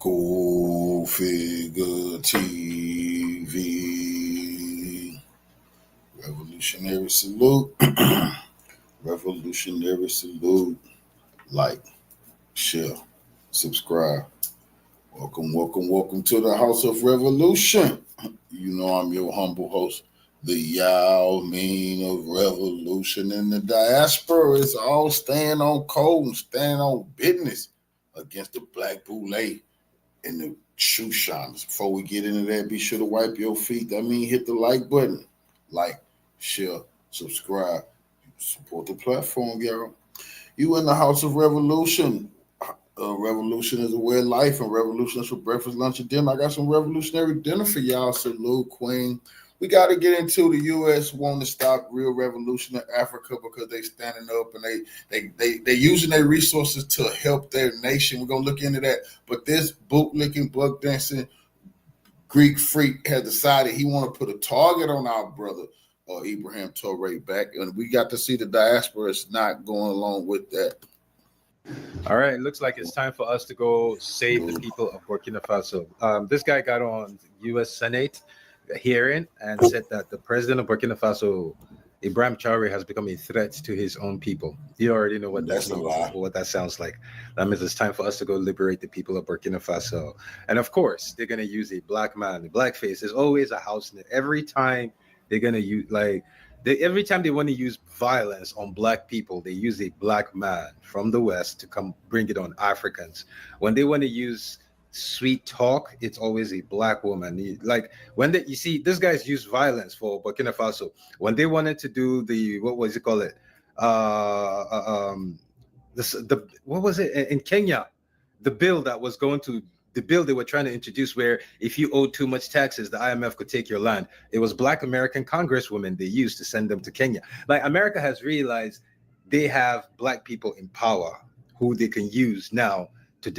CultfiggaTvNews. Revolutionary salute. Revolutionary salute. Like, share, subscribe. Welcome to the House of Revolution. You know I'm your humble host, the Yao Mean of Revolution in the Diaspora. It's all staying on code and staying on business against the Black Boule and the shoe shiners. Before we get into that, be sure to wipe your feet. That means hit the like button. Like, share, subscribe. Support the platform, y'all. You in the House of Revolution. Revolution is a way of life, and revolution is for breakfast, lunch, and dinner. I got some revolutionary dinner for y'all. Salute, Queen. We got to get into the U.S. want to stop real revolution in Africa because they standing up and they using their resources to help their nation. We're gonna look into that. But this bootlicking, buck dancing Greek freak has decided he want to put a target on our brother Ibrahim Traor'e back, and we got to see the diaspora is not going along with that. All right, looks like it's time for us to go save the people of Burkina Faso. This guy got on U.S. Senate hearing and said that the president of Burkina Faso, Ibrahim Traor'e, has become a threat to his own people. You already know what that means, what that sounds like. That means it's time for us to go liberate the people of Burkina Faso. And of course, they're going to use a black man. The blackface is always a house net. Every time they're going to use, every time they want to use violence on black people, they use a black man from the West to come bring it on Africans. When they want to use sweet talk, it's always a black woman. You see, this guy's used violence for Burkina Faso. When they wanted to do what was it in Kenya, the bill they were trying to introduce, where if you owe too much taxes, the IMF could take your land. It was black American congresswomen they used to send them to Kenya. Like, America has realized they have black people in power who they can use now to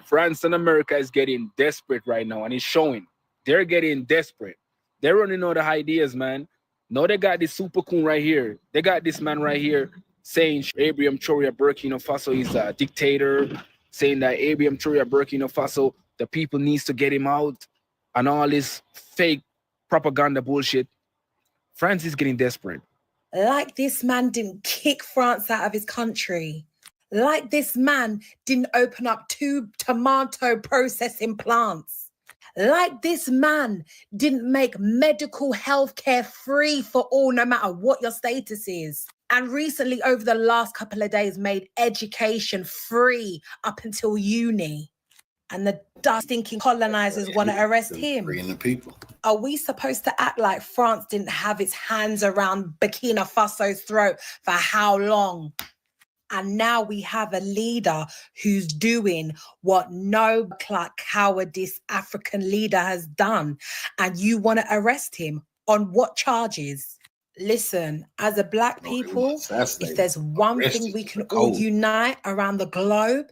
France and America is getting desperate right now, and it's showing. They're getting desperate. They're running out of ideas, man. Now they got this super coon right here. They got this man right here saying Ibrahim Traor'e of Burkina Faso is a dictator, saying that Ibrahim Traor'e of Burkina Faso, the people needs to get him out, and all this fake propaganda bullshit. France is getting desperate. Like this man didn't kick France out of his country. Like this man didn't open up 2 tomato processing plants. Like this man didn't make medical health care free for all, no matter what your status is. And recently, over the last couple of days, made education free up until uni. And the stinking colonizers want to arrest him. Freeing the people. Are we supposed to act like France didn't have its hands around Burkina Faso's throat for how long? And now we have a leader who's doing what no cowardice African leader has done. And you want to arrest him on what charges? Listen, as a black people, if there's one thing we can all unite around the globe,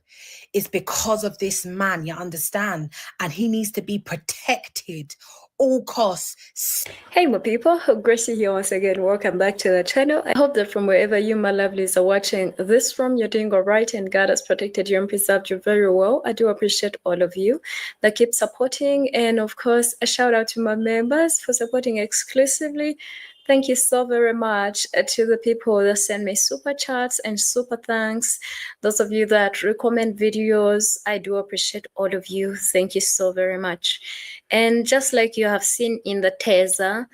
it's because of this man, you understand? And he needs to be protected all costs. Hey my people, Gracie here once again. Welcome back to the channel. I hope that from wherever you my lovelies are watching this from, you're doing all right and God has protected you and preserved you very well. I do appreciate all of you that keep supporting, and of course a shout out to my members for supporting exclusively. Thank you so very much to the people that send me super chats and super thanks. Those of you that recommend videos, I do appreciate all of you. Thank you so very much. And just like you have seen in the teaser,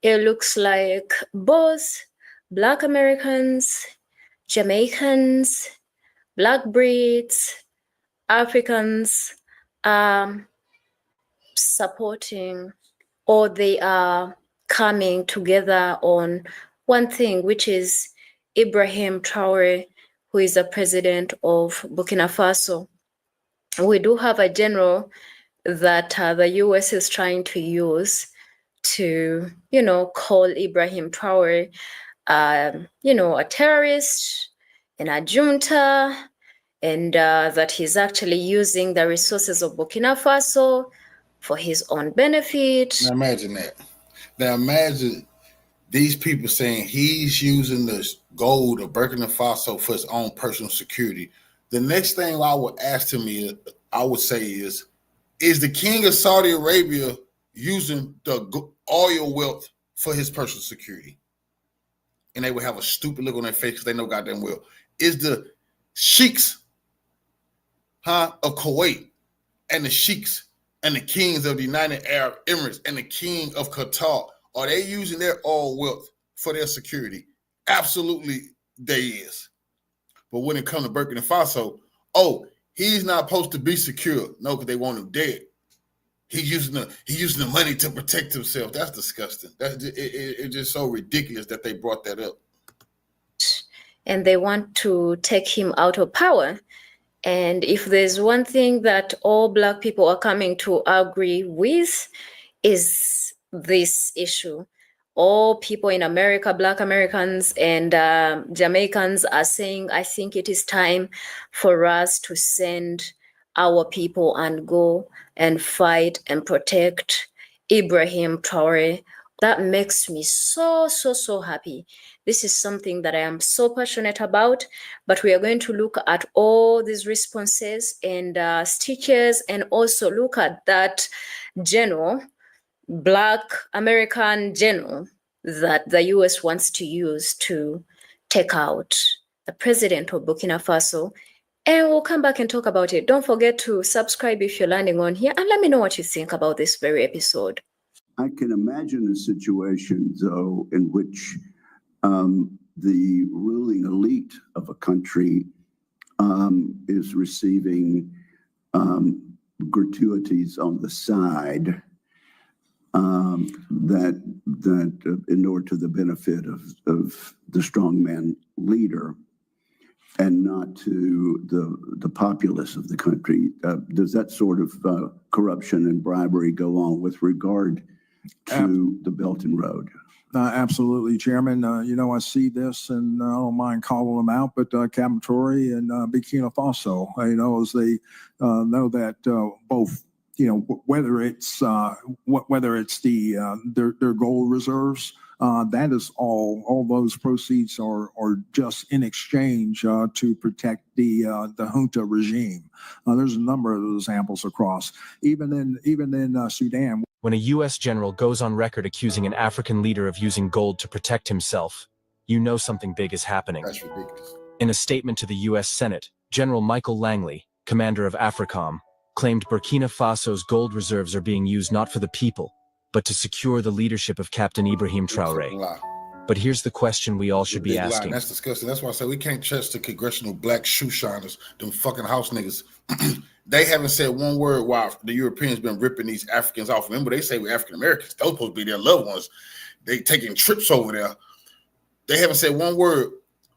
it looks like both Black Americans, Jamaicans, Black Brits, Africans are supporting, or they are coming together on one thing, which is Ibrahim Traor'e, who is the president of Burkina Faso. We do have a general that the US is trying to use to, call Ibrahim Traor'e, a terrorist and a junta, and that he's actually using the resources of Burkina Faso for his own benefit. Now imagine that. Now imagine these people saying he's using the gold of Burkina Faso for his own personal security, The next thing I would ask him I would say is the king of Saudi Arabia using the oil wealth for his personal security? And they would have a stupid look on their face because they know goddamn well. Is the sheiks of Kuwait and the sheiks and the kings of the United Arab Emirates and the king of Qatar, are they using their oil wealth for their security? Absolutely, they is. But when it comes to Burkina Faso, he's not supposed to be secure. No, because they want him dead. He's using the money to protect himself. That's disgusting. It's just so ridiculous that they brought that up. And they want to take him out of power. And if there's one thing that all Black people are coming to agree with, is this issue. All people in America, Black Americans and Jamaicans are saying, I think it is time for us to send our people and go and fight and protect Ibrahim Traor'e. That makes me so happy. This is something that I am so passionate about, but we are going to look at all these responses and stitches, and also look at that general, Black American general that the US wants to use to take out the president of Burkina Faso. And we'll come back and talk about it. Don't forget to subscribe if you're landing on here, and let me know what you think about this very episode. I can imagine a situation, though, in which the ruling elite of a country is receiving gratuities on the side that inure to the benefit of the strongman leader, and not to the populace of the country. Does that sort of corruption and bribery go on with regard to the Belt and Road? Absolutely, Chairman. I see this, and I don't mind calling them out, but Captain Traor'e and Burkina Faso, as they know that both, whether it's their gold reserves, that is all those proceeds are just in exchange to protect the junta regime. There's a number of examples across, even in Sudan. When a U.S. general goes on record accusing an African leader of using gold to protect himself, you know something big is happening. That's ridiculous. In a statement to the U.S. Senate, General Michael Langley, commander of AFRICOM, claimed Burkina Faso's gold reserves are being used not for the people, but to secure the leadership of Captain Ibrahim Traor'e. But here's the question we all should be asking. That's disgusting. That's why I say we can't trust the congressional black shoe shiners, them fucking house niggas. They haven't said one word while the Europeans been ripping these Africans off. Remember, they say we're African Americans. Those supposed to be their loved ones. They taking trips over there. They haven't said one word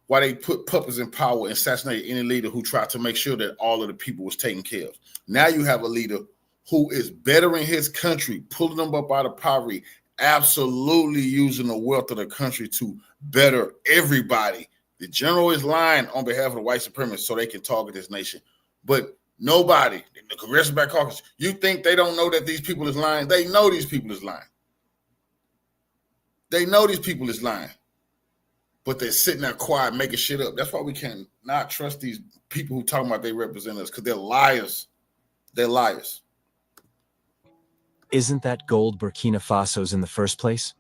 while they put puppets in power and assassinated any leader who tried to make sure that all of the people was taken care of. Now you have a leader who is bettering his country, pulling them up out of poverty, absolutely using the wealth of the country to better everybody. The general is lying on behalf of the white supremacists so they can target this nation. But nobody, the Congressional Black Caucus, you think they don't know that these people is lying? They know these people is lying. They know these people is lying. But they're sitting there quiet, making shit up. That's why we can not trust these people who talking about they represent us, because they're liars. They're liars. Isn't that gold Burkina Faso's in the first place?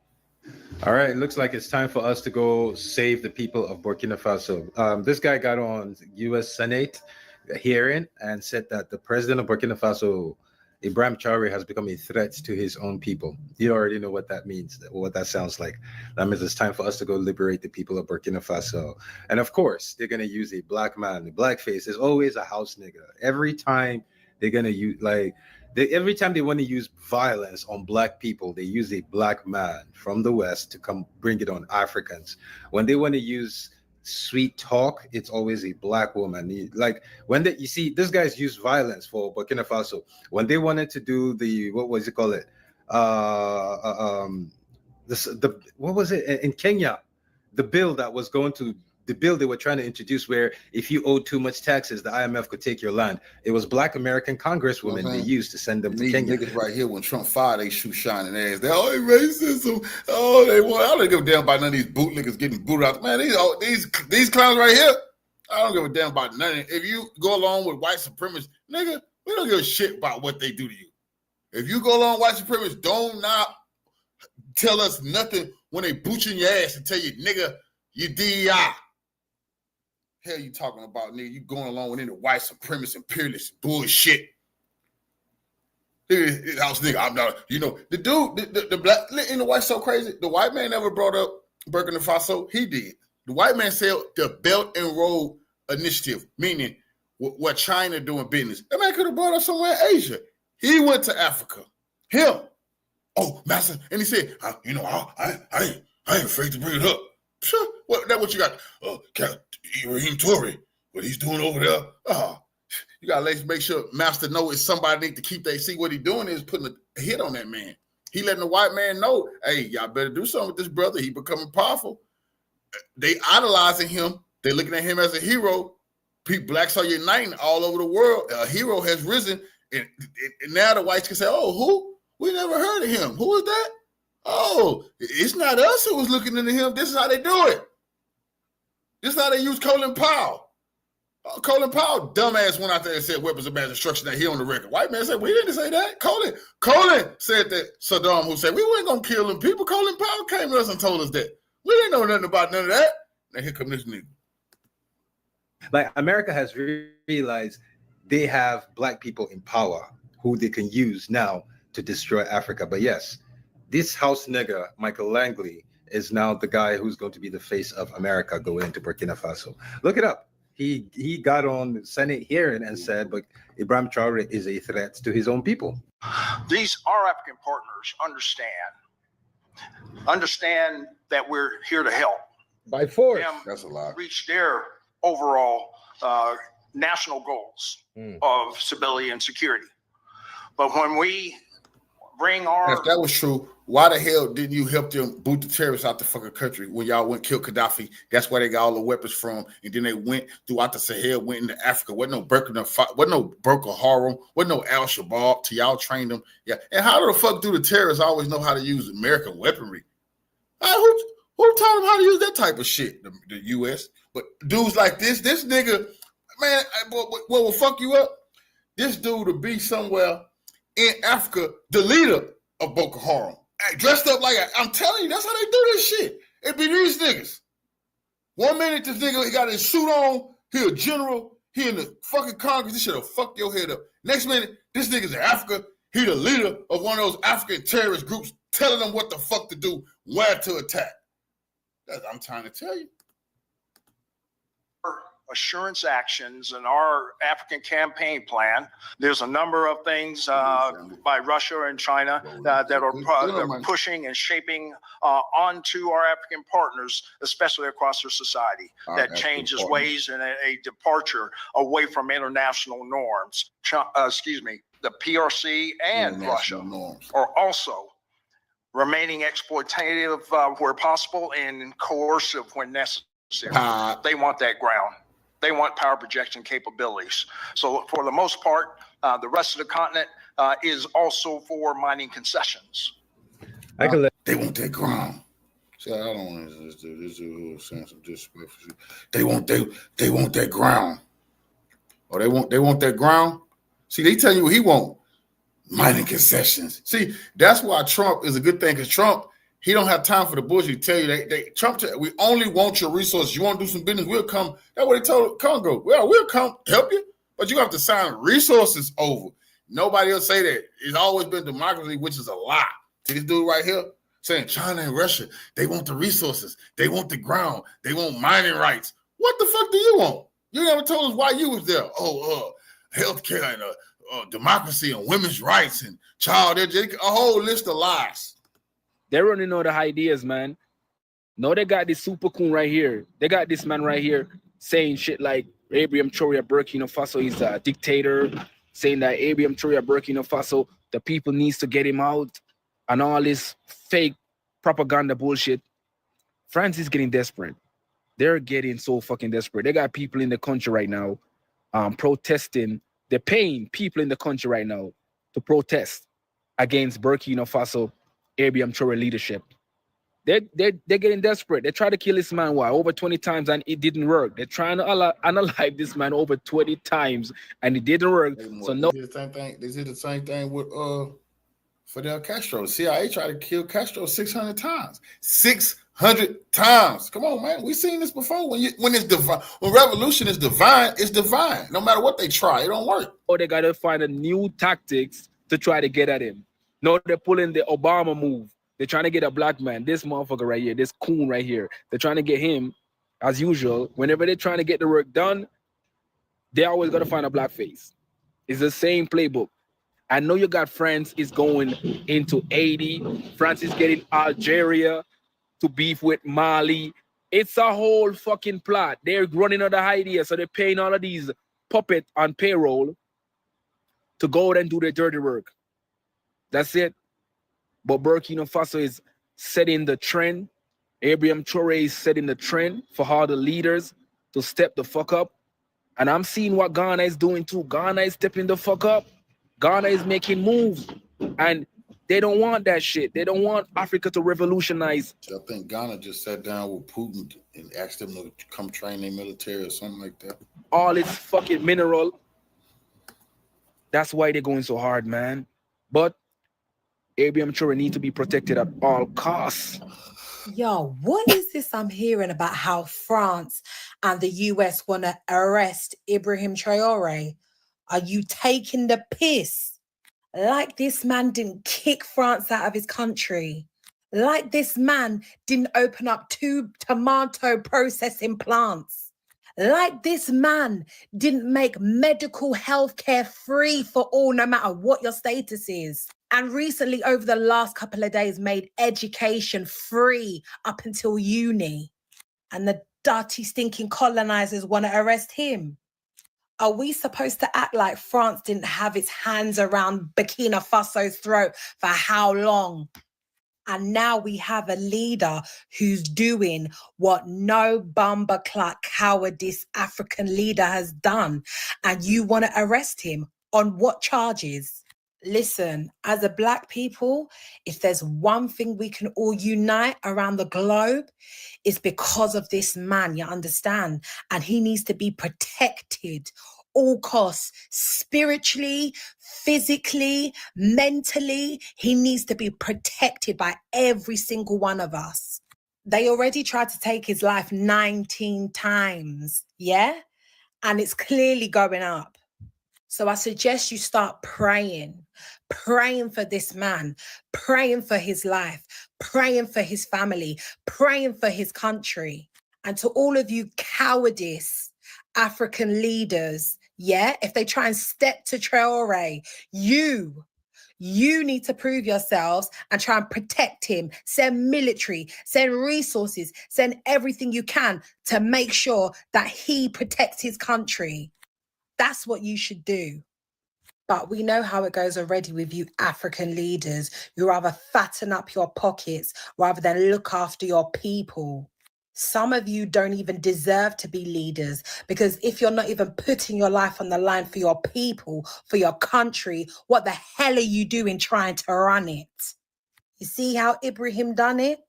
All right, it looks like it's time for us to go save the people of Burkina Faso. This guy got on U.S. Senate hearing and said that the president of Burkina Faso, Ibrahim Traor'e, has become a threat to his own people. You already know what that means, what that sounds like. That means it's time for us to go liberate the people of Burkina Faso. And of course, they're going to use a black man. The blackface is always a house nigga. Every time they're going to use, every time they want to use violence on black people, they use a black man from the West to come bring it on Africans. When they want to use sweet talk, it's always a black woman. You see, this guy's used violence for Burkina Faso. When they wanted to do what was it called? What was it in Kenya? The bill they were trying to introduce, where if you owe too much taxes, the IMF could take your land. It was black American congresswomen they used to send them to Kenya. Niggas right here, when Trump fired, they shoe shining ass. They're racism. They want. I don't give a damn about none of these bootlickers getting booted out. Man, these clowns right here. I don't give a damn about nothing. If you go along with white supremacists, nigga, we don't give a shit about what they do to you. If you go along with white supremacists, don't not tell us nothing when they boot you in your ass and tell you, nigga, you DEI. Hell you talking about, nigga? You going along with any white supremacist imperialist bullshit. Nigga, I'm not, you know, the dude, the black, in the white so crazy. The white man never brought up Burkina Faso. He did. The white man said the Belt and Road Initiative, meaning what China doing business. That man could have brought up somewhere in Asia. He went to Africa. Him. Oh, master. And he said, I ain't afraid to bring it up. Sure. What you got? Ibrahim Traor'e, what he's doing over there. You gotta make sure master know it's somebody need to keep they see what he doing is putting a hit on that man. He letting the white man know, hey, y'all better do something with this brother. He becoming powerful. They idolizing him. They looking at him as a hero. Blacks are uniting all over the world. A hero has risen. And now the whites can say, oh, who? We never heard of him. Who is that? Oh, it's not us who was looking into him. This is how they do it. This is how they use Colin Powell. Colin Powell, dumbass, went out there and said weapons of mass destruction that he on the record. White man said, we didn't say that. Colin said that Saddam Hussein, we weren't going to kill them people. Colin Powell came to us and told us that. We didn't know nothing about none of that. Now here come this nigga. Like, America has realized they have black people in power who they can use now to destroy Africa. But yes, this house nigga, Michael Langley, is now the guy who's going to be the face of America going into Burkina Faso. Look it up. He got on the Senate hearing and said, but Ibrahim Traor'e is a threat to his own people. These, our African partners, understand that we're here to help. By force. That's a lot. Reach their overall national goals of civilian security. But when we bring our... If that was true, why the hell didn't you help them boot the terrorists out the fucking country when y'all went kill Gaddafi? That's where they got all the weapons from. And then they went throughout the Sahel, went into Africa. Wasn't no Boko Haram, wasn't no Al Shabaab till y'all trained them. Yeah. And how the fuck do the terrorists always know how to use American weaponry? Who taught them how to use that type of shit? The U.S. But dudes like this nigga, man, what will fuck you up? This dude will be somewhere in Africa, the leader of Boko Haram. Hey, dressed up like I'm telling you, that's how they do this shit. It be these niggas. 1 minute, this nigga, he got his suit on, he a general, he in the fucking Congress, this shit'll fuck your head up. Next minute, this nigga's in Africa, he the leader of one of those African terrorist groups, telling them what the fuck to do, where to attack. I'm trying to tell you. Assurance actions and our African campaign plan, there's a number of things by Russia and China that are pushing and shaping onto our African partners, especially across their society, that changes ways and a departure away from international norms. The PRC and Russia are also remaining exploitative where possible and coercive when necessary. They want that ground. They want power projection capabilities. So for the most part, the rest of the continent is also for mining concessions. They want that ground. See, I don't want to sense of disrespect. They want that ground. Oh, they want that ground. See, they tell you what he want. Mining concessions. See, that's why Trump is a good thing, because Trump, he don't have time for the bullshit. He tell you Trump, we only want your resources. You want to do some business, we'll come. That's what he told Congo. Well, we'll come help you, but you have to sign resources over. Nobody else say that. It's always been democracy, which is a lie. See this dude right here saying China and Russia, they want the resources. They want the ground. They want mining rights. What the fuck do you want? You never told us why you was there. Healthcare and democracy and women's rights and child education, a whole list of lies. They're running out of ideas, man. No, they got this super coon right here. They got this man right here saying shit like Ibrahim Traor'e Burkina Faso is a dictator, saying that Ibrahim Traor'e Burkina Faso, the people needs to get him out, and all this fake propaganda bullshit. France is getting desperate. They're getting so fucking desperate. They got people in the country right now protesting. They're paying people in the country right now to protest against Burkina Faso Ibrahim Traor'e leadership. They're getting desperate. They tried to kill this man over 20 times and it didn't work. They're trying to unalive this man over 20 times and it didn't work. So no. They did the same thing. They did the same thing with Fidel Castro. The CIA tried to kill Castro 600 times. 600 times. Come on, man. We've seen this before. When it's divine, when revolution is divine, it's divine. No matter what they try, it don't work. Or they gotta find a new tactics to try to get at him. No, they're pulling the Obama move. They're trying to get a black man, this motherfucker right here, this coon right here. They're trying to get him, as usual. Whenever they're trying to get the work done, they always got to find a black face. It's the same playbook. I know you got France is going into 80. France is getting Algeria to beef with Mali. It's a whole fucking plot. They're running out of ideas, so they're paying all of these puppets on payroll to go out and do their dirty work. That's it. But Burkina Faso is setting the trend. Ibrahim Traor'e is setting the trend for all the leaders to step the fuck up. And I'm seeing what Ghana is doing too. Ghana is stepping the fuck up. Ghana is making moves. And they don't want that shit. They don't want Africa to revolutionize. I think Ghana just sat down with Putin and asked them to come train their military or something like that. All its fucking mineral. That's why they're going so hard, man. But Ibrahim Traor'e need to be protected at all costs. Yo, what is this I'm hearing about how France and the US want to arrest Ibrahim Traor'e? Are you taking the piss? Like this man didn't kick France out of his country. Like this man didn't open up 2 tomato processing plants. Like this man didn't make medical health care free for all, no matter what your status is. And recently, over the last couple of days, made education free up until uni. And the dirty, stinking colonizers want to arrest him. Are we supposed to act like France didn't have its hands around Burkina Faso's throat for how long? And now we have a leader who's doing what no bumper clock cowardice African leader has done. And you want to arrest him on what charges? Listen, as a black people, if there's one thing we can all unite around the globe, it's because of this man, you understand? And he needs to be protected all costs, spiritually, physically, mentally. He needs to be protected by every single one of us. They already tried to take his life 19 times, yeah? And it's clearly going up. So I suggest you start praying for this man, praying for his life, praying for his family, praying for his country. And to all of you cowardice African leaders, yeah, if they try and step to Traor'e, you need to prove yourselves and try and protect him. Send military, send resources, send everything you can to make sure that he protects his country. That's what you should do. But we know how it goes already with you African leaders. You rather fatten up your pockets rather than look after your people. Some of you don't even deserve to be leaders, because if you're not even putting your life on the line for your people, for your country, what the hell are you doing trying to run it? You see how Ibrahim done it?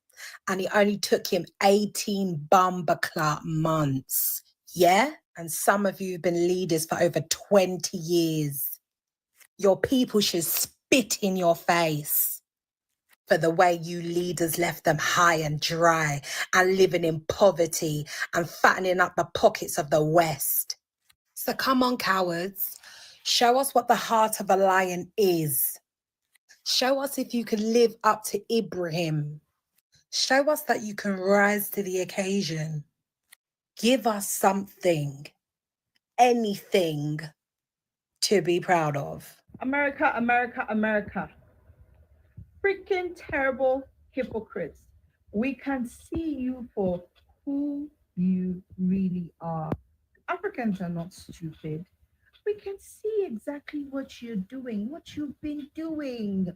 And it only took him 18 bumbleclot months. Yeah? And some of you have been leaders for over 20 years. Your people should spit in your face for the way you leaders left them high and dry and living in poverty and fattening up the pockets of the West. So come on, cowards. Show us what the heart of a lion is. Show us if you can live up to Ibrahim. Show us that you can rise to the occasion. Give us something, anything to be proud of. America, America, America. Freaking terrible hypocrites. We can see you for who you really are. Africans are not stupid. We can see exactly what you're doing, what you've been doing.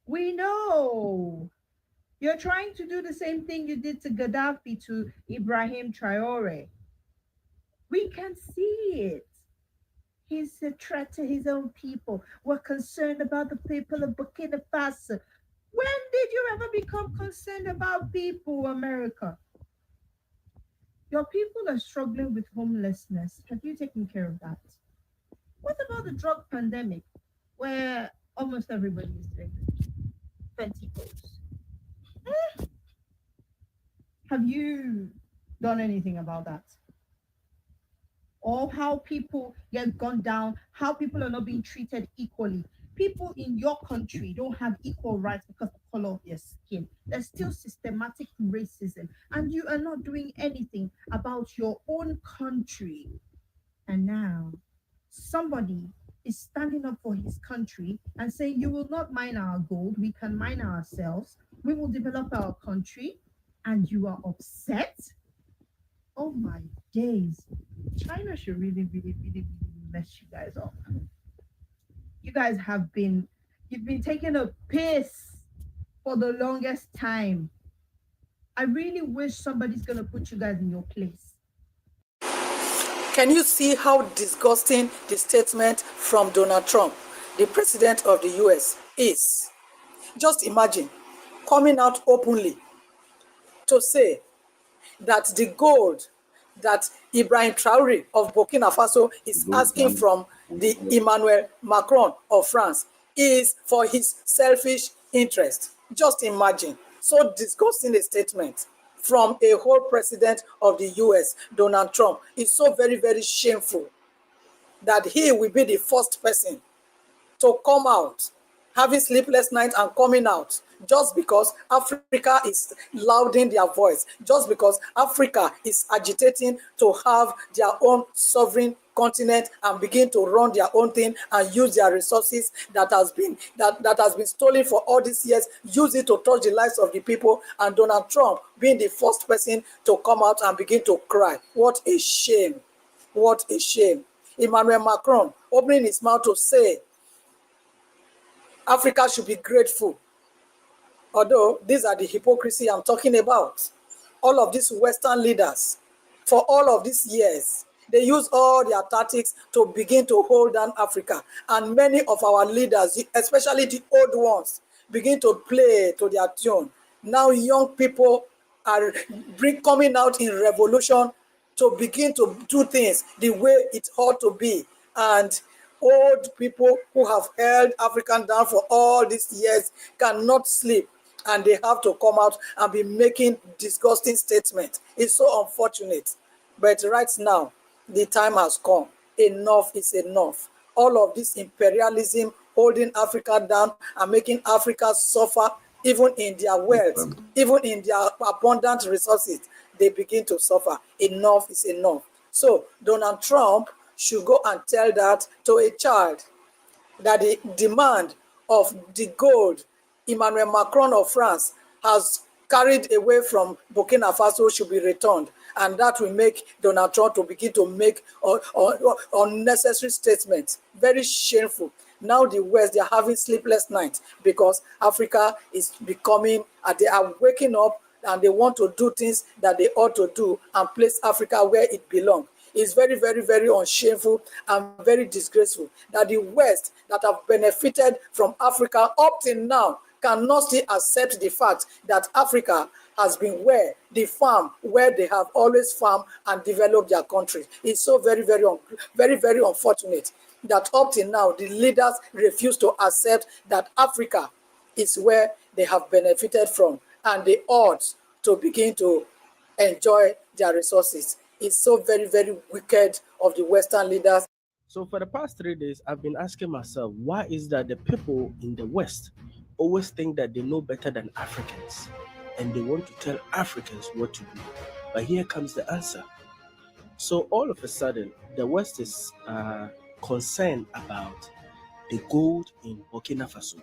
We know. You're trying to do the same thing you did to Gaddafi, to Ibrahim Traor'e. We can see it. He's a threat to his own people. We're concerned about the people of Burkina Faso. When did you ever become concerned about people, America? Your people are struggling with homelessness. Have you taken care of that? What about the drug pandemic, where almost everybody is doing Pentecost? Have you done anything about that? Or how people get gunned down, how people are not being treated equally. People in your country don't have equal rights because of the color of their skin. There's still systematic racism, and you are not doing anything about your own country. And now, somebody is standing up for his country and saying, you will not mine our gold, we can mine ourselves, we will develop our country, and you are upset? Oh my days. China should really, really, really, really mess you guys up. You guys you've been taking a piss for the longest time. I really wish somebody's gonna put you guys in your place. Can you see how disgusting the statement from Donald Trump, the president of the US, is? Just imagine coming out openly to say that the gold that Ibrahim Traor'e of Burkina Faso is asking from the Emmanuel Macron of France is for his selfish interest. Just imagine. So disgusting a statement from a whole president of the US, Donald Trump. It's so very, very shameful that he will be the first person to come out, having sleepless nights and coming out, just because Africa is louding their voice, just because Africa is agitating to have their own sovereign continent and begin to run their own thing and use their resources that has been stolen for all these years, use it to touch the lives of the people, and Donald Trump being the first person to come out and begin to cry. What a shame. What a shame. Emmanuel Macron opening his mouth to say Africa should be grateful. Although these are the hypocrisy I'm talking about. All of these Western leaders, for all of these years, they use all their tactics to begin to hold down Africa. And many of our leaders, especially the old ones, begin to play to their tune. Now young people are coming out in revolution to begin to do things the way it ought to be. And old people who have held African down for all these years cannot sleep, and they have to come out and be making disgusting statements. It's so unfortunate. But right now, the time has come. Enough is enough. All of this imperialism holding Africa down and making Africa suffer, even in their wealth, even in their abundant resources, they begin to suffer. Enough is enough. So Donald Trump should go and tell that to a child, that the demand of the gold Emmanuel Macron of France has carried away from Burkina Faso should be returned. And that will make Donald Trump to begin to make unnecessary statements. Very shameful. Now the West, they are having sleepless nights because Africa is becoming, they are waking up and they want to do things that they ought to do and place Africa where it belongs. It's very, very, very unshameful and very disgraceful that the West that have benefited from Africa up till now cannot still accept the fact that Africa has been where they have always farmed and developed their country. It's so very, very, very unfortunate that up till now the leaders refuse to accept that Africa is where they have benefited from and they ought to begin to enjoy their resources. It's so very, very wicked of the Western leaders. So for the past 3 days, I've been asking myself, why is that the people in the West always think that they know better than Africans and they want to tell Africans what to do? But here comes the answer. So all of a sudden, the West is concerned about the gold in Burkina Faso.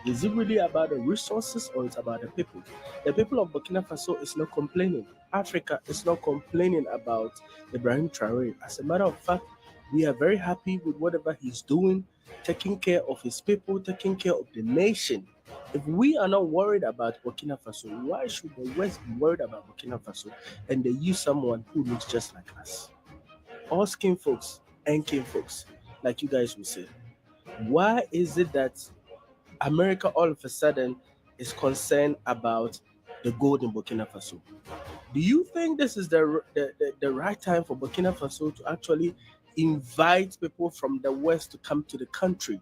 Is it really about the resources or it's about the people? The people of Burkina Faso is not complaining. Africa is not complaining about Ibrahim Traor'e. As a matter of fact, we are very happy with whatever he's doing, taking care of his people, taking care of the nation. If we are not worried about Burkina Faso, why should the West be worried about Burkina Faso and they use someone who looks just like us? All skin folks and kin folks, like you guys will say. Why is it that America all of a sudden is concerned about the gold in Burkina Faso. Do you think this is the right time for Burkina Faso to actually invite people from the West to come to the country?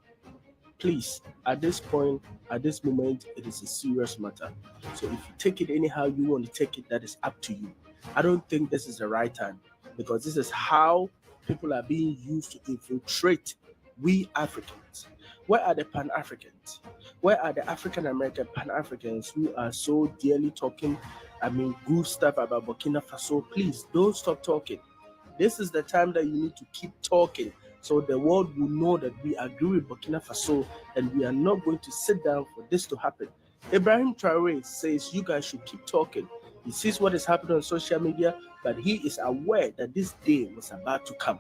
Please, at this point, at this moment, it is a serious matter. So if you take it anyhow you want to take it, that is up to you. I don't think this is the right time, because this is how people are being used to infiltrate we Africans. Where are the Pan-Africans? Where are the African-American Pan-Africans who are so dearly talking, good stuff about Burkina Faso? Please, don't stop talking. This is the time that you need to keep talking, so the world will know that we agree with Burkina Faso and we are not going to sit down for this to happen. Ibrahim Traor'e says you guys should keep talking. He sees what is happening on social media, but he is aware that this day was about to come.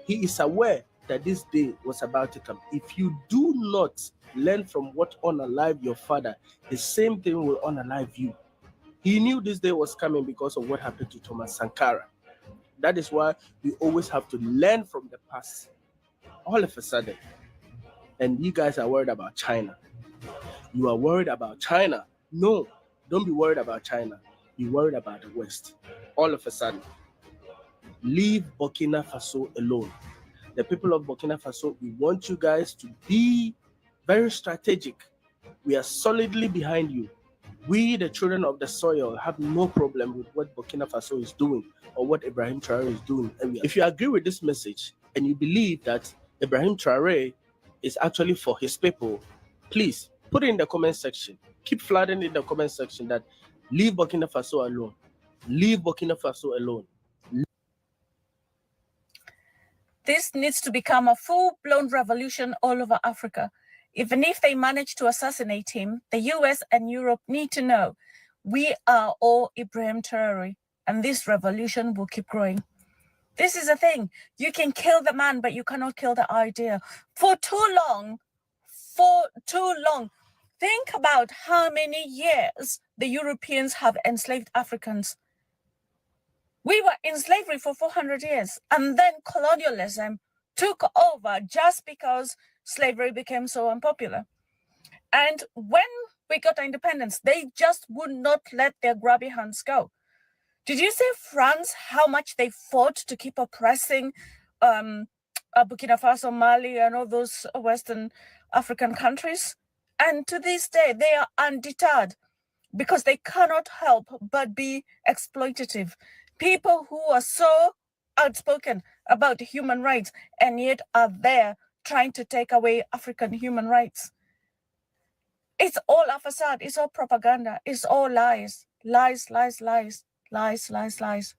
He is aware that this day was about to come. If you do not learn from what unalived your father, the same thing will unalive you. He knew this day was coming because of what happened to Thomas Sankara. That is why we always have to learn from the past. All of a sudden, and you guys are worried about China. You are worried about China. No, don't be worried about China. Be worried about the West. All of a sudden, leave Burkina Faso alone. The people of Burkina Faso, we want you guys to be very strategic. We are solidly behind you. We, the children of the soil, have no problem with what Burkina Faso is doing or what Ibrahim Traor'e is doing. And if you agree with this message and you believe that Ibrahim Traor'e is actually for his people, please put it in the comment section. Keep flooding in the comment section that leave Burkina Faso alone. Leave Burkina Faso alone. This needs to become a full-blown revolution all over Africa. Even if they manage to assassinate him, the US and Europe need to know we are all Ibrahim Traor'e, and this revolution will keep growing. This is the thing. You can kill the man, but you cannot kill the idea. For too long, think about how many years the Europeans have enslaved Africans. We were in slavery for 400 years, and then colonialism took over just because slavery became so unpopular. And when we got our independence, they just would not let their grubby hands go. Did you see France, how much they fought to keep oppressing Burkina Faso, Mali, and all those Western African countries? And to this day, they are undeterred because they cannot help but be exploitative. People who are so outspoken about human rights and yet are there trying to take away African human rights. It's all a facade. It's all propaganda. It's all lies. Lies.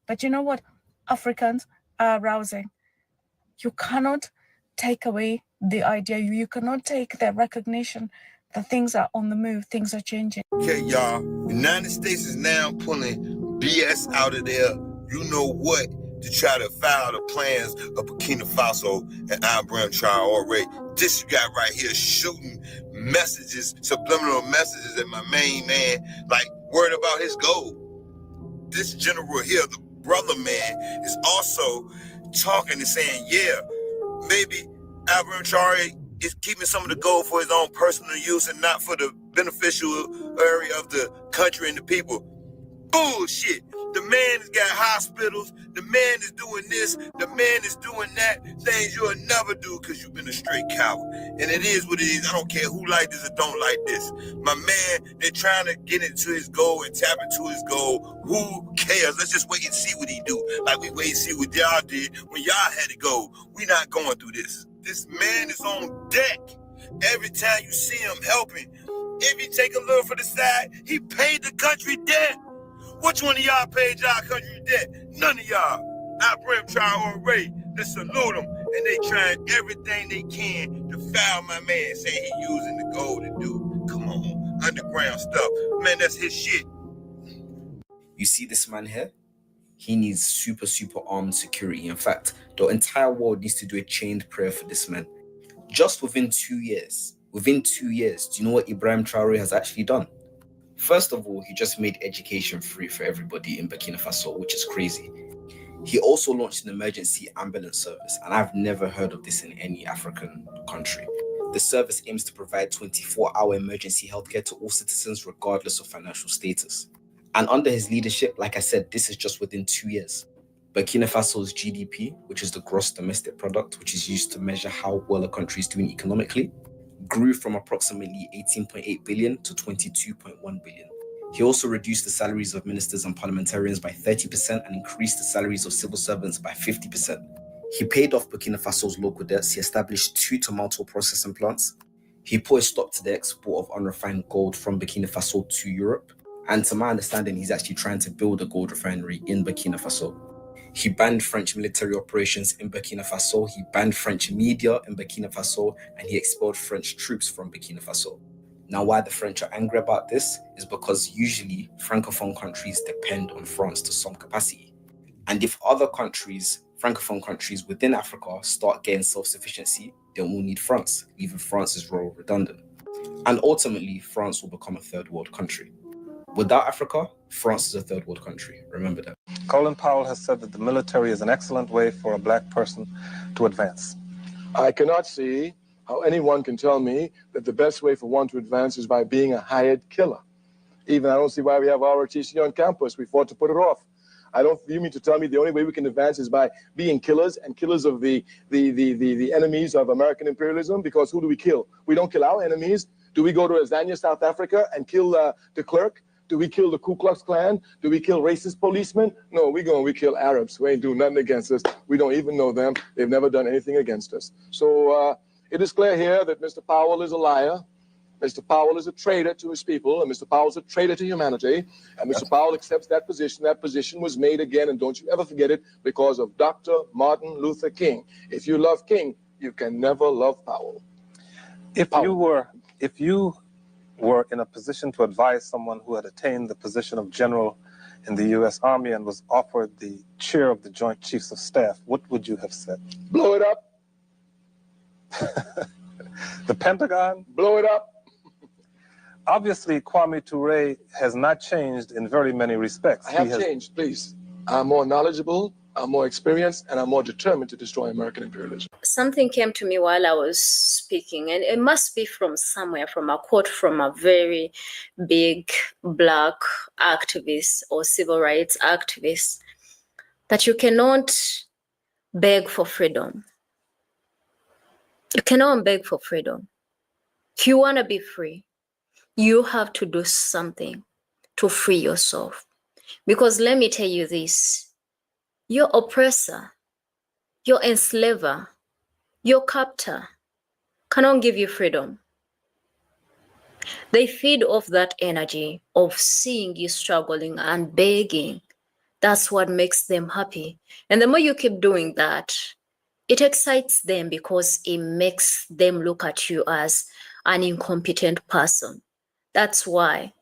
But you know what? Africans are arousing. You cannot take away the idea. You cannot take the recognition that things are on the move. Things are changing. Okay, y'all. United States is now pulling BS out of there. You know what? To try to foul the plans of Burkina Faso and Ibrahim Traor'e. This you got right here shooting messages, subliminal messages at my main man, like worried about his gold. This general here, the brother man, is also talking and saying, yeah, maybe Ibrahim Traor'e is keeping some of the gold for his own personal use and not for the beneficial area of the country and the people. Bullshit. The man has got hospitals. The man is doing this. The man is doing that. Things you'll never do because you've been a straight coward. And it is what it is. I don't care who like this or don't like this. My man, they're trying to get into his goal and tap into his goal. Who cares? Let's just wait and see what he do. Like we wait and see what y'all did when y'all had to go. We not going through this. This man is on deck. Every time you see him helping, if you take a little for the side, he paid the country debt. Which one of y'all paid y'all country debt? None of y'all. Ibrahim Traor'e, they salute him, and they trying everything they can to foul my man, saying he using the gold to do. Come on, underground stuff. Man, that's his shit. You see this man here? He needs super armed security. In fact, the entire world needs to do a chained prayer for this man. Just within 2 years, do you know what Ibrahim Traor'e has actually done? First of all, he just made education free for everybody in Burkina Faso, which is crazy. He also launched an emergency ambulance service, and I've never heard of this in any African country. The service aims to provide 24-hour emergency healthcare to all citizens regardless of financial status. And under his leadership, like I said, this is just within 2 years. Burkina Faso's GDP, which is the gross domestic product, which is used to measure how well a country is doing economically, grew from approximately 18.8 billion to 22.1 billion. He also reduced the salaries of ministers and parliamentarians by 30% and increased the salaries of civil servants by 50%. He paid off Burkina Faso's local debts. He established 2 tomato processing plants. He put a stop to the export of unrefined gold from Burkina Faso to Europe. And to my understanding, he's actually trying to build a gold refinery in Burkina Faso. He banned French military operations in Burkina Faso. He banned French media in Burkina Faso, and he expelled French troops from Burkina Faso. Now, why the French are angry about this is because usually Francophone countries depend on France to some capacity. And if other countries, Francophone countries within Africa, start getting self-sufficiency, they won't need France, leaving France's role redundant. And ultimately, France will become a third world country. Without Africa, France is a third world country. Remember that. Colin Powell has said that the military is an excellent way for a black person to advance. I cannot see how anyone can tell me that the best way for one to advance is by being a hired killer. Even I don't see why we have ROTC on campus. We fought to put it off. You mean to tell me the only way we can advance is by being killers and killers of the enemies of American imperialism? Because who do we kill? We don't kill our enemies. Do we go to Azania, South Africa and kill the clerk? Do we kill the Ku Klux Klan? Do we kill racist policemen? No, we kill Arabs. We ain't doing nothing against us. We don't even know them. They've never done anything against us. So it is clear here that Mr. Powell is a liar. Mr. Powell is a traitor to his people, and Mr. Powell is a traitor to humanity. And Mr. Powell accepts that position. That position was made again, and don't you ever forget it, because of Dr. Martin Luther King. If you love King, you can never love Powell. If you were in a position to advise someone who had attained the position of general in the U.S. Army and was offered the chair of the Joint Chiefs of Staff, what would you have said? Blow it up. The Pentagon? Blow it up. Obviously, Kwame Ture has not changed in very many respects. I have changed, please. I'm more knowledgeable, I'm more experienced, and I'm more determined to destroy American imperialism. Something came to me while I was speaking, and it must be from somewhere, from a quote from a very big black activist or civil rights activist, that you cannot beg for freedom. You cannot beg for freedom. If you want to be free, you have to do something to free yourself. Because let me tell you this, your oppressor, your enslaver, your captor cannot give you freedom. They feed off that energy of seeing you struggling and begging. That's what makes them happy. And the more you keep doing that, it excites them because it makes them look at you as an incompetent person. That's why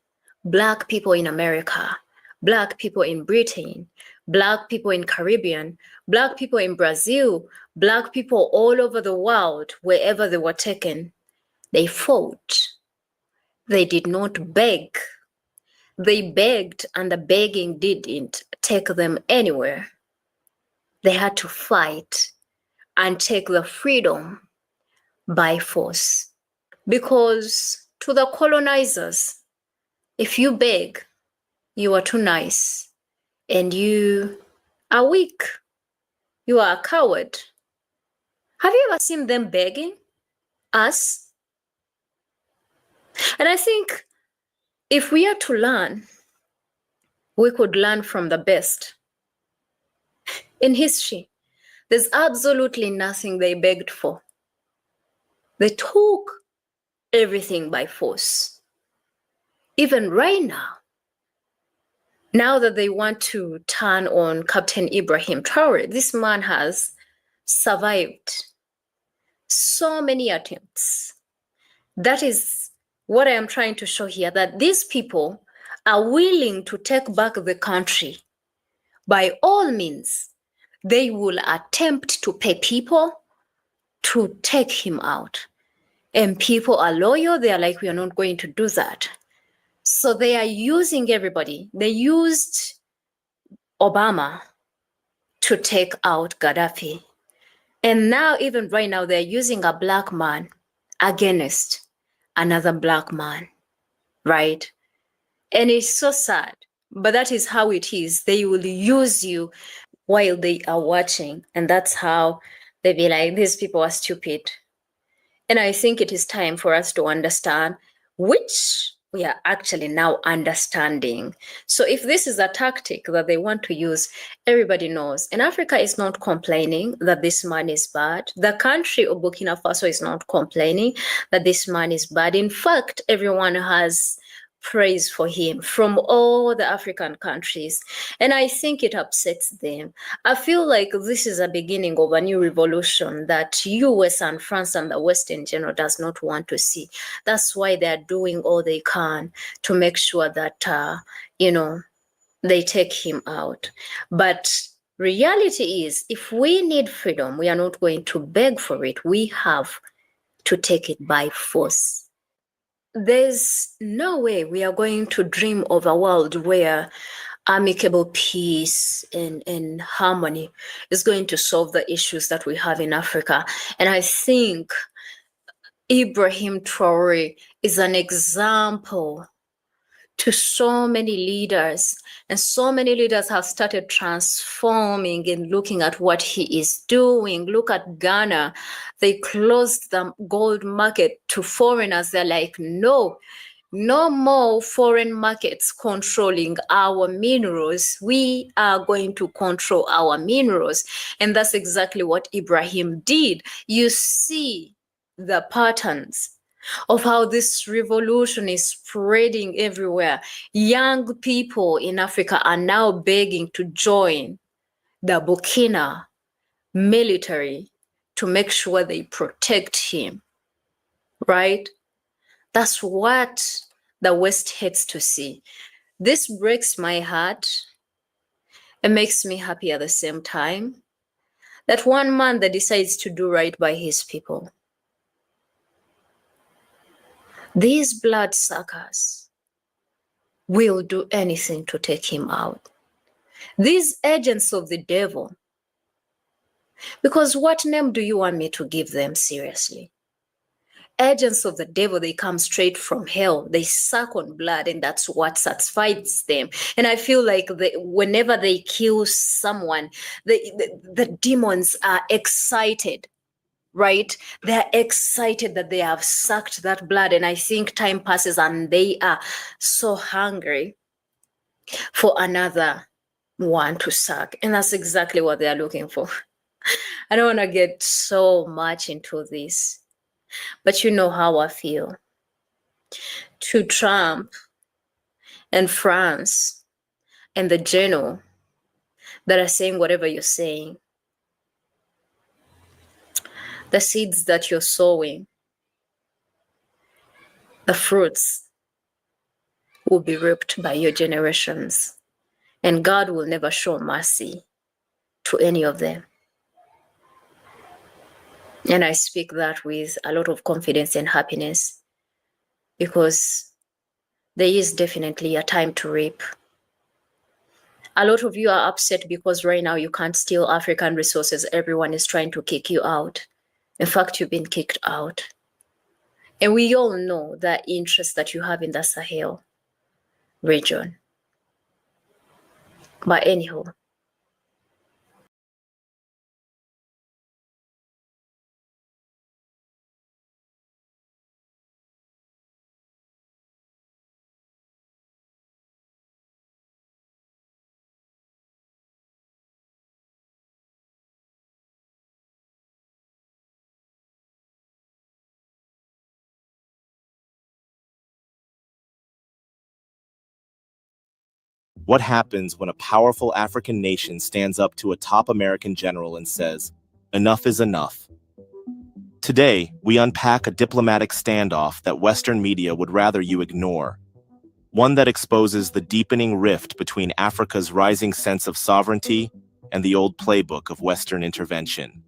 Black people in America, Black people in Britain, Black people in Caribbean, Black people in Brazil, Black people all over the world, wherever they were taken, they fought. They did not beg. They begged, and the begging didn't take them anywhere. They had to fight and take the freedom by force. Because to the colonizers, if you beg, you are too nice and you are weak. You are a coward. Have you ever seen them begging us? And I think if we are to learn, we could learn from the best. In history, there's absolutely nothing they begged for. They took everything by force. Even right now that they want to turn on Captain Ibrahim Traor'e, this man has survived so many attempts. That is what I am trying to show here, that these people are willing to take back the country. By all means, they will attempt to pay people to take him out. And people are loyal. They are like, we are not going to do that. So they are using everybody. They used Obama to take out Gaddafi. And now, even right now, they're using a black man against another black man, right? And it's so sad, but that is how it is. They will use you while they are watching, and that's how they be like, these people are stupid. And I think it is time for us to understand, which we are actually now understanding. So if this is a tactic that they want to use, everybody knows. And Africa is not complaining that this man is bad. The country of Burkina Faso is not complaining that this man is bad. In fact, everyone has praise for him from all the African countries. And I think it upsets them. I feel like this is a beginning of a new revolution that US and France and the West in general does not want to see. That's why they're doing all they can to make sure that, they take him out. But reality is, if we need freedom, we are not going to beg for it. We have to take it by force. There's no way we are going to dream of a world where amicable peace and harmony is going to solve the issues that we have in Africa. And I think Ibrahim Traor'e is an example to so many leaders, and so many leaders have started transforming and looking at what he is doing. Look at Ghana. They closed the gold market to foreigners. They're like, no more foreign markets controlling our minerals. We are going to control our minerals. And that's exactly what Ibrahim did. You see the patterns of how this revolution is spreading everywhere. Young people in Africa are now begging to join the Burkina military to make sure they protect him, right? That's what the West hates to see. This breaks my heart. It makes me happy at the same time that one man that decides to do right by his people. These bloodsuckers will do anything to take him out. These agents of the devil, because what name do you want me to give them seriously? Agents of the devil, they come straight from hell. They suck on blood, and that's what satisfies them. And I feel like whenever they kill someone, the demons are excited, right? They're excited that they have sucked that blood. And I think time passes and they are so hungry for another one to suck. And that's exactly what they're looking for. I don't want to get so much into this, but you know how I feel. To Trump and France and the general that are saying whatever you're saying, the seeds that you're sowing, the fruits will be reaped by your generations. And God will never show mercy to any of them. And I speak that with a lot of confidence and happiness, because there is definitely a time to reap. A lot of you are upset because right now you can't steal African resources. Everyone is trying to kick you out. In fact, you've been kicked out. And we all know the interest that you have in the Sahel region. But anyhow, What happens when a powerful African nation stands up to a top American general and says, "Enough is enough"? Today, we unpack a diplomatic standoff that Western media would rather you ignore. One that exposes the deepening rift between Africa's rising sense of sovereignty and the old playbook of Western intervention.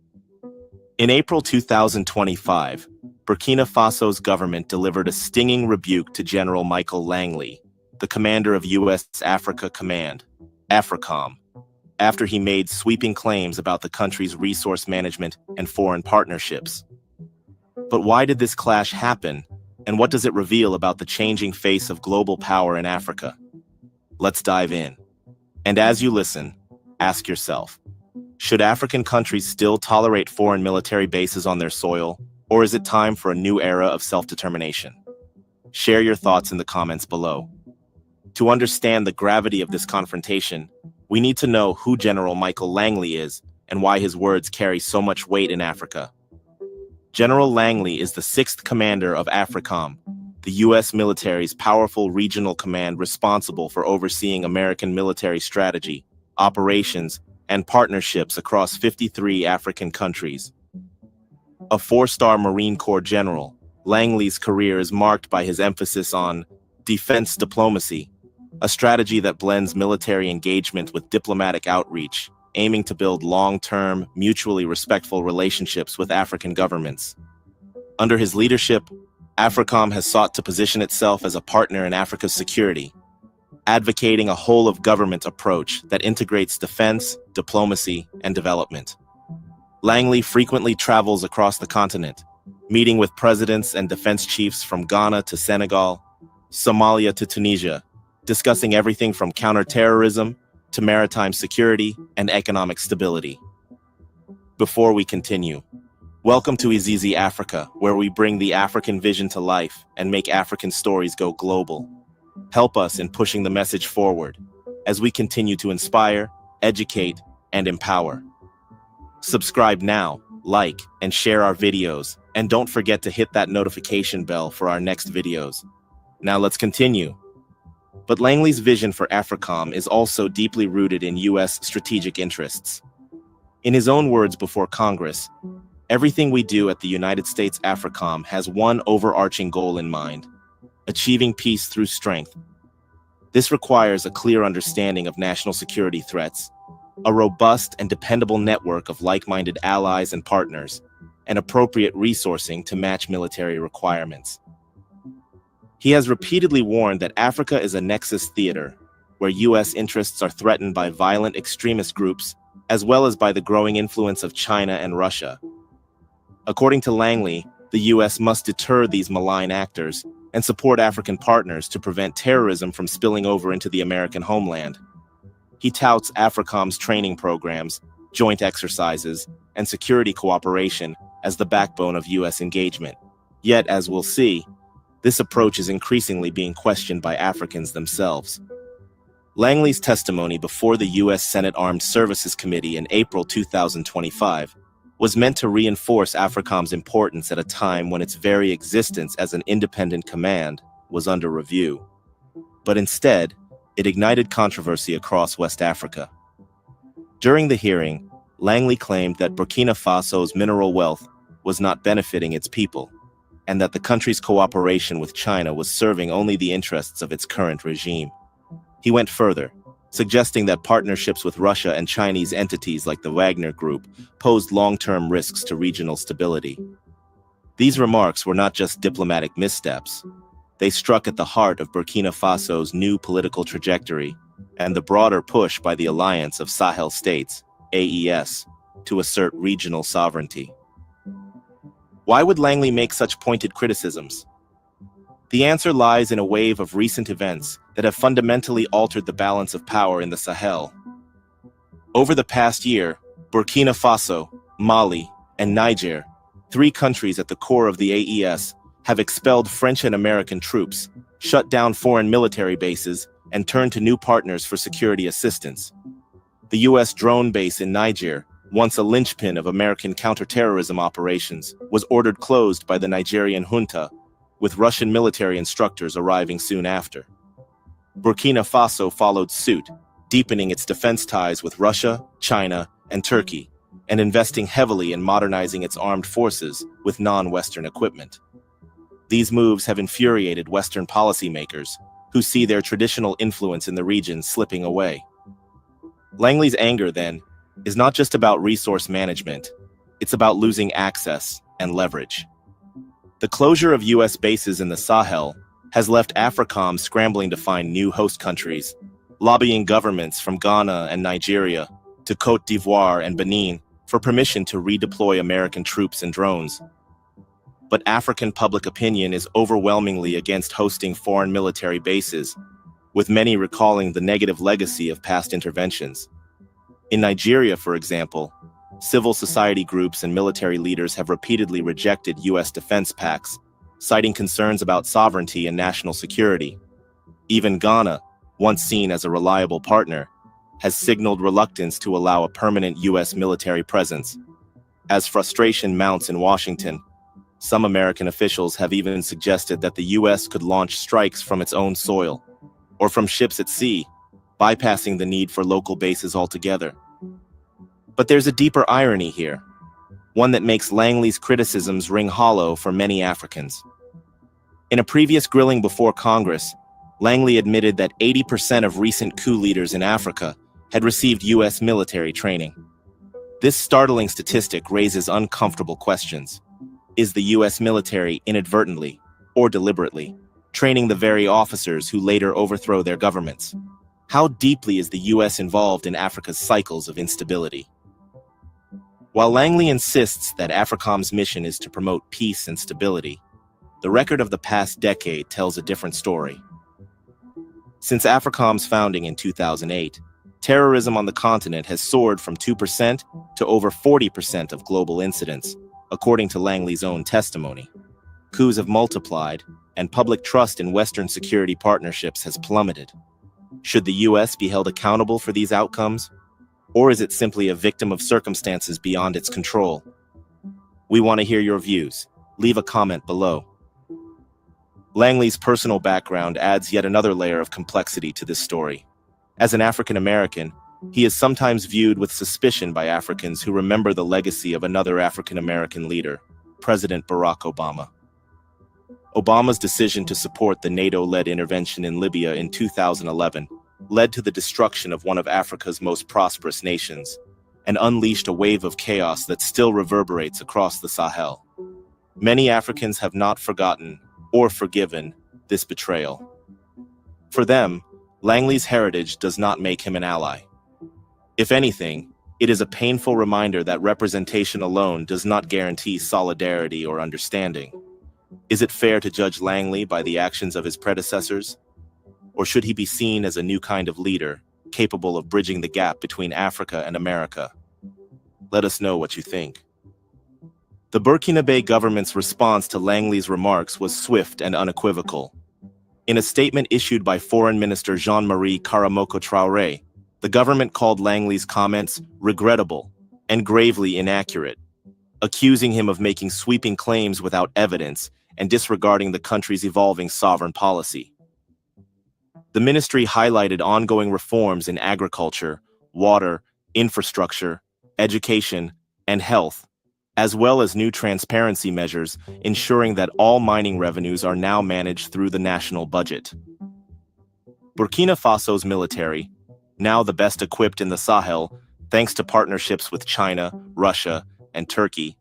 In April 2025, Burkina Faso's government delivered a stinging rebuke to General Michael Langley, the commander of U.S. Africa Command, AFRICOM, after he made sweeping claims about the country's resource management and foreign partnerships. But why did this clash happen, and what does it reveal about the changing face of global power in Africa? Let's dive in. And as you listen, ask yourself, should African countries still tolerate foreign military bases on their soil, or is it time for a new era of self-determination? Share your thoughts in the comments below. To understand the gravity of this confrontation, we need to know who General Michael Langley is and why his words carry so much weight in Africa. General Langley is the 6th commander of AFRICOM, the U.S. military's powerful regional command responsible for overseeing American military strategy, operations, and partnerships across 53 African countries. A 4-star Marine Corps general, Langley's career is marked by his emphasis on defense diplomacy, a strategy that blends military engagement with diplomatic outreach, aiming to build long-term, mutually respectful relationships with African governments. Under his leadership, AFRICOM has sought to position itself as a partner in Africa's security, advocating a whole-of-government approach that integrates defense, diplomacy, and development. Langley frequently travels across the continent, meeting with presidents and defense chiefs from Ghana to Senegal, Somalia to Tunisia, discussing everything from counterterrorism to maritime security and economic stability. Before we continue, welcome to Izizi Africa, where we bring the African vision to life and make African stories go global. Help us in pushing the message forward as we continue to inspire, educate, and empower. Subscribe now, like, and share our videos, and don't forget to hit that notification bell for our next videos. Now let's continue. But Langley's vision for AFRICOM is also deeply rooted in U.S. strategic interests. In his own words before Congress, everything we do at the United States AFRICOM has one overarching goal in mind: achieving peace through strength. This requires a clear understanding of national security threats, a robust and dependable network of like-minded allies and partners, and appropriate resourcing to match military requirements. He has repeatedly warned that Africa is a nexus theater, where U.S. interests are threatened by violent extremist groups, as well as by the growing influence of China and Russia. According to Langley, the U.S. must deter these malign actors and support African partners to prevent terrorism from spilling over into the American homeland. He touts AFRICOM's training programs, joint exercises, and security cooperation as the backbone of U.S. engagement. Yet, as we'll see, this approach is increasingly being questioned by Africans themselves. Langley's testimony before the U.S. Senate Armed Services Committee in April 2025 was meant to reinforce AFRICOM's importance at a time when its very existence as an independent command was under review. But instead, it ignited controversy across West Africa. During the hearing, Langley claimed that Burkina Faso's mineral wealth was not benefiting its people, and that the country's cooperation with China was serving only the interests of its current regime. He went further, suggesting that partnerships with Russia and Chinese entities like the Wagner Group posed long-term risks to regional stability. These remarks were not just diplomatic missteps. They struck at the heart of Burkina Faso's new political trajectory and the broader push by the Alliance of Sahel States, AES, to assert regional sovereignty. Why would Langley make such pointed criticisms? The answer lies in a wave of recent events that have fundamentally altered the balance of power in the Sahel. Over the past year, Burkina Faso, Mali, and Niger, 3 countries at the core of the AES, have expelled French and American troops, shut down foreign military bases, and turned to new partners for security assistance. The U.S. drone base in Niger, once a linchpin of American counterterrorism operations, was ordered closed by the Nigerian junta, with Russian military instructors arriving soon after. Burkina Faso followed suit, deepening its defense ties with Russia, China, and Turkey, and investing heavily in modernizing its armed forces with non-Western equipment. These moves have infuriated Western policymakers, who see their traditional influence in the region slipping away. Langley's anger, then, is not just about resource management, it's about losing access and leverage. The closure of U.S. bases in the Sahel has left AFRICOM scrambling to find new host countries, lobbying governments from Ghana and Nigeria to Côte d'Ivoire and Benin for permission to redeploy American troops and drones. but African public opinion is overwhelmingly against hosting foreign military bases, with many recalling the negative legacy of past interventions. In Nigeria, for example, civil society groups and military leaders have repeatedly rejected U.S. defense pacts, citing concerns about sovereignty and national security. Even Ghana, once seen as a reliable partner, has signaled reluctance to allow a permanent U.S. military presence. As frustration mounts in Washington, some American officials have even suggested that the U.S. could launch strikes from its own soil, or from ships at sea, bypassing the need for local bases altogether. But there's a deeper irony here, one that makes Langley's criticisms ring hollow for many Africans. In a previous grilling before Congress, Langley admitted that 80% of recent coup leaders in Africa had received U.S. military training. This startling statistic raises uncomfortable questions. Is the U.S. military inadvertently, or deliberately, training the very officers who later overthrow their governments? How deeply is the U.S. involved in Africa's cycles of instability? While Langley insists that AFRICOM's mission is to promote peace and stability, the record of the past decade tells a different story. Since AFRICOM's founding in 2008, terrorism on the continent has soared from 2% to over 40% of global incidents, according to Langley's own testimony. Coups have multiplied, and public trust in Western security partnerships has plummeted. Should the U.S. be held accountable for these outcomes? Or is it simply a victim of circumstances beyond its control? We want to hear your views. Leave a comment below. Langley's personal background adds yet another layer of complexity to this story. As an African American, he is sometimes viewed with suspicion by Africans who remember the legacy of another African American leader, President Barack Obama. Obama's decision to support the NATO-led intervention in Libya in 2011 led to the destruction of one of Africa's most prosperous nations and unleashed a wave of chaos that still reverberates across the Sahel. Many Africans have not forgotten or forgiven this betrayal. For them, Langley's heritage does not make him an ally. If anything, it is a painful reminder that representation alone does not guarantee solidarity or understanding. Is it fair to judge Langley by the actions of his predecessors? Or should he be seen as a new kind of leader, capable of bridging the gap between Africa and America? Let us know what you think. The Burkinabe government's response to Langley's remarks was swift and unequivocal. In a statement issued by Foreign Minister Jean-Marie Karamoko Traor'e, the government called Langley's comments regrettable and gravely inaccurate, accusing him of making sweeping claims without evidence and disregarding the country's evolving sovereign policy. The ministry highlighted ongoing reforms in agriculture, water, infrastructure, education, and health, as well as new transparency measures ensuring that all mining revenues are now managed through the national budget. Burkina Faso's military, now the best equipped in the Sahel, thanks to partnerships with China, Russia, and Turkey,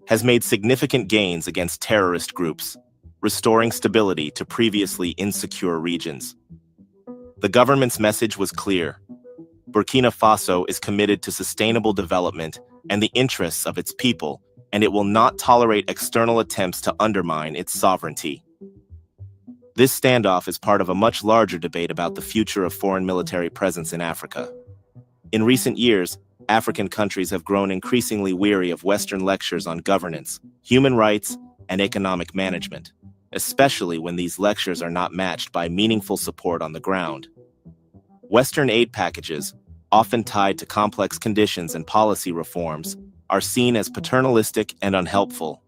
has made significant gains against terrorist groups, restoring stability to previously insecure regions. The government's message was clear. Burkina Faso is committed to sustainable development and the interests of its people, and it will not tolerate external attempts to undermine its sovereignty. This standoff is part of a much larger debate about the future of foreign military presence in Africa. In recent years, African countries have grown increasingly weary of Western lectures on governance, human rights, and economic management, especially when these lectures are not matched by meaningful support on the ground. Western aid packages, often tied to complex conditions and policy reforms, are seen as paternalistic and unhelpful.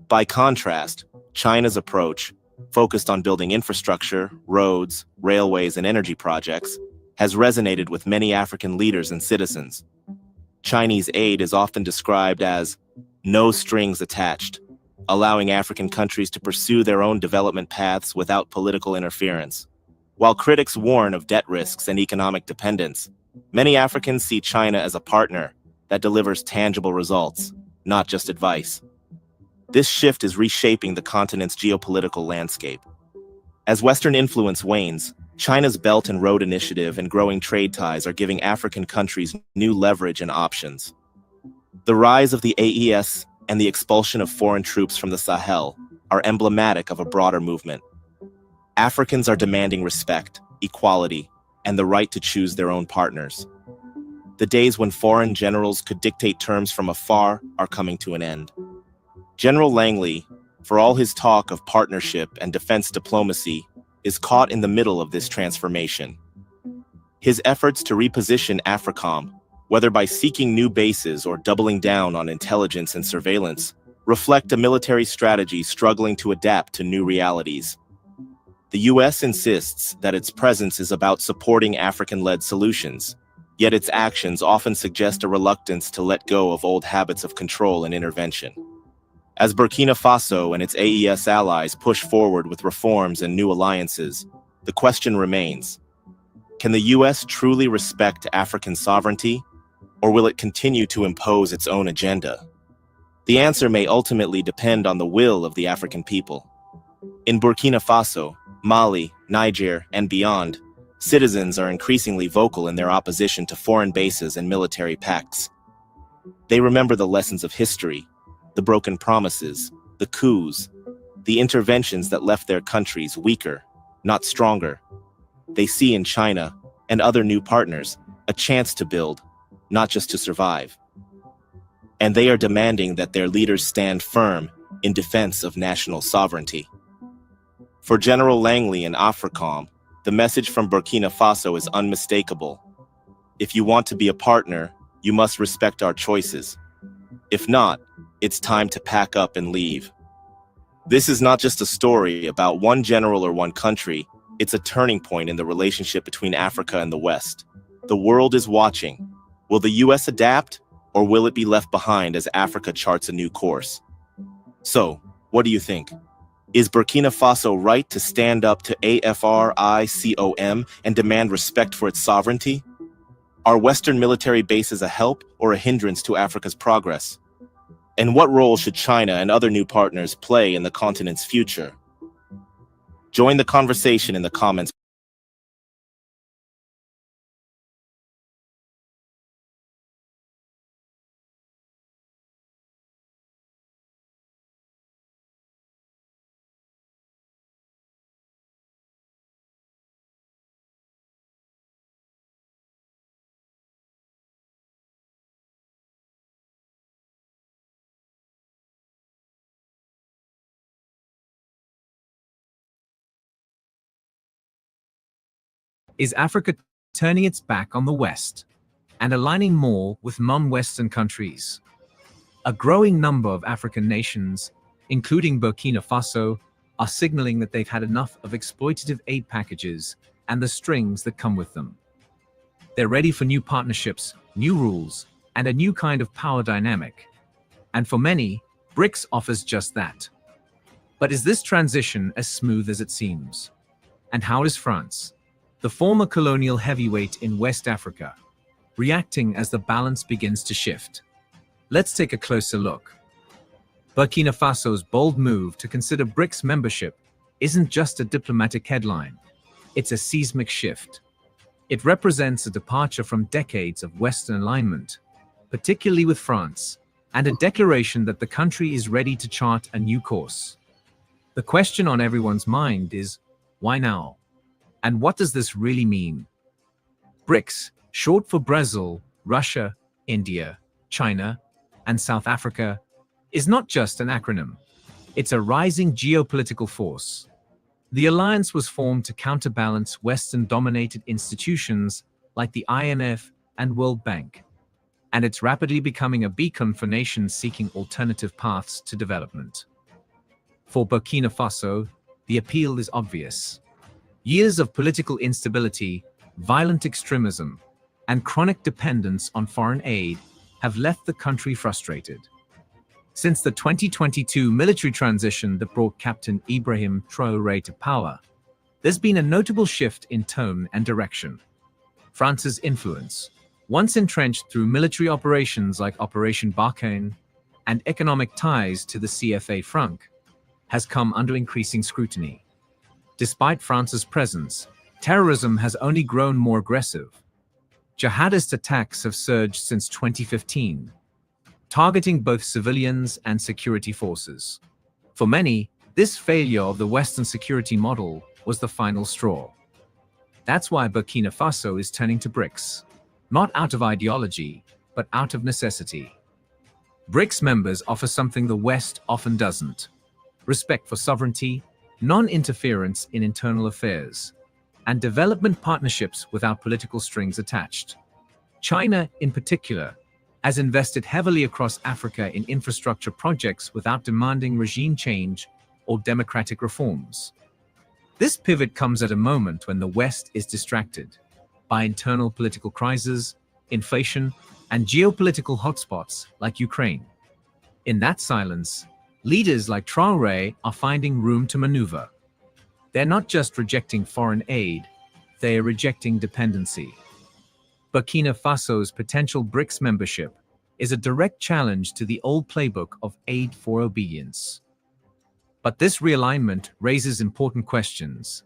By contrast, China's approach, focused on building infrastructure, roads, railways, and energy projects, has resonated with many African leaders and citizens. Chinese aid is often described as no strings attached, allowing African countries to pursue their own development paths without political interference. While critics warn of debt risks and economic dependence, many Africans see China as a partner that delivers tangible results, not just advice. This shift is reshaping the continent's geopolitical landscape. As Western influence wanes, China's Belt and Road Initiative and growing trade ties are giving African countries new leverage and options. The rise of the AES and the expulsion of foreign troops from the Sahel are emblematic of a broader movement. Africans are demanding respect, equality, and the right to choose their own partners. The days when foreign generals could dictate terms from afar are coming to an end. General Langley, for all his talk of partnership and defense diplomacy, is caught in the middle of this transformation. His efforts to reposition AFRICOM, whether by seeking new bases or doubling down on intelligence and surveillance, reflect a military strategy struggling to adapt to new realities. The US insists that its presence is about supporting African-led solutions, yet its actions often suggest a reluctance to let go of old habits of control and intervention. As Burkina Faso and its AES allies push forward with reforms and new alliances, the question remains: can the US truly respect African sovereignty, or will it continue to impose its own agenda? The answer may ultimately depend on the will of the African people. In Burkina Faso, Mali, Niger, and beyond, citizens are increasingly vocal in their opposition to foreign bases and military pacts. They remember the lessons of history, the broken promises, the coups, the interventions that left their countries weaker, not stronger. They see in China and other new partners a chance to build, not just to survive. And they are demanding that their leaders stand firm in defense of national sovereignty. For General Langley and AFRICOM, the message from Burkina Faso is unmistakable. If you want to be a partner, you must respect our choices. If not, it's time to pack up and leave. This is not just a story about one general or one country, it's a turning point in the relationship between Africa and the West. The world is watching. Will the US adapt, or will it be left behind as Africa charts a new course? So, what do you think? Is Burkina Faso right to stand up to AFRICOM and demand respect for its sovereignty? Are Western military bases a help or a hindrance to Africa's progress? And what role should China and other new partners play in the continent's future? Join the conversation in the comments. Is Africa turning its back on the West and aligning more with non-Western countries? A growing number of African nations, including Burkina Faso, are signaling that they've had enough of exploitative aid packages and the strings that come with them. They're ready for new partnerships, new rules, and a new kind of power dynamic. And for many, BRICS offers just that. But is this transition as smooth as it seems? And how is France, the former colonial heavyweight in West Africa, reacting as the balance begins to shift? Let's take a closer look. Burkina Faso's bold move to consider BRICS membership isn't just a diplomatic headline, it's a seismic shift. It represents a departure from decades of Western alignment, particularly with France, and a declaration that the country is ready to chart a new course. The question on everyone's mind is, why now? And what does this really mean? BRICS, short for Brazil, Russia, India, China, and South Africa, is not just an acronym. It's a rising geopolitical force. The alliance was formed to counterbalance Western-dominated institutions like the IMF and World Bank, and it's rapidly becoming a beacon for nations seeking alternative paths to development. For Burkina Faso, the appeal is obvious. Years of political instability, violent extremism, and chronic dependence on foreign aid have left the country frustrated. Since the 2022 military transition that brought Captain Ibrahim Traor'e to power, there's been a notable shift in tone and direction. France's influence, once entrenched through military operations like Operation Barkhane and economic ties to the CFA franc, has come under increasing scrutiny. Despite France's presence, terrorism has only grown more aggressive. Jihadist attacks have surged since 2015. targeting both civilians and security forces. For many, this failure of the Western security model was the final straw. That's why Burkina Faso is turning to BRICS, not out of ideology, but out of necessity. BRICS members offer something the West often doesn't: respect for sovereignty, non-interference in internal affairs, and development partnerships without political strings attached. China, in particular, has invested heavily across Africa in infrastructure projects without demanding regime change or democratic reforms. This pivot comes at a moment when the West is distracted by internal political crises, inflation, and geopolitical hotspots like Ukraine. In that silence, leaders like Traor'e are finding room to maneuver. They're not just rejecting foreign aid, they are rejecting dependency. Burkina Faso's potential BRICS membership is a direct challenge to the old playbook of aid for obedience. But this realignment raises important questions.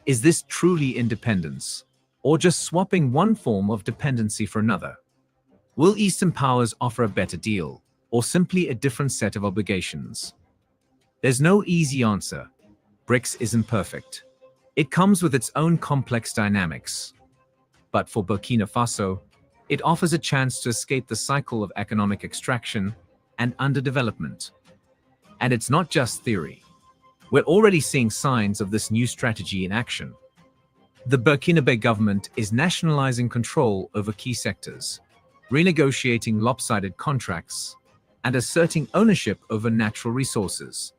Is this truly independence, or just swapping one form of dependency for another? Will Eastern powers offer a better deal, or simply a different set of obligations? There's no easy answer. BRICS isn't perfect. It comes with its own complex dynamics. But for Burkina Faso, it offers a chance to escape the cycle of economic extraction and underdevelopment. And it's not just theory. We're already seeing signs of this new strategy in action. The Burkinabe government is nationalizing control over key sectors, renegotiating lopsided contracts, and asserting ownership over natural resources.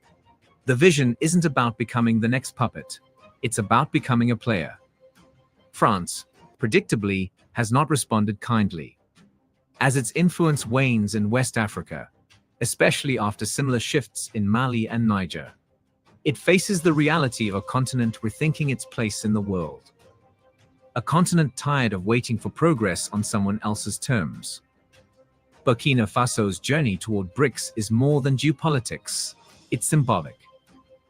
The vision isn't about becoming the next puppet, it's about becoming a player. France, predictably, has not responded kindly. As its influence wanes in West Africa, especially after similar shifts in Mali and Niger, it faces the reality of a continent rethinking its place in the world. A continent tired of waiting for progress on someone else's terms. Burkina Faso's journey toward BRICS is more than geopolitics. It's symbolic.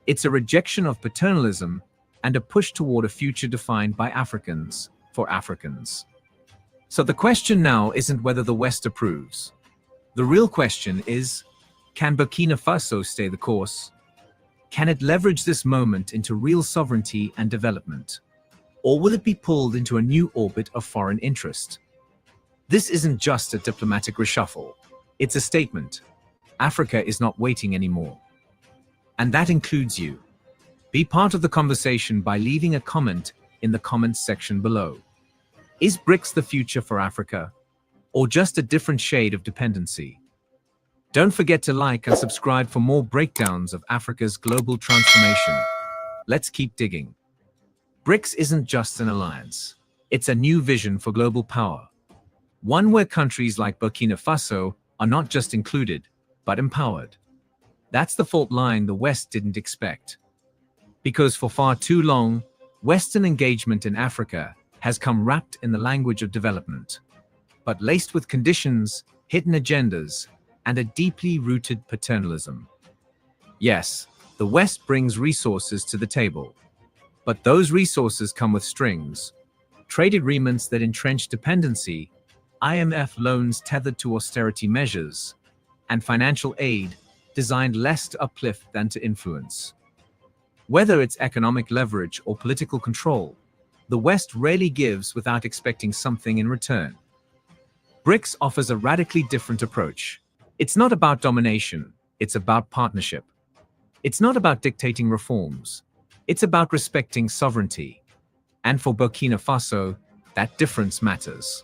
It's a rejection of paternalism and a push toward a future defined by Africans, for Africans. So the question now isn't whether the West approves. The real question is, can Burkina Faso stay the course? Can it leverage this moment into real sovereignty and development? Or will it be pulled into a new orbit of foreign interest? This isn't just a diplomatic reshuffle. It's a statement. Africa is not waiting anymore. And that includes you. Be part of the conversation by leaving a comment in the comments section below. Is BRICS the future for Africa, or just a different shade of dependency? Don't forget to like and subscribe for more breakdowns of Africa's global transformation. Let's keep digging. BRICS isn't just an alliance. It's a new vision for global power. One where countries like Burkina Faso are not just included, but empowered. That's the fault line the West didn't expect. Because for far too long, Western engagement in Africa has come wrapped in the language of development, but laced with conditions, hidden agendas, and a deeply rooted paternalism. Yes, the West brings resources to the table, but those resources come with strings, trade agreements that entrench dependency, IMF loans tethered to austerity measures, and financial aid designed less to uplift than to influence. Whether it's economic leverage or political control, the West rarely gives without expecting something in return. BRICS offers a radically different approach. It's not about domination, it's about partnership. It's not about dictating reforms, it's about respecting sovereignty. And for Burkina Faso, that difference matters.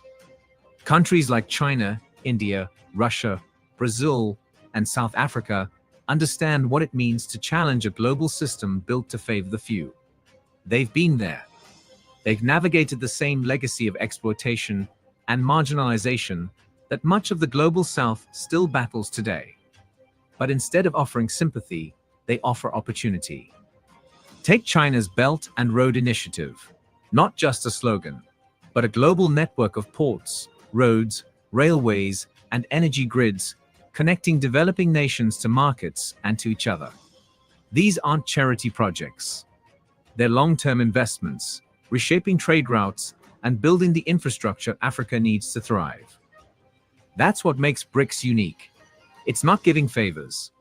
Countries like China, India, Russia, Brazil, and South Africa understand what it means to challenge a global system built to favor the few. They've been there. They've navigated the same legacy of exploitation and marginalization that much of the global South still battles today. But instead of offering sympathy, they offer opportunity. Take China's Belt and Road Initiative, not just a slogan, but a global network of ports, roads, railways, and energy grids connecting developing nations to markets and to each other. These aren't charity projects. They're long-term investments, reshaping trade routes and building the infrastructure Africa needs to thrive. That's what makes BRICS unique. It's not giving favors.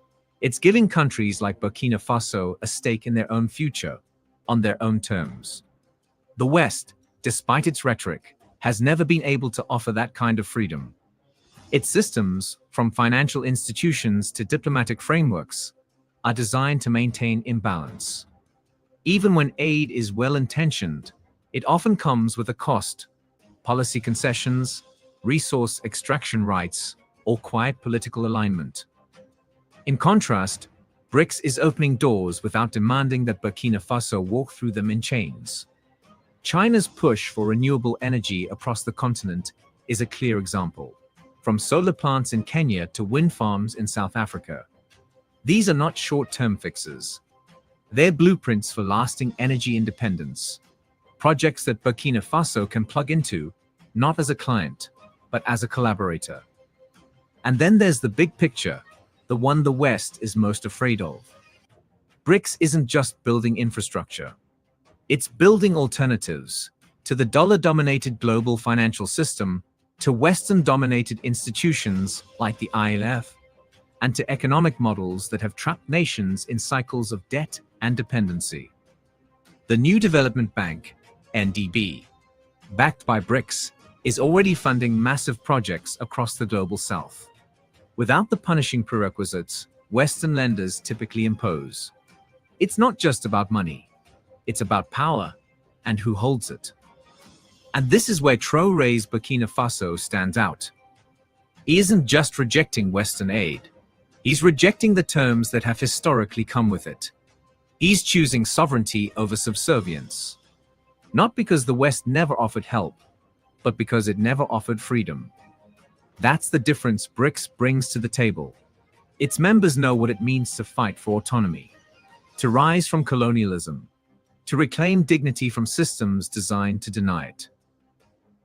It's giving countries like Burkina Faso a stake in their own future, on their own terms. The West, despite its rhetoric, has never been able to offer that kind of freedom. Its systems, from financial institutions to diplomatic frameworks, are designed to maintain imbalance. Even when aid is well-intentioned, it often comes with a cost: policy concessions, resource extraction rights, or quiet political alignment. In contrast, BRICS is opening doors without demanding that Burkina Faso walk through them in chains. China's push for renewable energy across the continent is a clear example, from solar plants in Kenya to wind farms in South Africa. These are not short-term fixes. They're blueprints for lasting energy independence, projects that Burkina Faso can plug into, not as a client, but as a collaborator. And then there's the big picture, the one the West is most afraid of. BRICS isn't just building infrastructure. It's building alternatives to the dollar-dominated global financial system, to Western-dominated institutions like the IMF, and to economic models that have trapped nations in cycles of debt and dependency. The New Development Bank, NDB, backed by BRICS, is already funding massive projects across the global south, without the punishing prerequisites Western lenders typically impose. It's not just about money. It's about power and who holds it. And this is where Traor'e's Burkina Faso stands out. He isn't just rejecting Western aid. He's rejecting the terms that have historically come with it. He's choosing sovereignty over subservience. Not because the West never offered help, but because it never offered freedom. That's the difference BRICS brings to the table. Its members know what it means to fight for autonomy, to rise from colonialism, to reclaim dignity from systems designed to deny it.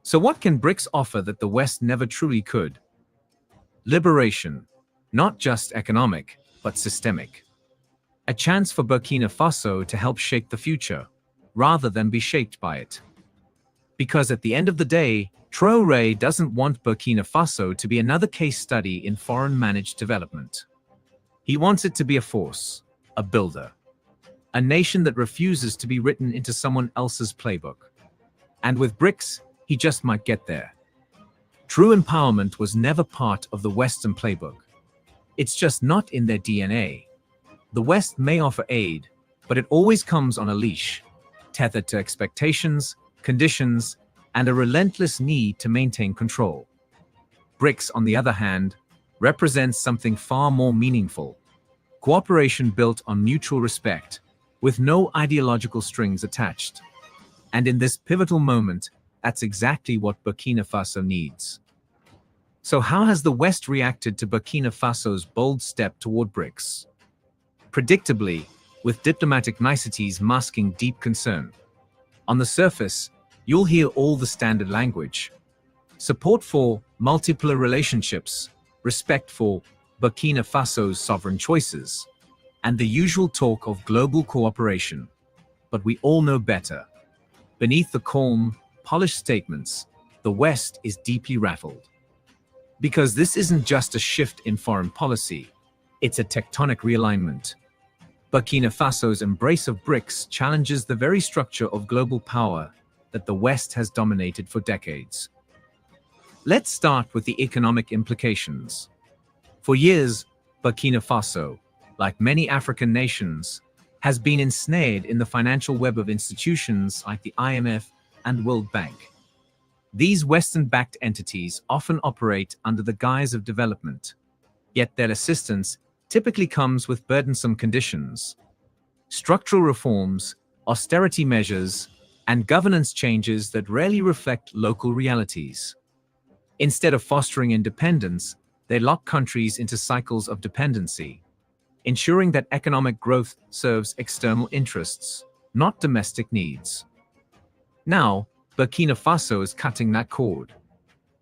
So what can BRICS offer that the West never truly could? Liberation, not just economic, but systemic. A chance for Burkina Faso to help shape the future, rather than be shaped by it. Because at the end of the day, Traor'e doesn't want Burkina Faso to be another case study in foreign-managed development. He wants it to be a force, a builder, a nation that refuses to be written into someone else's playbook. And with BRICS, he just might get there. True empowerment was never part of the Western playbook. It's just not in their DNA. The West may offer aid, but it always comes on a leash, tethered to expectations, conditions, and a relentless need to maintain control. BRICS, on the other hand, represents something far more meaningful: cooperation built on mutual respect, with no ideological strings attached. And in this pivotal moment, that's exactly what Burkina Faso needs. So how has the West reacted to Burkina Faso's bold step toward BRICS? Predictably, with diplomatic niceties masking deep concern. On the surface, you'll hear all the standard language: support for multipolar relationships, respect for Burkina Faso's sovereign choices, and the usual talk of global cooperation. But we all know better. Beneath the calm, polished statements, the West is deeply rattled. Because this isn't just a shift in foreign policy, it's a tectonic realignment. Burkina Faso's embrace of BRICS challenges the very structure of global power that the West has dominated for decades. Let's start with the economic implications. For years, Burkina Faso, like many African nations, has been ensnared in the financial web of institutions like the IMF and World Bank. These Western-backed entities often operate under the guise of development, yet their assistance typically comes with burdensome conditions: structural reforms, austerity measures, and governance changes that rarely reflect local realities. Instead of fostering independence, they lock countries into cycles of dependency, ensuring that economic growth serves external interests, not domestic needs. Now, Burkina Faso is cutting that cord.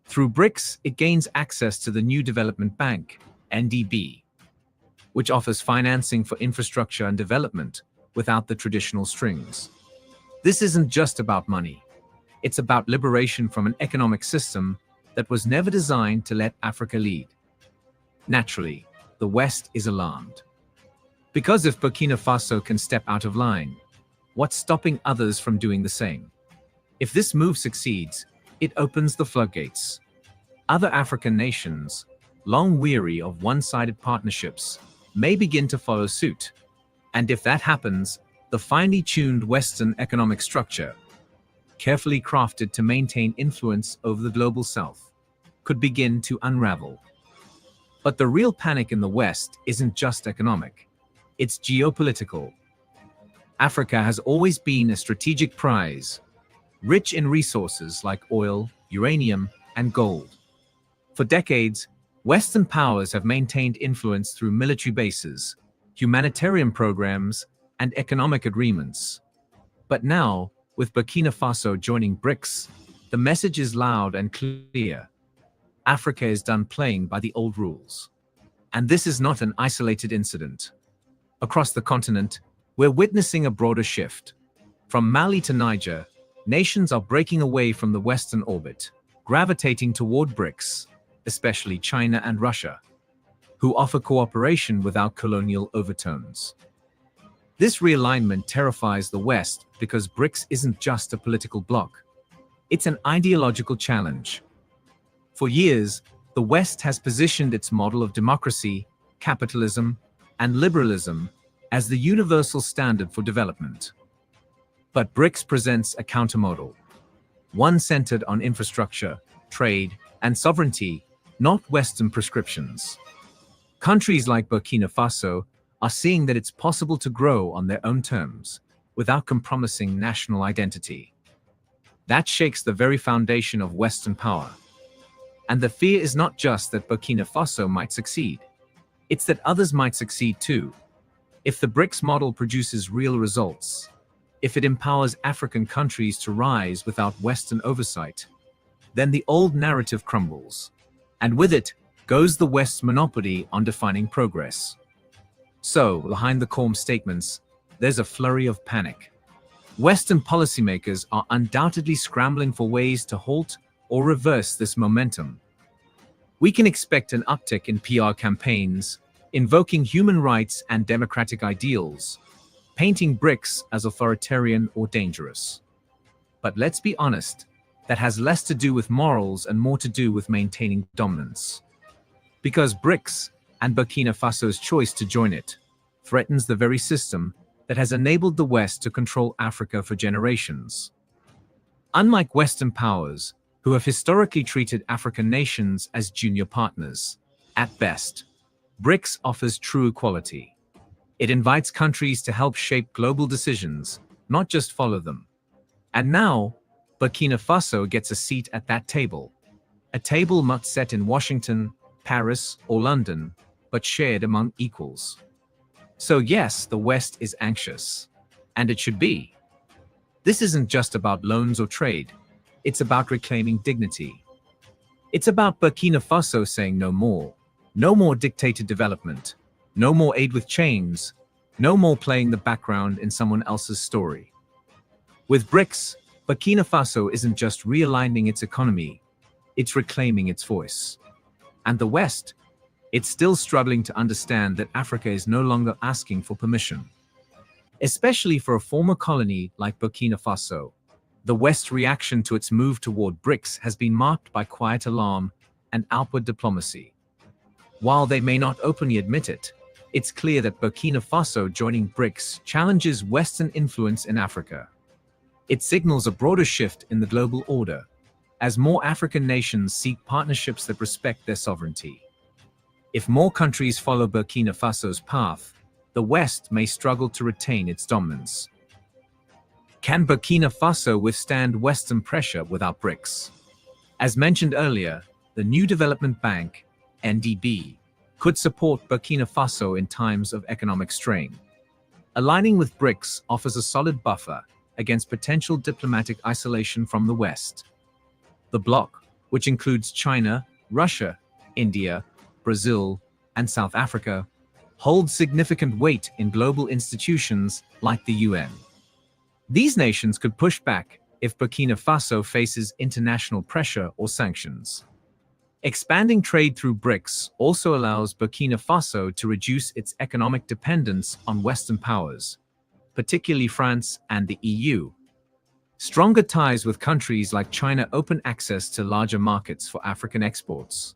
Through BRICS, it gains access to the New Development Bank, NDB, which offers financing for infrastructure and development without the traditional strings. This isn't just about money. It's about liberation from an economic system that was never designed to let Africa lead. Naturally, the West is alarmed. Because if Burkina Faso can step out of line, what's stopping others from doing the same? If this move succeeds, it opens the floodgates. Other African nations, long weary of one-sided partnerships, may begin to follow suit. And if that happens, the finely tuned Western economic structure, carefully crafted to maintain influence over the global South, could begin to unravel. But the real panic in the West isn't just economic, it's geopolitical. Africa has always been a strategic prize, rich in resources like oil, uranium, and gold. For decades, Western powers have maintained influence through military bases, humanitarian programs, and economic agreements. But now, with Burkina Faso joining BRICS, the message is loud and clear. Africa is done playing by the old rules. And this is not an isolated incident. Across the continent, we're witnessing a broader shift. From Mali to Niger, nations are breaking away from the Western orbit, gravitating toward BRICS, especially China and Russia, who offer cooperation without colonial overtones. This realignment terrifies the West because BRICS isn't just a political bloc. It's an ideological challenge. For years, the West has positioned its model of democracy, capitalism, and liberalism as the universal standard for development. But BRICS presents a countermodel, one centered on infrastructure, trade, and sovereignty, not Western prescriptions. Countries like Burkina Faso are seeing that it's possible to grow on their own terms, without compromising national identity. That shakes the very foundation of Western power. And the fear is not just that Burkina Faso might succeed, it's that others might succeed too. If the BRICS model produces real results, if it empowers African countries to rise without Western oversight, then the old narrative crumbles. And with it goes the West's monopoly on defining progress. So, behind the calm statements, there's a flurry of panic. Western policymakers are undoubtedly scrambling for ways to halt or reverse this momentum. We can expect an uptick in PR campaigns, invoking human rights and democratic ideals, painting BRICS as authoritarian or dangerous. But let's be honest, that has less to do with morals and more to do with maintaining dominance. Because BRICS, and Burkina Faso's choice to join it, threatens the very system that has enabled the West to control Africa for generations. Unlike Western powers, who have historically treated African nations as junior partners, at best, BRICS offers true equality. It invites countries to help shape global decisions, not just follow them. And now, Burkina Faso gets a seat at that table. A table not set in Washington, Paris, or London, but shared among equals. So yes, the West is anxious. And it should be. This isn't just about loans or trade. It's about reclaiming dignity. It's about Burkina Faso saying no more. No more dictated development. No more aid with chains. No more playing the background in someone else's story. With BRICS, Burkina Faso isn't just realigning its economy, it's reclaiming its voice. And the West, it's still struggling to understand that Africa is no longer asking for permission. Especially for a former colony like Burkina Faso, the West's reaction to its move toward BRICS has been marked by quiet alarm and outward diplomacy. While they may not openly admit it, it's clear that Burkina Faso joining BRICS challenges Western influence in Africa. It signals a broader shift in the global order, as more African nations seek partnerships that respect their sovereignty. If more countries follow Burkina Faso's path, the West may struggle to retain its dominance. Can Burkina Faso withstand Western pressure without BRICS? As mentioned earlier, the New Development Bank, NDB, could support Burkina Faso in times of economic strain. Aligning with BRICS offers a solid buffer against potential diplomatic isolation from the West. The bloc, which includes China, Russia, India, Brazil, and South Africa, holds significant weight in global institutions like the UN. These nations could push back if Burkina Faso faces international pressure or sanctions. Expanding trade through BRICS also allows Burkina Faso to reduce its economic dependence on Western powers, particularly France and the EU. Stronger ties with countries like China open access to larger markets for African exports.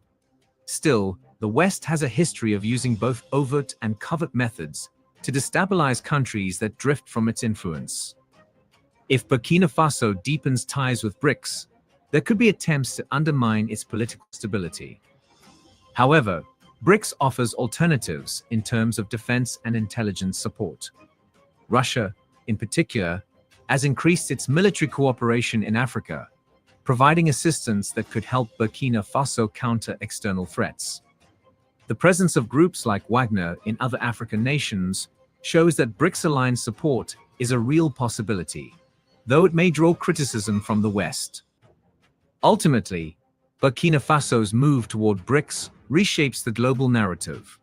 Still, the West has a history of using both overt and covert methods to destabilize countries that drift from its influence. If Burkina Faso deepens ties with BRICS, there could be attempts to undermine its political stability. However, BRICS offers alternatives in terms of defense and intelligence support. Russia, in particular, has increased its military cooperation in Africa, providing assistance that could help Burkina Faso counter external threats. The presence of groups like Wagner in other African nations shows that BRICS-aligned support is a real possibility, though it may draw criticism from the West. Ultimately, Burkina Faso's move toward BRICS reshapes the global narrative.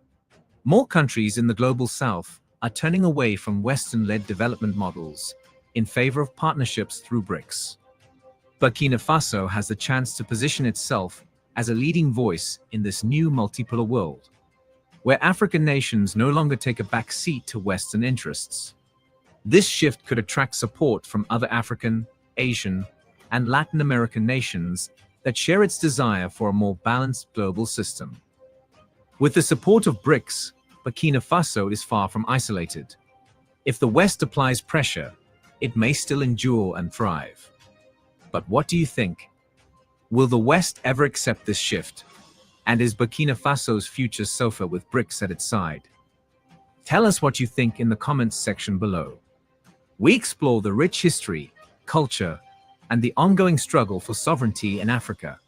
More countries in the global south are turning away from Western-led development models in favor of partnerships through BRICS. Burkina Faso has the chance to position itself as a leading voice in this new multipolar world, where African nations no longer take a back seat to Western interests. This shift could attract support from other African, Asian, and Latin American nations that share its desire for a more balanced global system. With the support of BRICS, Burkina Faso is far from isolated. If the West applies pressure, it may still endure and thrive. But what do you think? Will the West ever accept this shift? And is Burkina Faso's future safer with BRICS at its side? Tell us what you think in the comments section below. We explore the rich history, culture, and the ongoing struggle for sovereignty in Africa.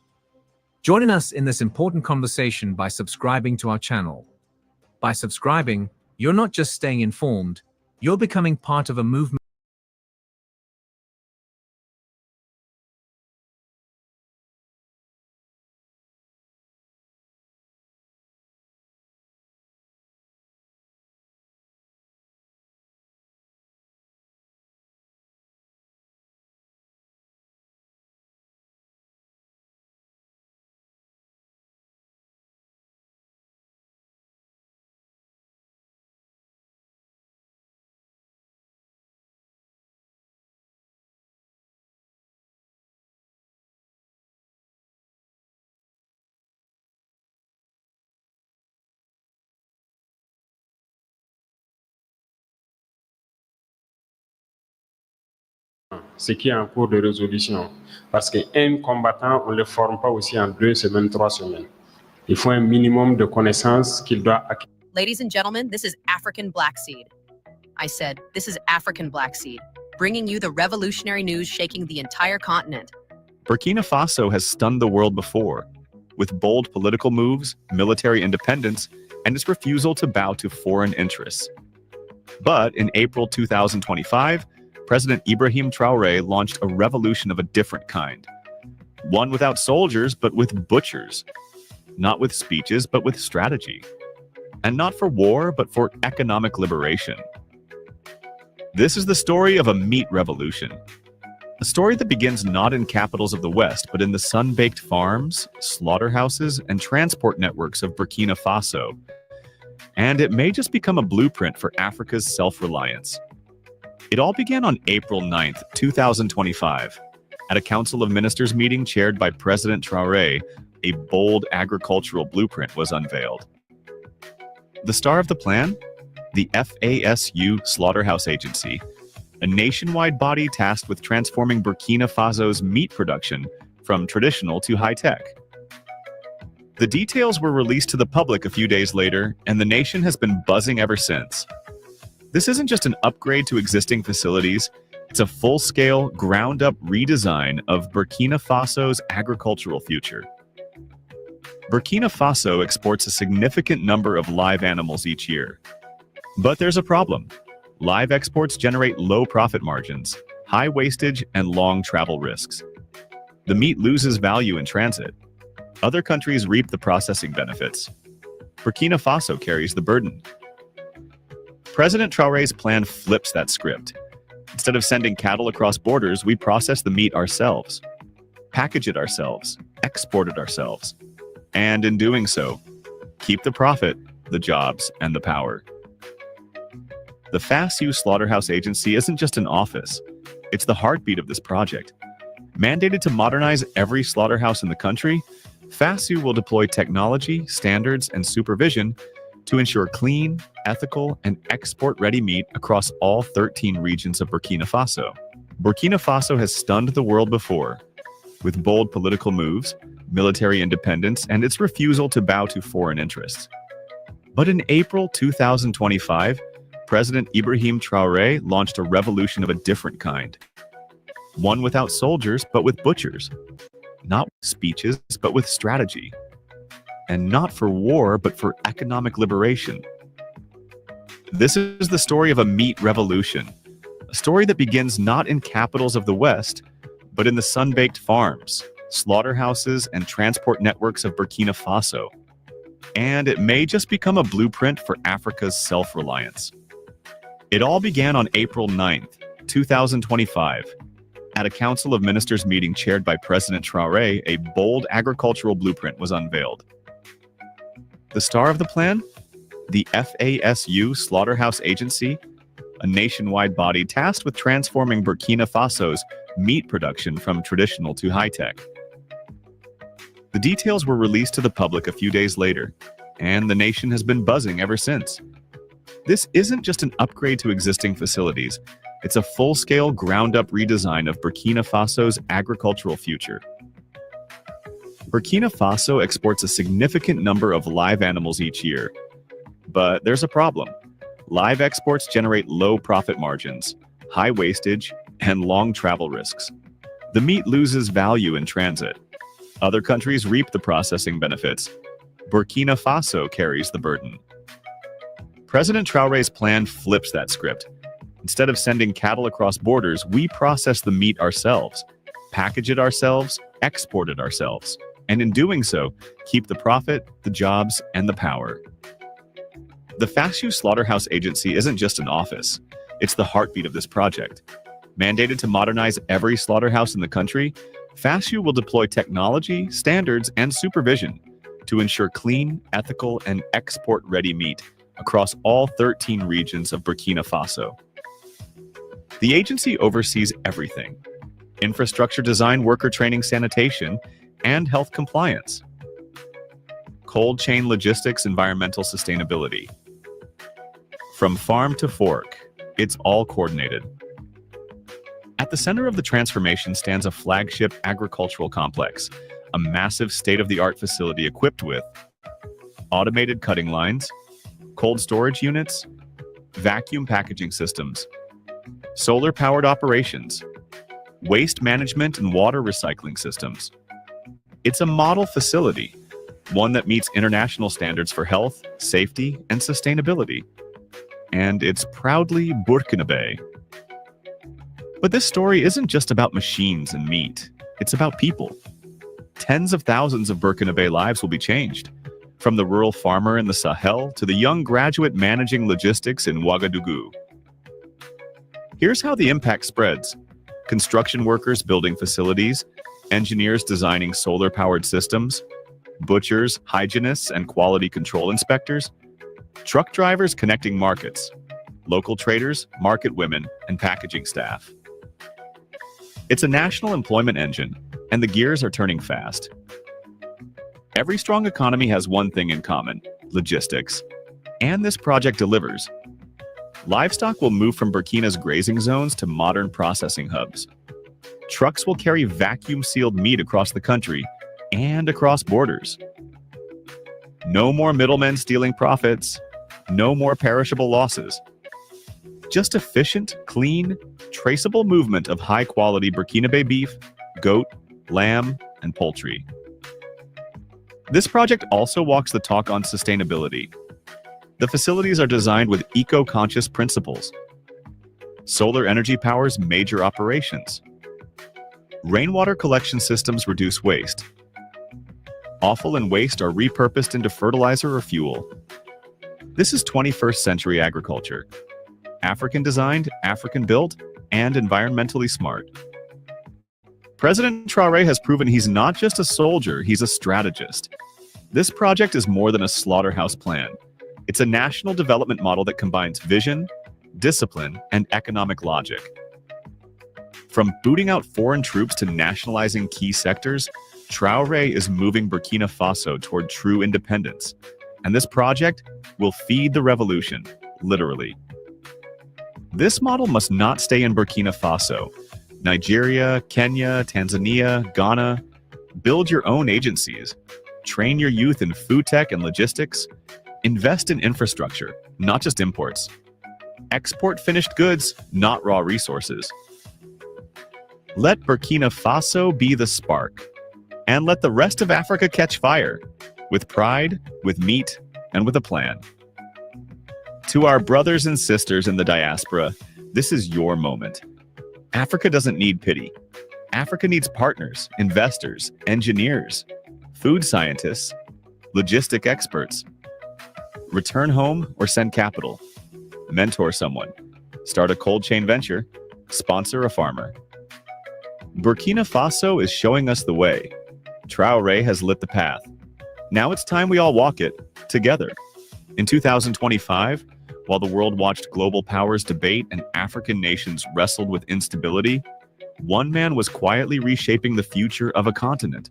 Join us in this important conversation by subscribing to our channel. By subscribing, you're not just staying informed, you're becoming part of a movement. Ce qui est en cours de résolution. Parce qu'un combattant, on ne le forme pas aussi en 2 semaines, 3 semaines. Il faut un minimum de connaissances qu'il doit acquérir. Ladies and gentlemen, this is African Black Seed. I said, this is African Black Seed, bringing you the revolutionary news shaking the entire continent. Burkina Faso has stunned the world before, with bold political moves, military independence, and its refusal to bow to foreign interests. But in April 2025, President Ibrahim Traor'e launched a revolution of a different kind. One without soldiers, but with butchers. Not with speeches, but with strategy. And not for war, but for economic liberation. This is the story of a meat revolution. A story that begins not in capitals of the West, but in the sun-baked farms, slaughterhouses, and transport networks of Burkina Faso. And it may just become a blueprint for Africa's self-reliance. It all began on April 9th, 2025. At a Council of Ministers meeting chaired by President Traor'e, a bold agricultural blueprint was unveiled. The star of the plan? The FASU Slaughterhouse Agency, a nationwide body tasked with transforming Burkina Faso's meat production from traditional to high-tech. The details were released to the public a few days later, and the nation has been buzzing ever since. This isn't just an upgrade to existing facilities, it's a full-scale, ground-up redesign of Burkina Faso's agricultural future. Burkina Faso exports a significant number of live animals each year. But there's a problem. Live exports generate low profit margins, high wastage, and long travel risks. The meat loses value in transit. Other countries reap the processing benefits. Burkina Faso carries the burden. President Traor'e's plan flips that script. Instead of sending cattle across borders, we process the meat ourselves, package it ourselves, export it ourselves, And in doing so, keep the profit, the jobs, and the power. The FASU Slaughterhouse Agency isn't just an office. It's the heartbeat of this project. Mandated to modernize every slaughterhouse in the country, FASU will deploy technology, standards, and supervision to ensure clean, ethical, and export-ready meat across all 13 regions of Burkina Faso. Burkina Faso has stunned the world before, with bold political moves, military independence, and its refusal to bow to foreign interests. But in April 2025, President Ibrahim Traor'e launched a revolution of a different kind. One without soldiers, but with butchers. Not with speeches, but with strategy. And not for war, but for economic liberation. This is the story of a meat revolution. A story that begins not in capitals of the West, but in the sun-baked farms, slaughterhouses, and transport networks of Burkina Faso. And it may just become a blueprint for Africa's self-reliance. It all began on April 9th, 2025. At a Council of Ministers meeting chaired by President Traor'e, a bold agricultural blueprint was unveiled. The star of the plan? The FASU Slaughterhouse Agency, a nationwide body tasked with transforming Burkina Faso's meat production from traditional to high-tech. The details were released to the public a few days later, and the nation has been buzzing ever since. This isn't just an upgrade to existing facilities, it's a full-scale, ground-up redesign of Burkina Faso's agricultural future. Burkina Faso exports a significant number of live animals each year. But there's a problem. Live exports generate low profit margins, high wastage, and long travel risks. The meat loses value in transit. Other countries reap the processing benefits. Burkina Faso carries the burden. President Traor'e's plan flips that script. Instead of sending cattle across borders, we process the meat ourselves, package it ourselves, export it ourselves, and in doing so, keep the profit, the jobs, and the power. The FASU Slaughterhouse Agency isn't just an office, it's the heartbeat of this project. Mandated to modernize every slaughterhouse in the country, FASU will deploy technology, standards, and supervision to ensure clean, ethical, and export-ready meat across all 13 regions of Burkina Faso. The agency oversees everything: infrastructure design, worker training, sanitation, and health compliance, cold chain logistics, environmental sustainability. From farm to fork, it's all coordinated. At the center of the transformation stands a flagship agricultural complex, a massive state-of-the-art facility equipped with automated cutting lines, cold storage units, vacuum packaging systems, solar-powered operations, waste management and water recycling systems. It's a model facility, one that meets international standards for health, safety, and sustainability. And it's proudly Burkinabe. But this story isn't just about machines and meat. It's about people. Tens of thousands of Burkinabe lives will be changed, from the rural farmer in the Sahel to the young graduate managing logistics in Ouagadougou. Here's how the impact spreads. Construction workers building facilities, engineers designing solar-powered systems, butchers, hygienists, and quality control inspectors, truck drivers connecting markets, local traders, market women, and packaging staff. It's a national employment engine, and the gears are turning fast. Every strong economy has one thing in common: logistics. And this project delivers. Livestock will move from Burkina's grazing zones to modern processing hubs. Trucks will carry vacuum-sealed meat across the country and across borders. No more middlemen stealing profits. No more perishable losses. Just efficient, clean, traceable movement of high-quality Burkinabe beef, goat, lamb, and poultry. This project also walks the talk on sustainability. The facilities are designed with eco-conscious principles. Solar energy powers major operations. Rainwater collection systems reduce waste. Offal and waste are repurposed into fertilizer or fuel. This is 21st century agriculture. African designed, African built, and environmentally smart. President Traor'e has proven he's not just a soldier, he's a strategist. This project is more than a slaughterhouse plan. It's a national development model that combines vision, discipline, and economic logic. From booting out foreign troops to nationalizing key sectors, Traor'e is moving Burkina Faso toward true independence. And this project will feed the revolution, literally. This model must not stay in Burkina Faso. Nigeria, Kenya, Tanzania, Ghana. Build your own agencies. Train your youth in food tech and logistics. Invest in infrastructure, not just imports. Export finished goods, not raw resources. Let Burkina Faso be the spark. And let the rest of Africa catch fire. With pride, with meat, and with a plan. To our brothers and sisters in the diaspora, this is your moment. Africa doesn't need pity. Africa needs partners, investors, engineers, food scientists, logistic experts. Return home or send capital. Mentor someone. Start a cold chain venture. Sponsor a farmer. Burkina Faso is showing us the way. Traor'e has lit the path. Now it's time we all walk it together. In 2025, while the world watched global powers debate and African nations wrestled with instability, one man was quietly reshaping the future of a continent.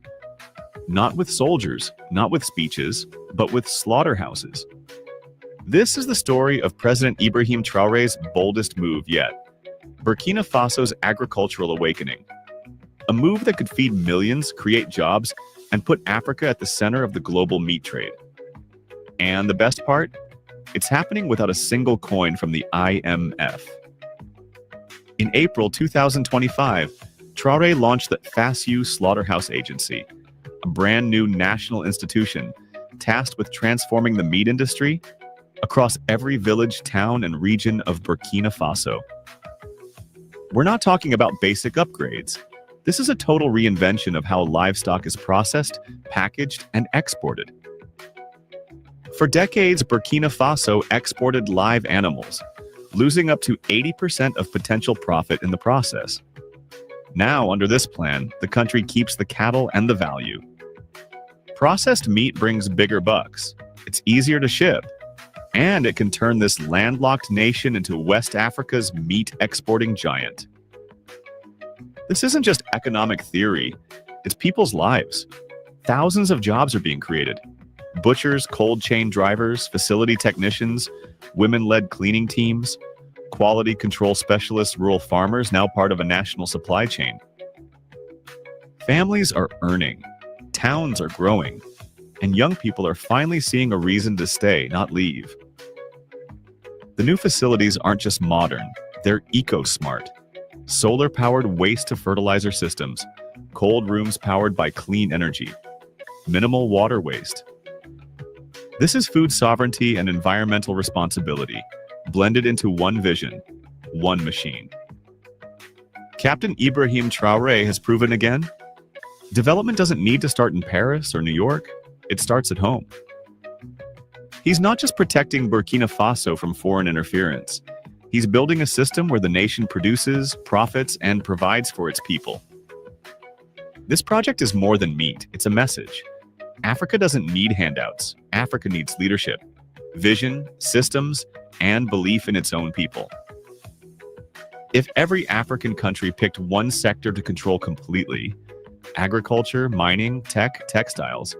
Not with soldiers, not with speeches, but with slaughterhouses. This is the story of President Ibrahim Traor'e's boldest move yet. Burkina Faso's agricultural awakening. A move that could feed millions, create jobs, and put Africa at the center of the global meat trade. And the best part? It's happening without a single coin from the IMF. In April 2025, Traor'e launched the FASU Slaughterhouse Agency, a brand new national institution tasked with transforming the meat industry across every village, town, and region of Burkina Faso. We're not talking about basic upgrades. This is a total reinvention of how livestock is processed, packaged, and exported. For decades, Burkina Faso exported live animals, losing up to 80% of potential profit in the process. Now, under this plan, the country keeps the cattle and the value. Processed meat brings bigger bucks. It's easier to ship. And it can turn this landlocked nation into West Africa's meat exporting giant. This isn't just economic theory, it's people's lives. Thousands of jobs are being created. Butchers, cold chain drivers, facility technicians, women-led cleaning teams, quality control specialists, rural farmers, now part of a national supply chain. Families are earning, towns are growing, and young people are finally seeing a reason to stay, not leave. The new facilities aren't just modern, they're eco-smart. Solar-powered waste-to-fertilizer systems, cold rooms powered by clean energy, minimal water waste. This is food sovereignty and environmental responsibility, blended into one vision, one machine. Captain Ibrahim Traor'e has proven again, development doesn't need to start in Paris or New York, it starts at home. He's not just protecting Burkina Faso from foreign interference. He's building a system where the nation produces, profits, and provides for its people. This project is more than meat, it's a message. Africa doesn't need handouts. Africa needs leadership, vision, systems, and belief in its own people. If every African country picked one sector to control completely, agriculture, mining, tech, textiles,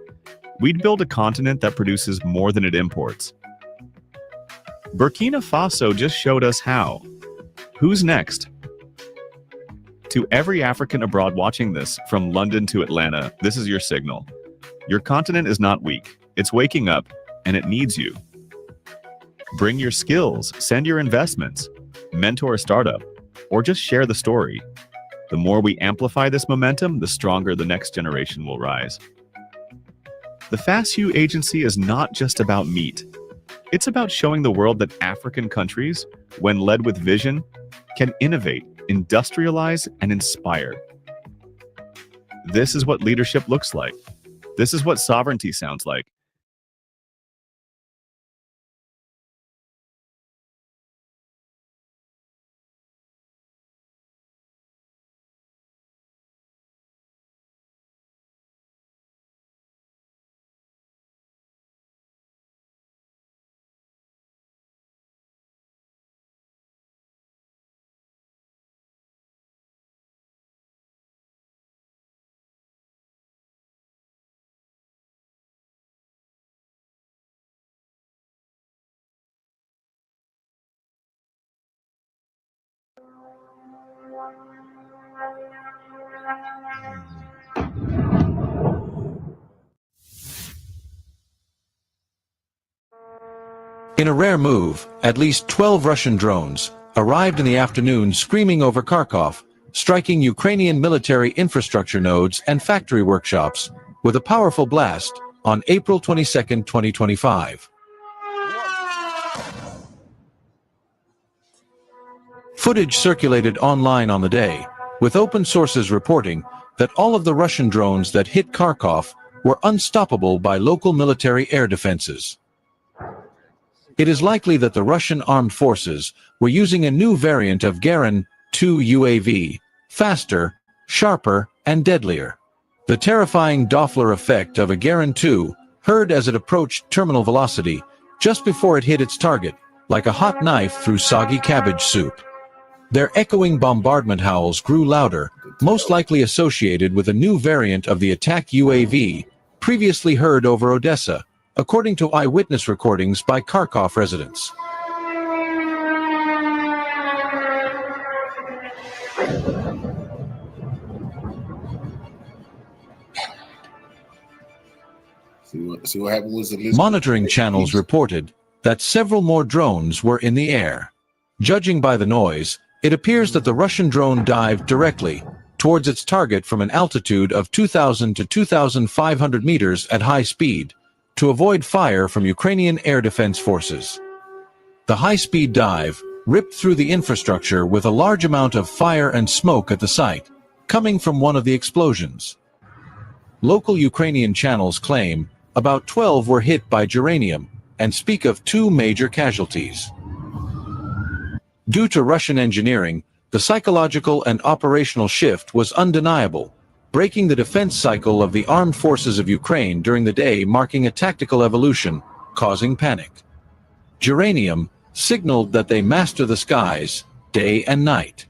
we'd build a continent that produces more than it imports. Burkina Faso just showed us how. Who's next? To every African abroad watching this, from London to Atlanta, this is your signal. Your continent is not weak. It's waking up, and it needs you. Bring your skills, send your investments, mentor a startup, or just share the story. The more we amplify this momentum, the stronger the next generation will rise. The FASU agency is not just about meat. It's about showing the world that African countries, when led with vision, can innovate, industrialize, and inspire. This is what leadership looks like. This is what sovereignty sounds like. In a rare move, at least 12 Russian drones arrived in the afternoon screaming over Kharkov, striking Ukrainian military infrastructure nodes and factory workshops with a powerful blast on April 22, 2025. Footage circulated online on the day, with open sources reporting that all of the Russian drones that hit Kharkov were unstoppable by local military air defenses. It is likely that the Russian armed forces were using a new variant of Garin 2 UAV, faster, sharper, and deadlier. The terrifying Doppler effect of a Garin 2 heard as it approached terminal velocity just before it hit its target, like a hot knife through soggy cabbage soup. Their echoing bombardment howls grew louder, most likely associated with a new variant of the attack UAV previously heard over Odessa, according to eyewitness recordings by Kharkov residents. See what happened was monitoring channels reported that several more drones were in the air. Judging by the noise, it appears that the Russian drone dived directly towards its target from an altitude of 2,000 to 2,500 meters at high speed to avoid fire from Ukrainian air defense forces. The high-speed dive ripped through the infrastructure with a large amount of fire and smoke at the site, coming from one of the explosions. Local Ukrainian channels claim about 12 were hit by geranium and speak of 2 major casualties. Due to Russian engineering, the psychological and operational shift was undeniable, breaking the defense cycle of the armed forces of Ukraine during the day, marking a tactical evolution, causing panic. Geranium signaled that they master the skies, day and night.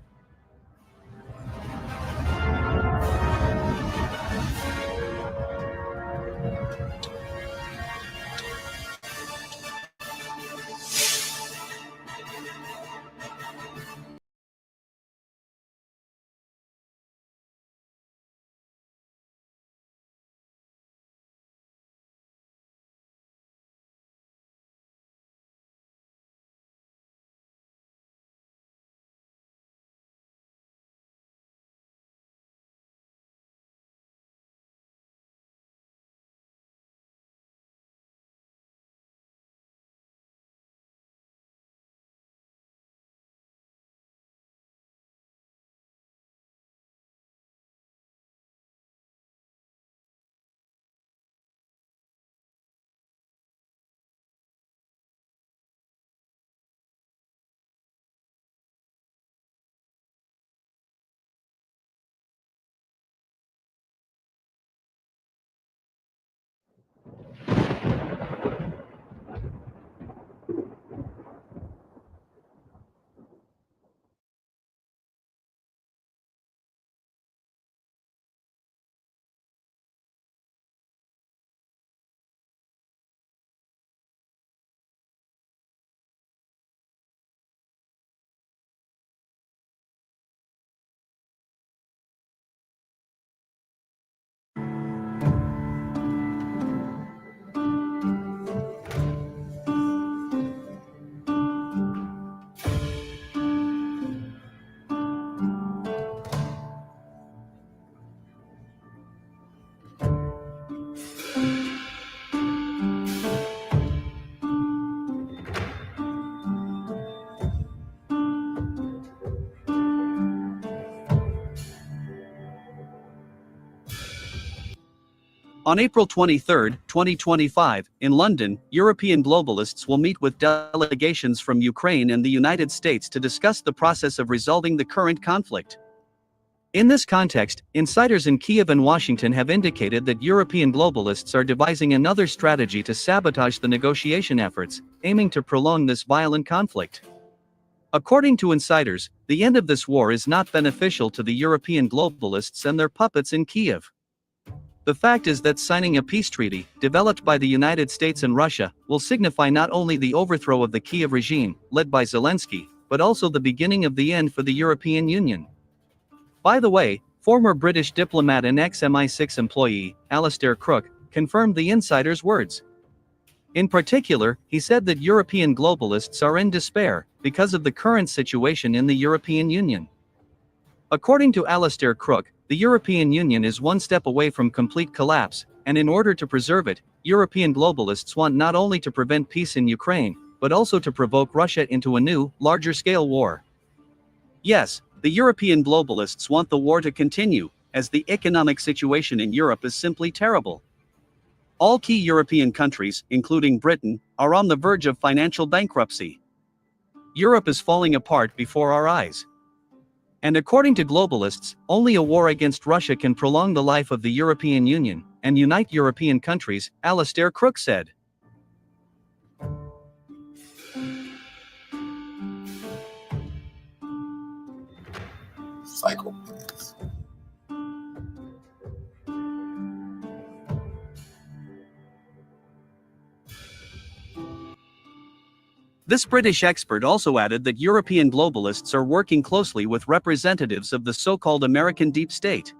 On April 23, 2025, in London, European globalists will meet with delegations from Ukraine and the United States to discuss the process of resolving the current conflict. In this context, insiders in Kiev and Washington have indicated that European globalists are devising another strategy to sabotage the negotiation efforts, aiming to prolong this violent conflict. According to insiders, the end of this war is not beneficial to the European globalists and their puppets in Kiev. The fact is that signing a peace treaty, developed by the United States and Russia, will signify not only the overthrow of the Kiev regime, led by Zelensky, but also the beginning of the end for the European Union. By the way, former British diplomat and ex-MI6 employee, Alastair Crooke, confirmed the insider's words. In particular, he said that European globalists are in despair because of the current situation in the European Union. According to Alastair Crooke, the European Union is one step away from complete collapse, and in order to preserve it, European globalists want not only to prevent peace in Ukraine, but also to provoke Russia into a new, larger-scale war. Yes, the European globalists want the war to continue, as the economic situation in Europe is simply terrible. All key European countries, including Britain, are on the verge of financial bankruptcy. Europe is falling apart before our eyes. And according to globalists, only a war against Russia can prolong the life of the European Union and unite European countries, Alastair Crooke said. Psychopaths. This British expert also added that European globalists are working closely with representatives of the so-called American deep state.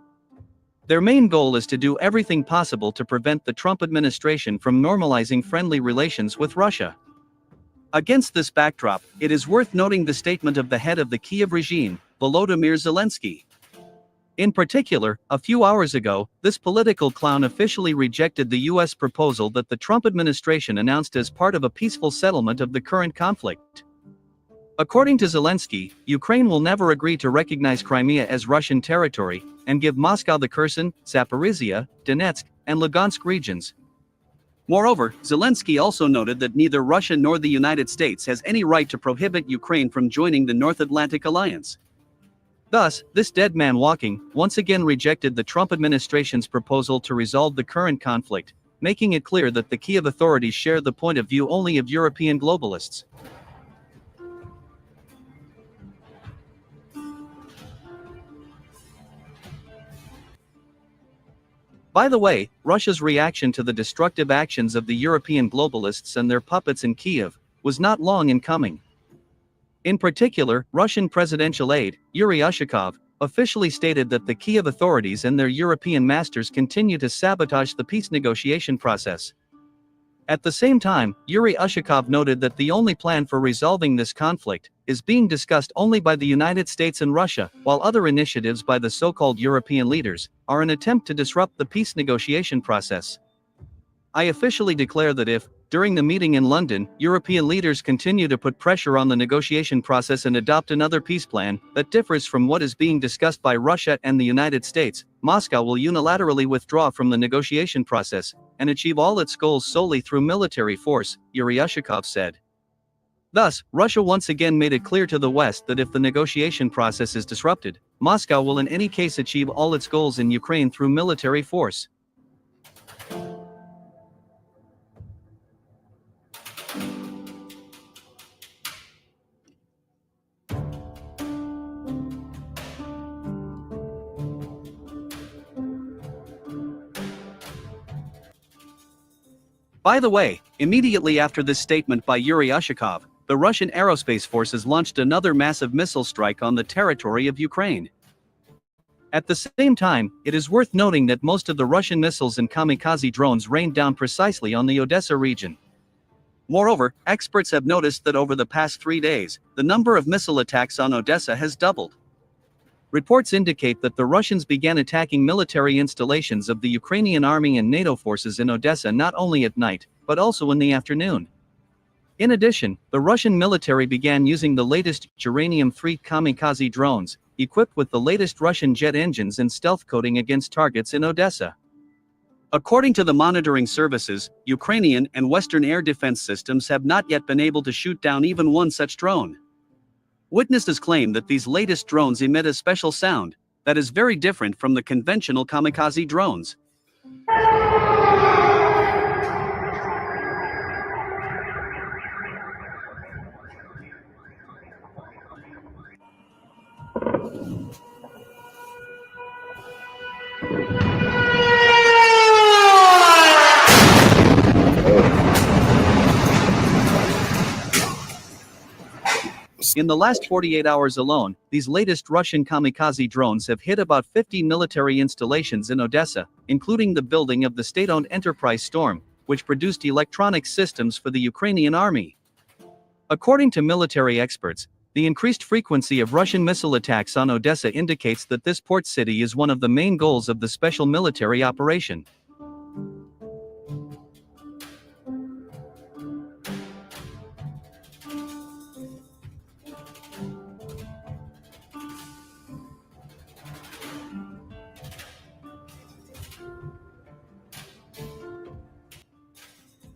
Their main goal is to do everything possible to prevent the Trump administration from normalizing friendly relations with Russia. Against this backdrop, it is worth noting the statement of the head of the Kyiv regime, Volodymyr Zelensky. In particular, a few hours ago, this political clown officially rejected the U.S. proposal that the Trump administration announced as part of a peaceful settlement of the current conflict. According to Zelensky, Ukraine will never agree to recognize Crimea as Russian territory and give Moscow the Kherson, Zaporizhia, Donetsk, and Lugansk regions. Moreover, Zelensky also noted that neither Russia nor the United States has any right to prohibit Ukraine from joining the North Atlantic Alliance. Thus, this dead man walking once again rejected the Trump administration's proposal to resolve the current conflict, making it clear that the Kyiv authorities share the point of view only of European globalists. By the way, Russia's reaction to the destructive actions of the European globalists and their puppets in Kyiv was not long in coming. In particular, Russian presidential aide, Yuri Ushakov, officially stated that the Kyiv authorities and their European masters continue to sabotage the peace negotiation process. At the same time, Yuri Ushakov noted that the only plan for resolving this conflict is being discussed only by the United States and Russia, while other initiatives by the so-called European leaders are an attempt to disrupt the peace negotiation process. I officially declare that if, during the meeting in London, European leaders continue to put pressure on the negotiation process and adopt another peace plan that differs from what is being discussed by Russia and the United States, Moscow will unilaterally withdraw from the negotiation process and achieve all its goals solely through military force, Yuri Ushakov said. Thus, Russia once again made it clear to the West that if the negotiation process is disrupted, Moscow will in any case achieve all its goals in Ukraine through military force. By the way, immediately after this statement by Yuri Ushakov, the Russian aerospace forces launched another massive missile strike on the territory of Ukraine. At the same time, it is worth noting that most of the Russian missiles and kamikaze drones rained down precisely on the Odessa region. Moreover, experts have noticed that over the past 3 days, the number of missile attacks on Odessa has doubled. Reports indicate that the Russians began attacking military installations of the Ukrainian army and NATO forces in Odessa not only at night, but also in the afternoon. In addition, the Russian military began using the latest uranium-3 kamikaze drones, equipped with the latest Russian jet engines and stealth coating against targets in Odessa. According to the monitoring services, Ukrainian and Western air defense systems have not yet been able to shoot down even one such drone. Witnesses claim that these latest drones emit a special sound that is very different from the conventional kamikaze drones. In the last 48 hours alone, these latest Russian kamikaze drones have hit about 50 military installations in Odessa, including the building of the state-owned enterprise Storm, which produced electronic systems for the Ukrainian army. According to military experts, the increased frequency of Russian missile attacks on Odessa indicates that this port city is one of the main goals of the special military operation.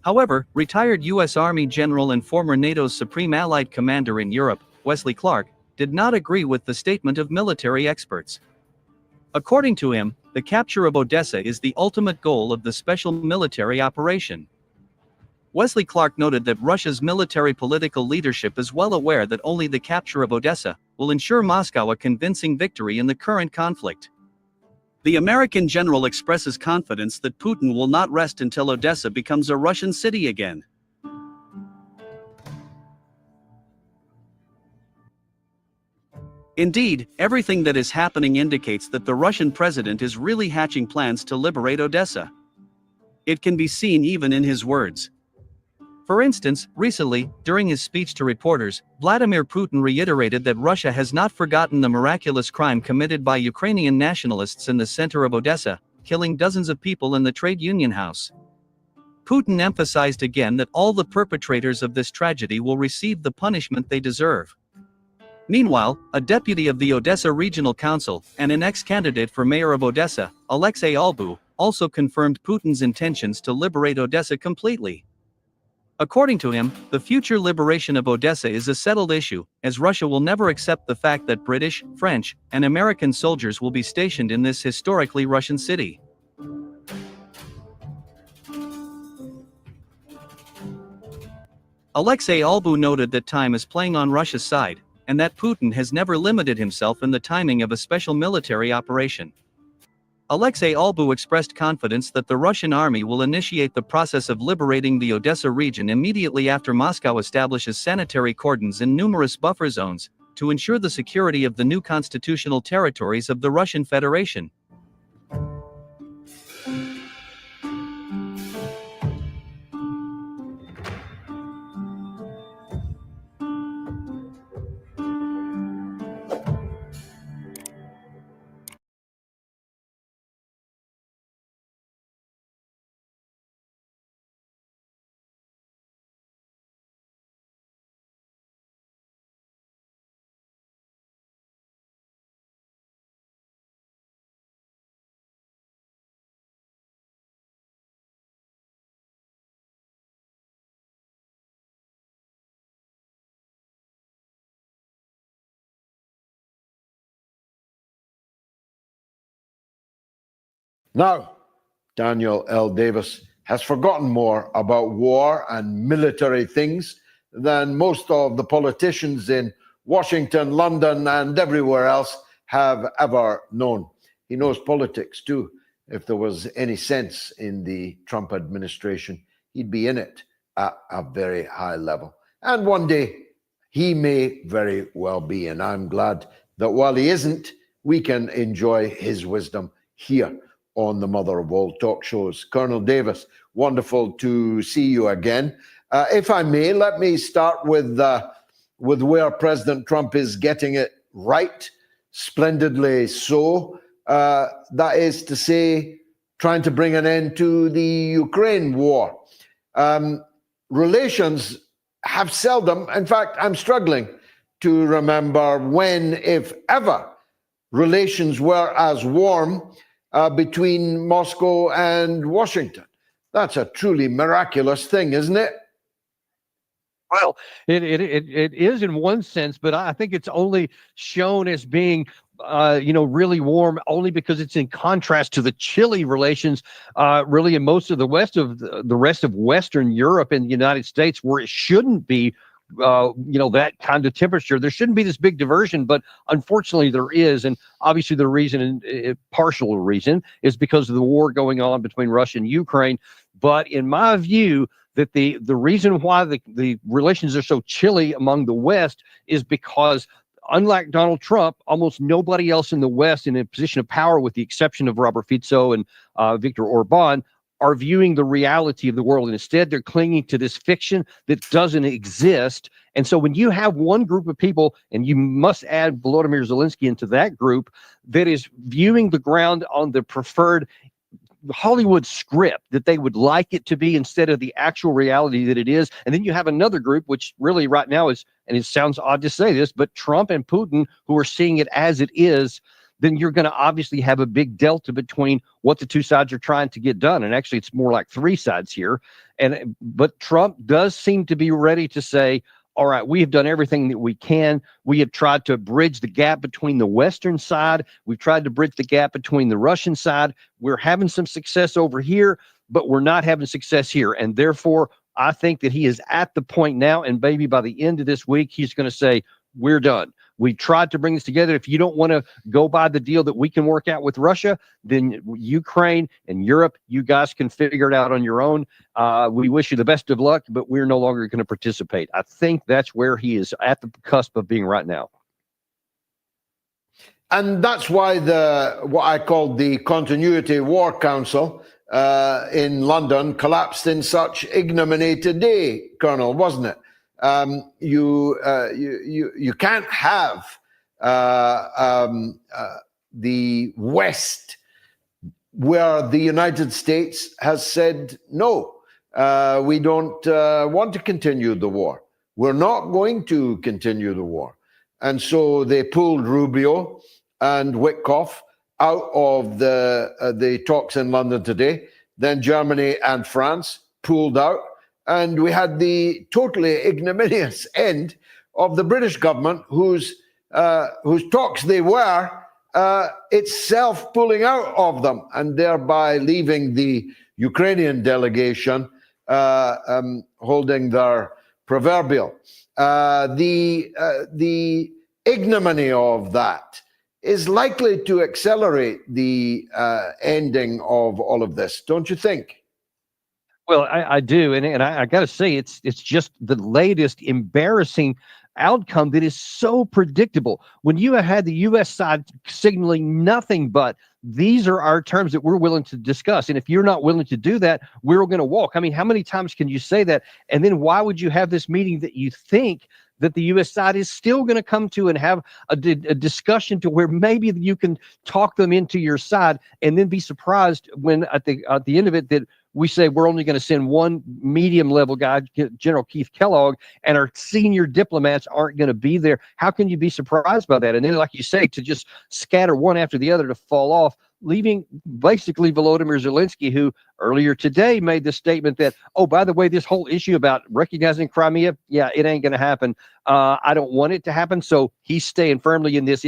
However, retired U.S. Army General and former NATO's Supreme Allied Commander in Europe, Wesley Clark, did not agree with the statement of military experts. According to him, the capture of Odessa is the ultimate goal of the special military operation. Wesley Clark noted that Russia's military political leadership is well aware that only the capture of Odessa will ensure Moscow a convincing victory in the current conflict. The American general expresses confidence that Putin will not rest until Odessa becomes a Russian city again. Indeed, everything that is happening indicates that the Russian president is really hatching plans to liberate Odessa. It can be seen even in his words. For instance, recently, during his speech to reporters, Vladimir Putin reiterated that Russia has not forgotten the miraculous crime committed by Ukrainian nationalists in the center of Odessa, killing dozens of people in the trade union house. Putin emphasized again that all the perpetrators of this tragedy will receive the punishment they deserve. Meanwhile, a deputy of the Odessa Regional Council and an ex-candidate for mayor of Odessa, Alexei Albu, also confirmed Putin's intentions to liberate Odessa completely. According to him, the future liberation of Odessa is a settled issue, as Russia will never accept the fact that British, French, and American soldiers will be stationed in this historically Russian city. Alexei Albu noted that time is playing on Russia's side, and that Putin has never limited himself in the timing of a special military operation. Alexei Albu expressed confidence that the Russian army will initiate the process of liberating the Odessa region immediately after Moscow establishes sanitary cordons in numerous buffer zones to ensure the security of the new constitutional territories of the Russian Federation. Now, Daniel L. Davis has forgotten more about war and military things than most of the politicians in Washington, London, and everywhere else have ever known. He knows politics too. If there was any sense in the Trump administration, he'd be in it at a very high level. And one day, he may very well be. And I'm glad that while he isn't, we can enjoy his wisdom here on the mother of all talk shows. Colonel Davis, wonderful to see you again. If I may, let me start with where President Trump is getting it right, splendidly so. That is to say, trying to bring an end to the Ukraine war. Relations have seldom, in fact, I'm struggling to remember when, if ever, relations were as warm between Moscow and Washington. That's a truly miraculous thing, isn't it? Well, it is in one sense, but I think it's only shown as being really warm only because it's in contrast to the chilly relations really in most of the rest of Western Europe and the United States, where it shouldn't be that kind of temperature. There shouldn't be this big diversion, but unfortunately there is. And obviously the reason, partial reason, is because of the war going on between Russia and Ukraine. But in my view, that the reason why the relations are so chilly among the West is because, unlike Donald Trump, almost nobody else in the West in a position of power, with the exception of Robert Fico and Viktor Orban, are viewing the reality of the world. And instead, they're clinging to this fiction that doesn't exist. And so when you have one group of people, and you must add Volodymyr Zelensky into that group, that is viewing the ground on the preferred Hollywood script that they would like it to be instead of the actual reality that it is. And then you have another group, which really right now is, and it sounds odd to say this, but Trump and Putin, who are seeing it as it is, then you're going to obviously have a big delta between what the two sides are trying to get done. And actually, it's more like three sides here. But Trump does seem to be ready to say, all right, we have done everything that we can. We have tried to bridge the gap between the Western side. We've tried to bridge the gap between the Russian side. We're having some success over here, but we're not having success here. And therefore, I think that he is at the point now, and maybe by the end of this week, he's going to say, we're done. We tried to bring this together. If you don't want to go by the deal that we can work out with Russia, then Ukraine and Europe, you guys can figure it out on your own. We wish you the best of luck, but we're no longer going to participate. I think that's where he is at the cusp of being right now. And that's why what I called the Continuity War Council in London collapsed in such ignominy today, Colonel, wasn't it? You can't have the West, where the United States has said, no, we don't want to continue the war. We're not going to continue the war. And so they pulled Rubio and Witkoff out of the talks in London today. Then Germany and France pulled out. And we had the totally ignominious end of the British government, whose talks they were itself pulling out of them, and thereby leaving the Ukrainian delegation holding their proverbial. The ignominy of that is likely to accelerate the ending of all of this, don't you think? Well, I do, and I got to say, it's just the latest embarrassing outcome that is so predictable. When you had the U.S. side signaling nothing but these are our terms that we're willing to discuss, and if you're not willing to do that, we're going to walk. I mean, how many times can you say that? And then why would you have this meeting that you think that the U.S. side is still going to come to and have a discussion to where maybe you can talk them into your side, and then be surprised when at the end of it that we say we're only going to send one medium level guy, General Keith Kellogg, and our senior diplomats aren't going to be there. How can you be surprised by that? And then, like you say, to just scatter one after the other to fall off, leaving basically Volodymyr Zelensky, who earlier today made the statement that, oh, by the way, this whole issue about recognizing Crimea, yeah, it ain't going to happen. I don't want it to happen. So he's staying firmly in this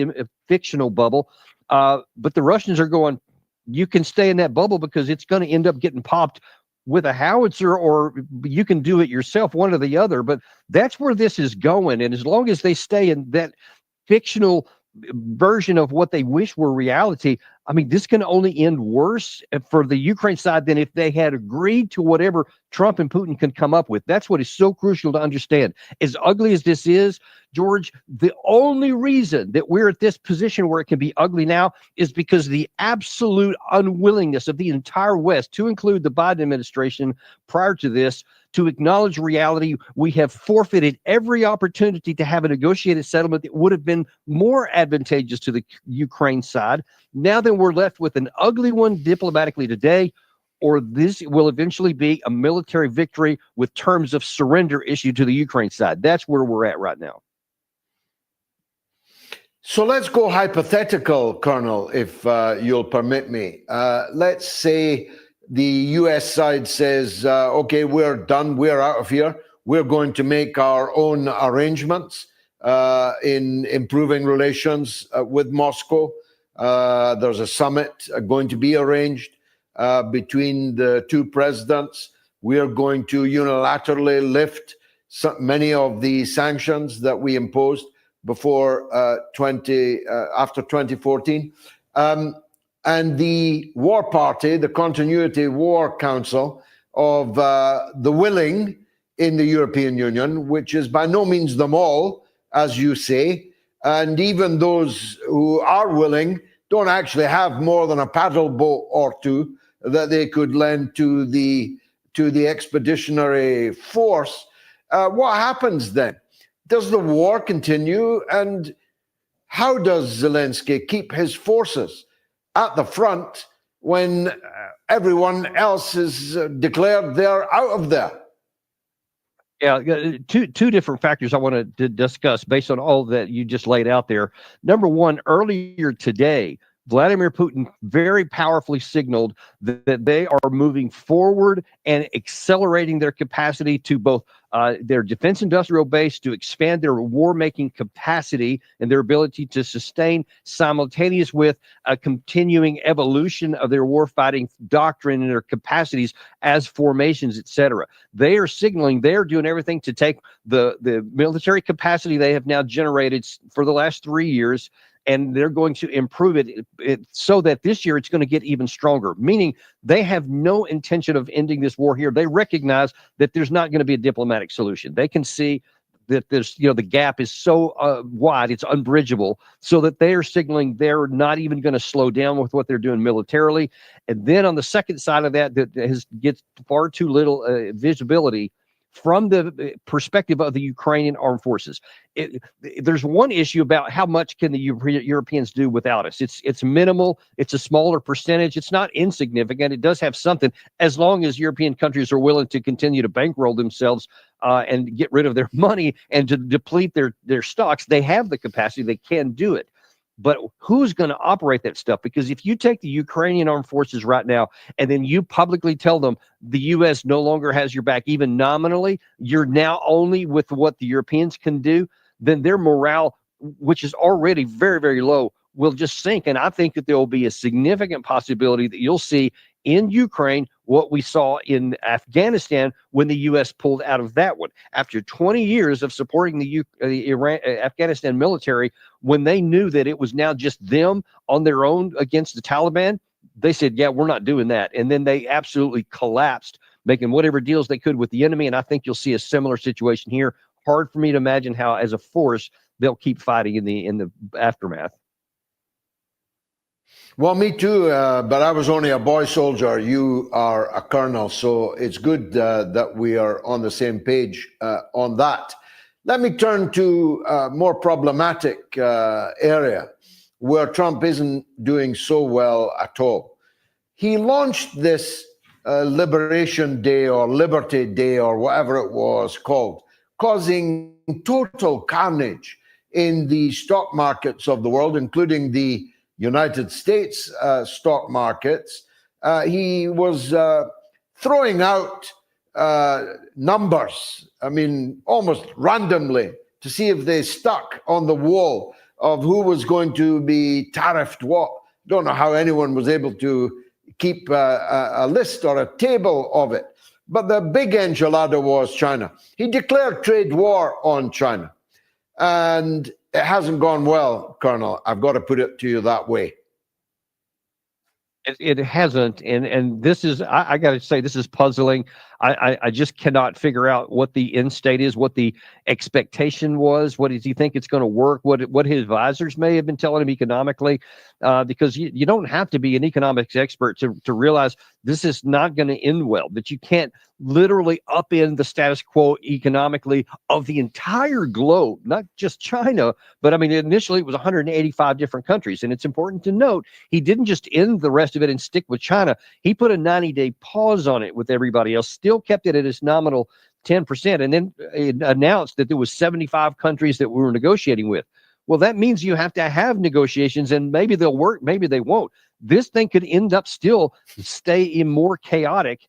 fictional bubble. But the Russians are going, you can stay in that bubble because it's going to end up getting popped with a howitzer, or you can do it yourself, one or the other. But that's where this is going. And as long as they stay in that fictional version of what they wish were reality, I mean, this can only end worse for the Ukraine side than if they had agreed to whatever Trump and Putin can come up with. That's what is so crucial to understand. As ugly as this is, George, the only reason that we're at this position where it can be ugly now is because of the absolute unwillingness of the entire West, to include the Biden administration prior to this, to acknowledge reality. We have forfeited every opportunity to have a negotiated settlement that would have been more advantageous to the Ukraine side. Now that we're left with an ugly one diplomatically today, or this will eventually be a military victory with terms of surrender issued to the Ukraine side. That's where we're at right now. So let's go hypothetical, Colonel, if you'll permit me. Let's say the U.S. side says, okay, we're done, we're out of here. We're going to make our own arrangements in improving relations with Moscow. There's a summit going to be arranged between the two presidents. We're going to unilaterally lift many of the sanctions that we imposed before after 2014. And the war party, the Continuity War Council of the willing in the European Union, which is by no means them all, as you say, and even those who are willing don't actually have more than a paddle boat or two that they could lend to the expeditionary force. What happens then? Does the war continue? And how does Zelensky keep his forces at the front when everyone else is declared they're out of there? Yeah, two different factors I want to discuss based on all that you just laid out there. Number one, earlier today, Vladimir Putin very powerfully signaled that they are moving forward and accelerating their capacity to both their defense industrial base, to expand their war-making capacity and their ability to sustain, simultaneous with a continuing evolution of their war-fighting doctrine and their capacities as formations, etc. They are signaling they're doing everything to take the military capacity they have now generated for the last 3 years, and they're going to improve it so that this year it's going to get even stronger, meaning they have no intention of ending this war here. They recognize that there's not going to be a diplomatic solution. They can see that there's, the gap is so wide, it's unbridgeable, so that they are signaling they're not even going to slow down with what they're doing militarily. And then on the second side of that gets far too little visibility from the perspective of the Ukrainian armed forces. There's one issue about how much can the Europeans do without us. It's minimal. It's a smaller percentage. It's not insignificant. It does have something, as long as European countries are willing to continue to bankroll themselves and get rid of their money and to deplete their stocks. They have the capacity. They can do it. But who's going to operate that stuff? Because if you take the Ukrainian armed forces right now and then you publicly tell them the U.S. no longer has your back, even nominally, you're now only with what the Europeans can do, then their morale, which is already very, very low, will just sink. And I think that there will be a significant possibility that you'll see in Ukraine what we saw in Afghanistan when the U.S. pulled out of that one. After 20 years of supporting the Afghanistan military, when they knew that it was now just them on their own against the Taliban, they said, yeah, we're not doing that. And then they absolutely collapsed, making whatever deals they could with the enemy. And I think you'll see a similar situation here. Hard for me to imagine how, as a force, they'll keep fighting in the aftermath. Well, me too, but I was only a boy soldier. You are a colonel, so it's good that we are on the same page on that. Let me turn to a more problematic area where Trump isn't doing so well at all. He launched this Liberation Day or Liberty Day or whatever it was called, causing total carnage in the stock markets of the world, including the United States stock markets. He was throwing out numbers, I mean, almost randomly, to see if they stuck on the wall of who was going to be tariffed what. Don't know how anyone was able to keep a list or a table of it. But the big enchilada was China. He declared trade war on China. And it hasn't gone well, Colonel. I've got to put it to you that way. It hasn't, and this is, I got to say, this is puzzling. I just cannot figure out what the end state is, what the expectation was. What does he think it's going to work? What his advisors may have been telling him economically, because you don't have to be an economics expert to realize this is not going to end well. That you can't literally upend the status quo economically of the entire globe, not just China, but I mean, initially it was 185 different countries. And it's important to note, he didn't just end the rest of it and stick with China. He put a 90-day pause on it with everybody else, still kept it at its nominal 10%, and then it announced that there was 75 countries that we were negotiating with. Well, that means you have to have negotiations, and maybe they'll work, maybe they won't. This thing could end up still stay more chaotic,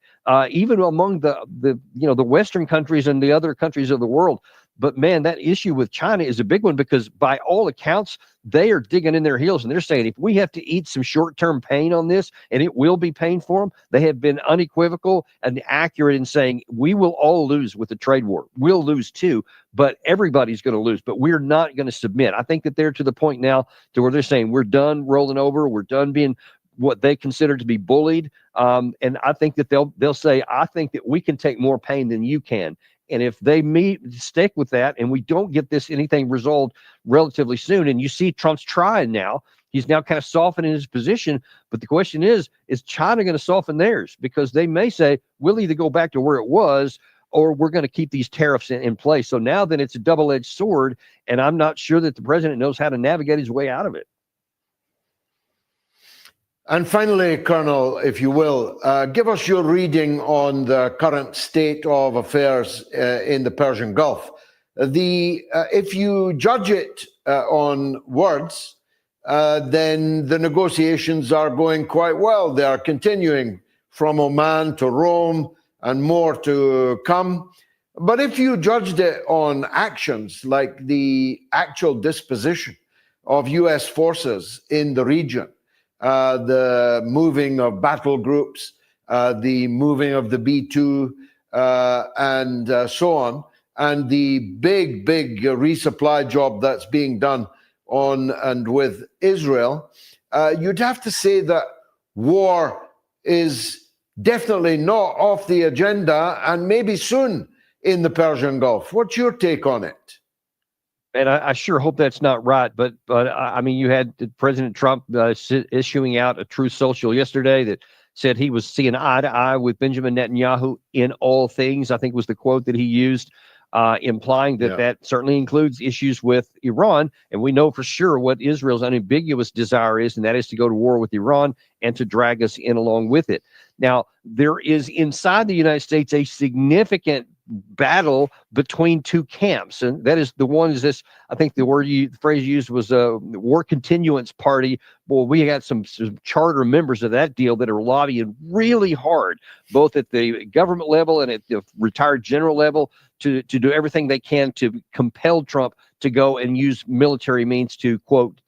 even among the Western countries and the other countries of the world. But man, that issue with China is a big one, because by all accounts, they are digging in their heels and they're saying, if we have to eat some short-term pain on this, and it will be pain for them, they have been unequivocal and accurate in saying, we will all lose with the trade war. We'll lose too, but everybody's going to lose, but we're not going to submit. I think that they're to the point now to where they're saying, we're done rolling over. We're done being what they consider to be bullied. And I think that they'll say, I think that we can take more pain than you can. And if they stick with that, and we don't get anything resolved relatively soon, and you see Trump's trying now, He's now kind of softening his position. But the question is China going to soften theirs? Because they may say, we'll either go back to where it was, or we're going to keep these tariffs in place. So now then it's a double-edged sword, and I'm not sure that the president knows how to navigate his way out of it. And finally, Colonel, if you will, give us your reading on the current state of affairs in the Persian Gulf. If you judge it on words, then the negotiations are going quite well. They are continuing from Oman to Rome and more to come. But if you judged it on actions, like the actual disposition of U.S. forces in the region, the moving of battle groups, the moving of the B-2, and so on, and the big resupply job that's being done on and with Israel, you'd have to say that war is definitely not off the agenda, and maybe soon in the Persian Gulf. What's your take on it? And I sure hope that's not right. But I mean, you had President Trump issuing out a Truth Social yesterday that said he was seeing eye to eye with Benjamin Netanyahu in all things, I think was the quote that he used, implying that that certainly includes issues with Iran. And we know for sure what Israel's unambiguous desire is, and that is to go to war with Iran and to drag us in along with it. Now, there is inside the United States a significant battle between two camps, and that is the one is this. I think the phrase used was a war continuance party. Well, we got some charter members of that deal that are lobbying really hard, both at the government level and at the retired general level, to do everything they can to compel Trump to go and use military means to, quote,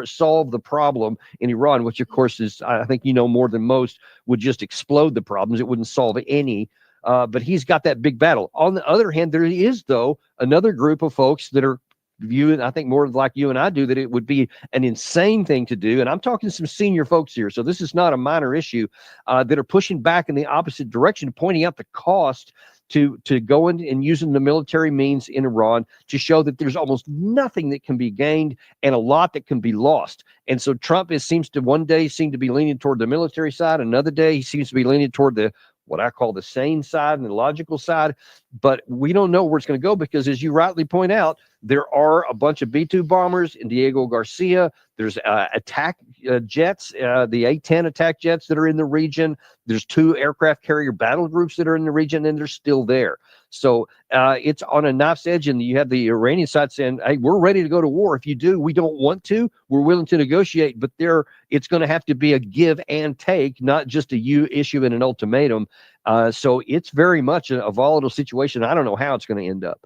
solve the problem in Iran, which of course is, I think you know more than most, would just explode the problems. It wouldn't solve any. But he's got that big battle. On the other hand, there is, though, another group of folks that are viewing, I think more like you and I do, that it would be an insane thing to do. And I'm talking to some senior folks here, so this is not a minor issue, that are pushing back in the opposite direction, pointing out the cost to go in and using the military means in Iran to show that there's almost nothing that can be gained and a lot that can be lost. And so Trump seems to one day seem to be leaning toward the military side, another day he seems to be leaning toward the what I call the sane side and the logical side, but we don't know where it's going to go because, as you rightly point out, there are a bunch of B-2 bombers in Diego Garcia. There's attack jets, the A-10 attack jets that are in the region. There's 2 aircraft carrier battle groups that are in the region, and they're still there. So it's on a knife's edge, and you have the Iranian side saying, hey, we're ready to go to war. If you do, we don't want to. We're willing to negotiate, but it's going to have to be a give and take, not just a issue and an ultimatum. So it's very much a volatile situation. I don't know how it's going to end up.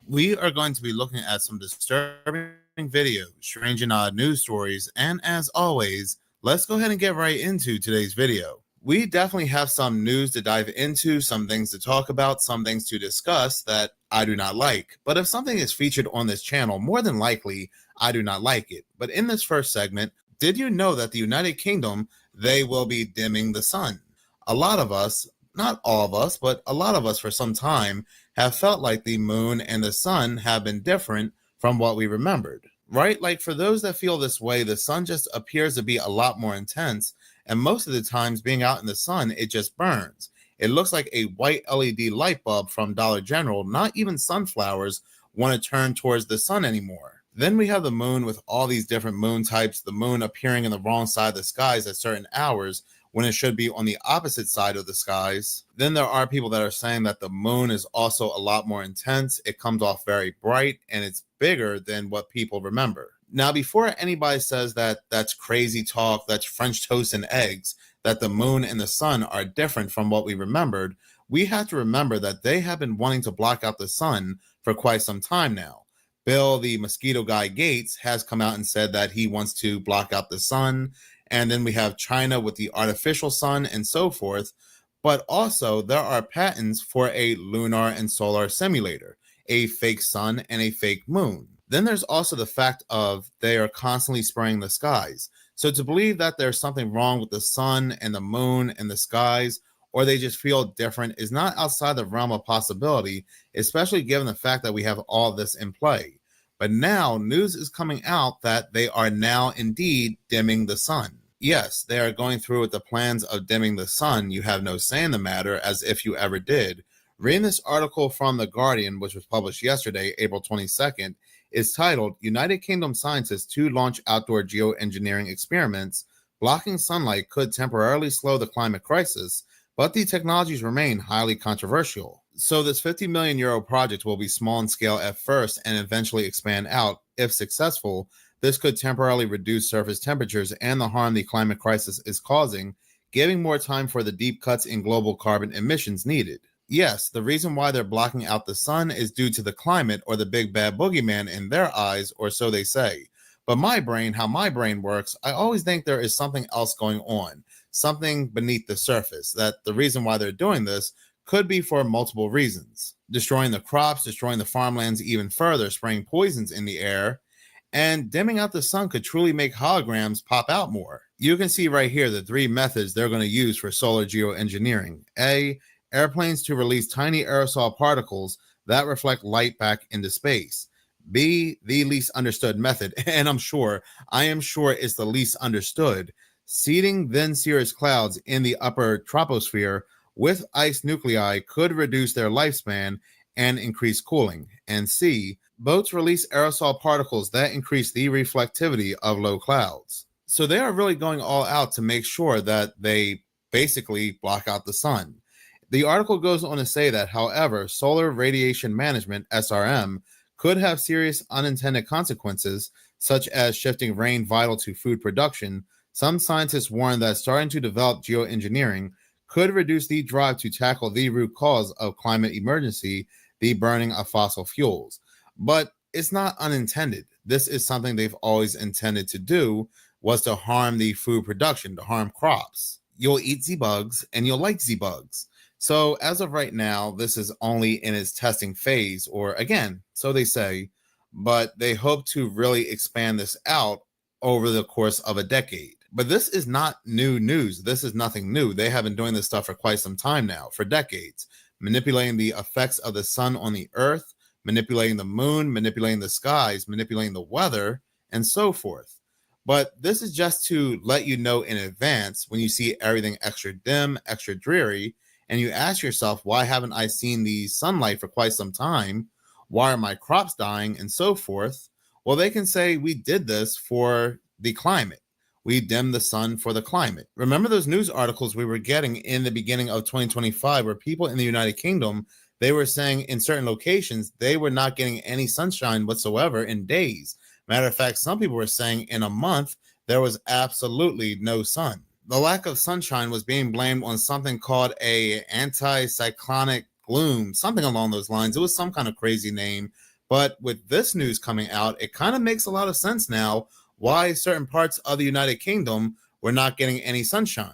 We are going to be looking at some disturbing videos, strange and odd news stories, and as always, let's go ahead and get right into today's video. We definitely have some news to dive into, some things to talk about, some things to discuss that I do not like. But if something is featured on this channel, more than likely, I do not like it. But in this first segment, did you know that the United Kingdom, they will be dimming the sun? A lot of us, not all of us, but a lot of us for some time have felt like the moon and the sun have been different from what we remembered, right? Like for those that feel this way, the sun just appears to be a lot more intense, and most of the times being out in the sun, it just burns. It looks like a white LED light bulb from Dollar General. Not even sunflowers want to turn towards the sun anymore. Then we have the moon with all these different moon types, the moon appearing in the wrong side of the skies at certain hours, when it should be on the opposite side of the skies. Then there are people that are saying that the moon is also a lot more intense. It comes off very bright and it's bigger than what people remember. Now, before anybody says that that's crazy talk, that's French toast and eggs, that the moon and the sun are different from what we remembered, we have to remember that they have been wanting to block out the sun for quite some time now. Bill, the mosquito guy Gates, has come out and said that he wants to block out the sun. And then we have China with the artificial sun and so forth. But also there are patents for a lunar and solar simulator, a fake sun and a fake moon. Then there's also the fact of they are constantly spraying the skies. So to believe that there's something wrong with the sun and the moon and the skies, or they just feel different, is not outside the realm of possibility, especially given the fact that we have all this in play. But now news is coming out that they are now indeed dimming the sun. Yes, they are going through with the plans of dimming the sun. You have no say in the matter, as if you ever did. Reading this article from The Guardian, which was published yesterday, April 22nd, is titled, United Kingdom Scientists to Launch Outdoor Geoengineering Experiments. Blocking sunlight could temporarily slow the climate crisis, but the technologies remain highly controversial. So this 50 million euro project will be small in scale at first and eventually expand out. If successful, this could temporarily reduce surface temperatures and the harm the climate crisis is causing, giving more time for the deep cuts in global carbon emissions needed. Yes, the reason why they're blocking out the sun is due to the climate or the big bad boogeyman in their eyes, or so they say. But how my brain works, I always think there is something else going on, something beneath the surface, that the reason why they're doing this could be for multiple reasons. Destroying the crops, destroying the farmlands even further, spraying poisons in the air, and dimming out the sun could truly make holograms pop out more. You can see right here the 3 methods they're going to use for solar geoengineering. A, airplanes to release tiny aerosol particles that reflect light back into space. B, the least understood method, and I am sure it's the least understood, seeding then cirrus clouds in the upper troposphere with ice nuclei could reduce their lifespan and increase cooling. And C, boats release aerosol particles that increase the reflectivity of low clouds. So they are really going all out to make sure that they basically block out the sun. The article goes on to say that, however, solar radiation management, SRM, could have serious unintended consequences, such as shifting rain vital to food production. Some scientists warn that starting to develop geoengineering could reduce the drive to tackle the root cause of climate emergency, the burning of fossil fuels. But it's not unintended. This is something they've always intended to do, was to harm the food production, to harm crops. You'll eat the bugs and you'll like the bugs. So as of right now, this is only in its testing phase, or again, so they say, but they hope to really expand this out over the course of a decade. But this is not new news. This is nothing new. They have been doing this stuff for quite some time now, for decades, manipulating the effects of the sun on the earth, manipulating the moon, manipulating the skies, manipulating the weather, and so forth. But this is just to let you know in advance when you see everything extra dim, extra dreary, and you ask yourself, why haven't I seen the sunlight for quite some time? Why are my crops dying, and so forth? Well, they can say we did this for the climate. We dimmed the sun for the climate. Remember those news articles we were getting in the beginning of 2025 where people in the United Kingdom, they were saying in certain locations, they were not getting any sunshine whatsoever in days. Matter of fact, some people were saying in a month, there was absolutely no sun. The lack of sunshine was being blamed on something called a anticyclonic gloom, something along those lines. It was some kind of crazy name. But with this news coming out, it kind of makes a lot of sense now why certain parts of the United Kingdom were not getting any sunshine.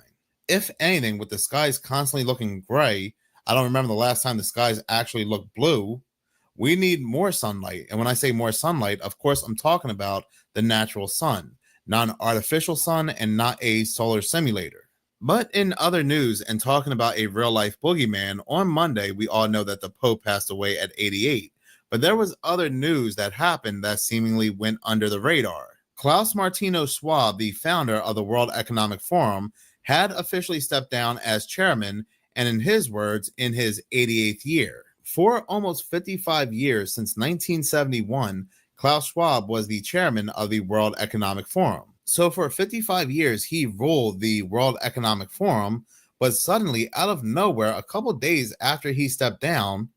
If anything, with the skies constantly looking gray, I don't remember the last time the skies actually looked blue. We need more sunlight. And when I say more sunlight, of course, I'm talking about the natural sun, not an artificial sun and not a solar simulator. But in other news, and talking about a real-life boogeyman, on Monday, we all know that the Pope passed away at 88. But there was other news that happened that seemingly went under the radar. Klaus Martino Schwab, the founder of the World Economic Forum, had officially stepped down as chairman, and in his words, in his 88th year. For almost 55 years, since 1971, Klaus Schwab was the chairman of the World Economic Forum. So for 55 years, he ruled the World Economic Forum, but suddenly, out of nowhere, a couple days after he stepped down,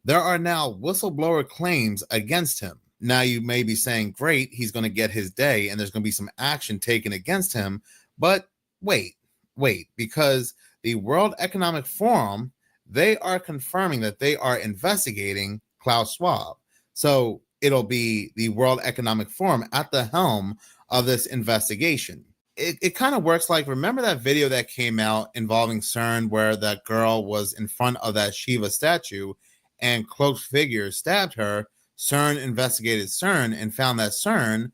there are now whistleblower claims against him. Now you may be saying, great, he's going to get his day and there's going to be some action taken against him. But wait, because the World Economic Forum, they are confirming that they are investigating Klaus Schwab. So it'll be the World Economic Forum at the helm of this investigation. It kind of works like, remember that video that came out involving CERN where that girl was in front of that Shiva statue and cloaked figures stabbed her? CERN investigated CERN and found that CERN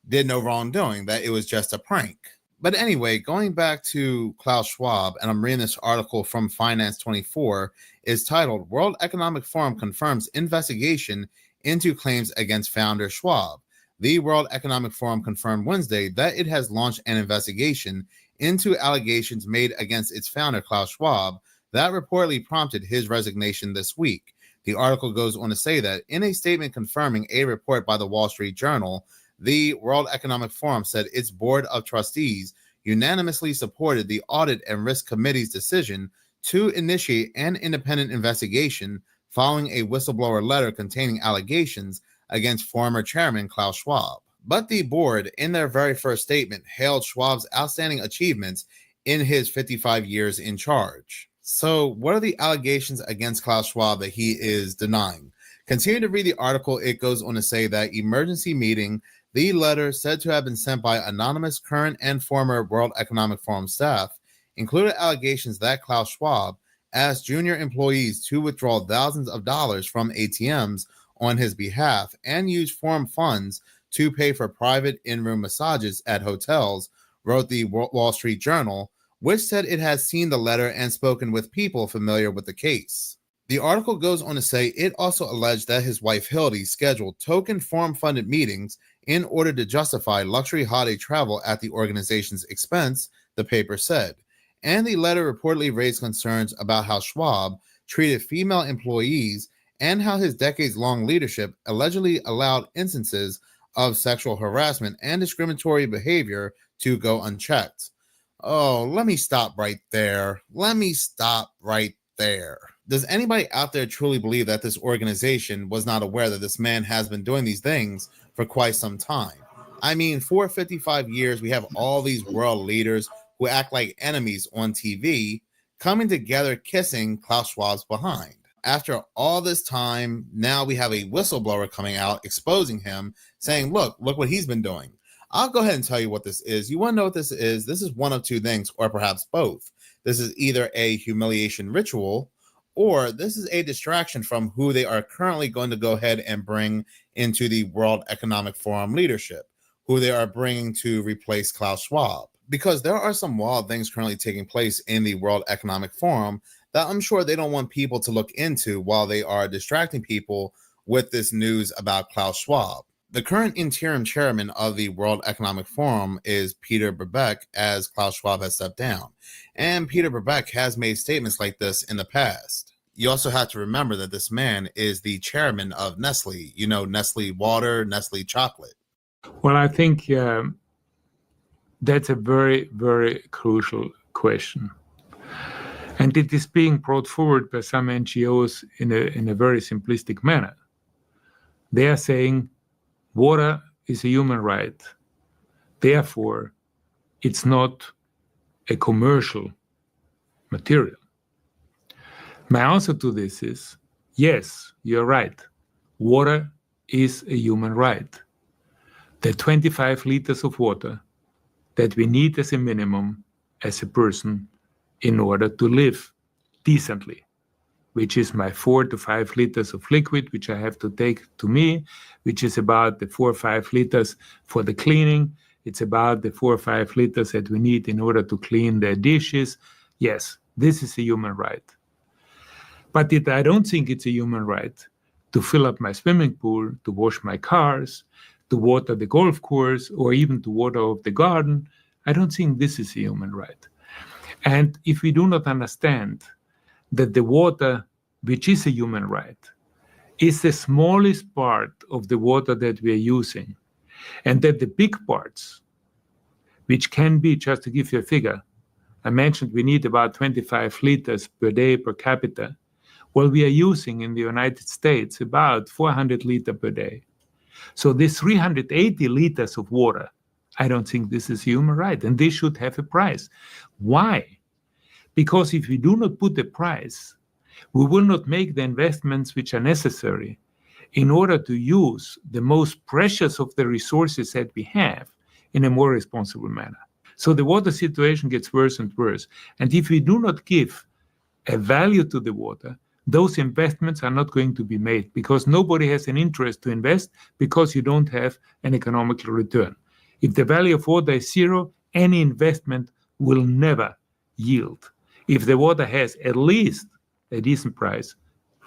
did no wrongdoing, that it was just a prank. But anyway, going back to Klaus Schwab, and I'm reading this article from Finance 24, is titled World Economic Forum Confirms Investigation into Claims Against Founder Schwab. The World Economic Forum confirmed Wednesday that it has launched an investigation into allegations made against its founder, Klaus Schwab, that reportedly prompted his resignation this week. The article goes on to say that in a statement confirming a report by the Wall Street Journal, the World Economic Forum said its board of trustees unanimously supported the Audit and Risk Committee's decision to initiate an independent investigation following a whistleblower letter containing allegations against former chairman Klaus Schwab. But the board, in their very first statement, hailed Schwab's outstanding achievements in his 55 years in charge. So what are the allegations against Klaus Schwab that he is denying? Continue to read the article. It goes on to say that emergency meeting, the letter said to have been sent by anonymous current and former World Economic Forum staff, included allegations that Klaus Schwab asked junior employees to withdraw thousands of dollars from ATMs on his behalf and used forum funds to pay for private in-room massages at hotels, wrote the Wall Street Journal, which said it has seen the letter and spoken with people familiar with the case. The article goes on to say it also alleged that his wife Hildy scheduled token forum-funded meetings in order to justify luxury holiday travel at the organization's expense, the paper said. And the letter reportedly raised concerns about how Schwab treated female employees and how his decades-long leadership allegedly allowed instances of sexual harassment and discriminatory behavior to go unchecked. Oh, let me stop right there. Does anybody out there truly believe that this organization was not aware that this man has been doing these things for quite some time? I mean, for 55 years, we have all these world leaders who act like enemies on TV coming together kissing Klaus Schwab's behind. After all this time, now we have a whistleblower coming out exposing him, saying, look what he's been doing. I'll go ahead and tell you what this is. You want to know what this is? This is one of two things, or perhaps both. This is either a humiliation ritual, or this is a distraction from who they are currently going to go ahead and bring into the World Economic Forum leadership, who they are bringing to replace Klaus Schwab. Because there are some wild things currently taking place in the World Economic Forum that I'm sure they don't want people to look into while they are distracting people with this news about Klaus Schwab. The current interim chairman of the World Economic Forum is Peter Brabeck, as Klaus Schwab has stepped down. And Peter Brabeck has made statements like this in the past. You also have to remember that this man is the chairman of Nestle. You know, Nestle water, Nestle chocolate. Well, I think that's a very, very crucial question. And it is being brought forward by some NGOs in a very simplistic manner. They are saying water is a human right. Therefore, it's not a commercial material. My answer to this is, yes, you're right. Water is a human right. The 25 liters of water that we need as a minimum as a person in order to live decently, which is my 4 to 5 liters of liquid, which I have to take to me, which is about the 4 or 5 liters for the cleaning. It's about the 4 or 5 liters that we need in order to clean the dishes. Yes, this is a human right. But I don't think it's a human right to fill up my swimming pool, to wash my cars, to water the golf course, or even to water the garden. I don't think this is a human right. And if we do not understand that the water, which is a human right, is the smallest part of the water that we are using, and that the big parts, which can be, just to give you a figure, I mentioned we need about 25 liters per day per capita. Well, we are using in the United States about 400 liters per day. So this 380 liters of water, I don't think this is human right, and this should have a price. Why? Because if we do not put a price, we will not make the investments which are necessary in order to use the most precious of the resources that we have in a more responsible manner. So the water situation gets worse and worse. And if we do not give a value to the water, those investments are not going to be made because nobody has an interest to invest because you don't have an economical return. If the value of water is zero, any investment will never yield. If the water has at least a decent price,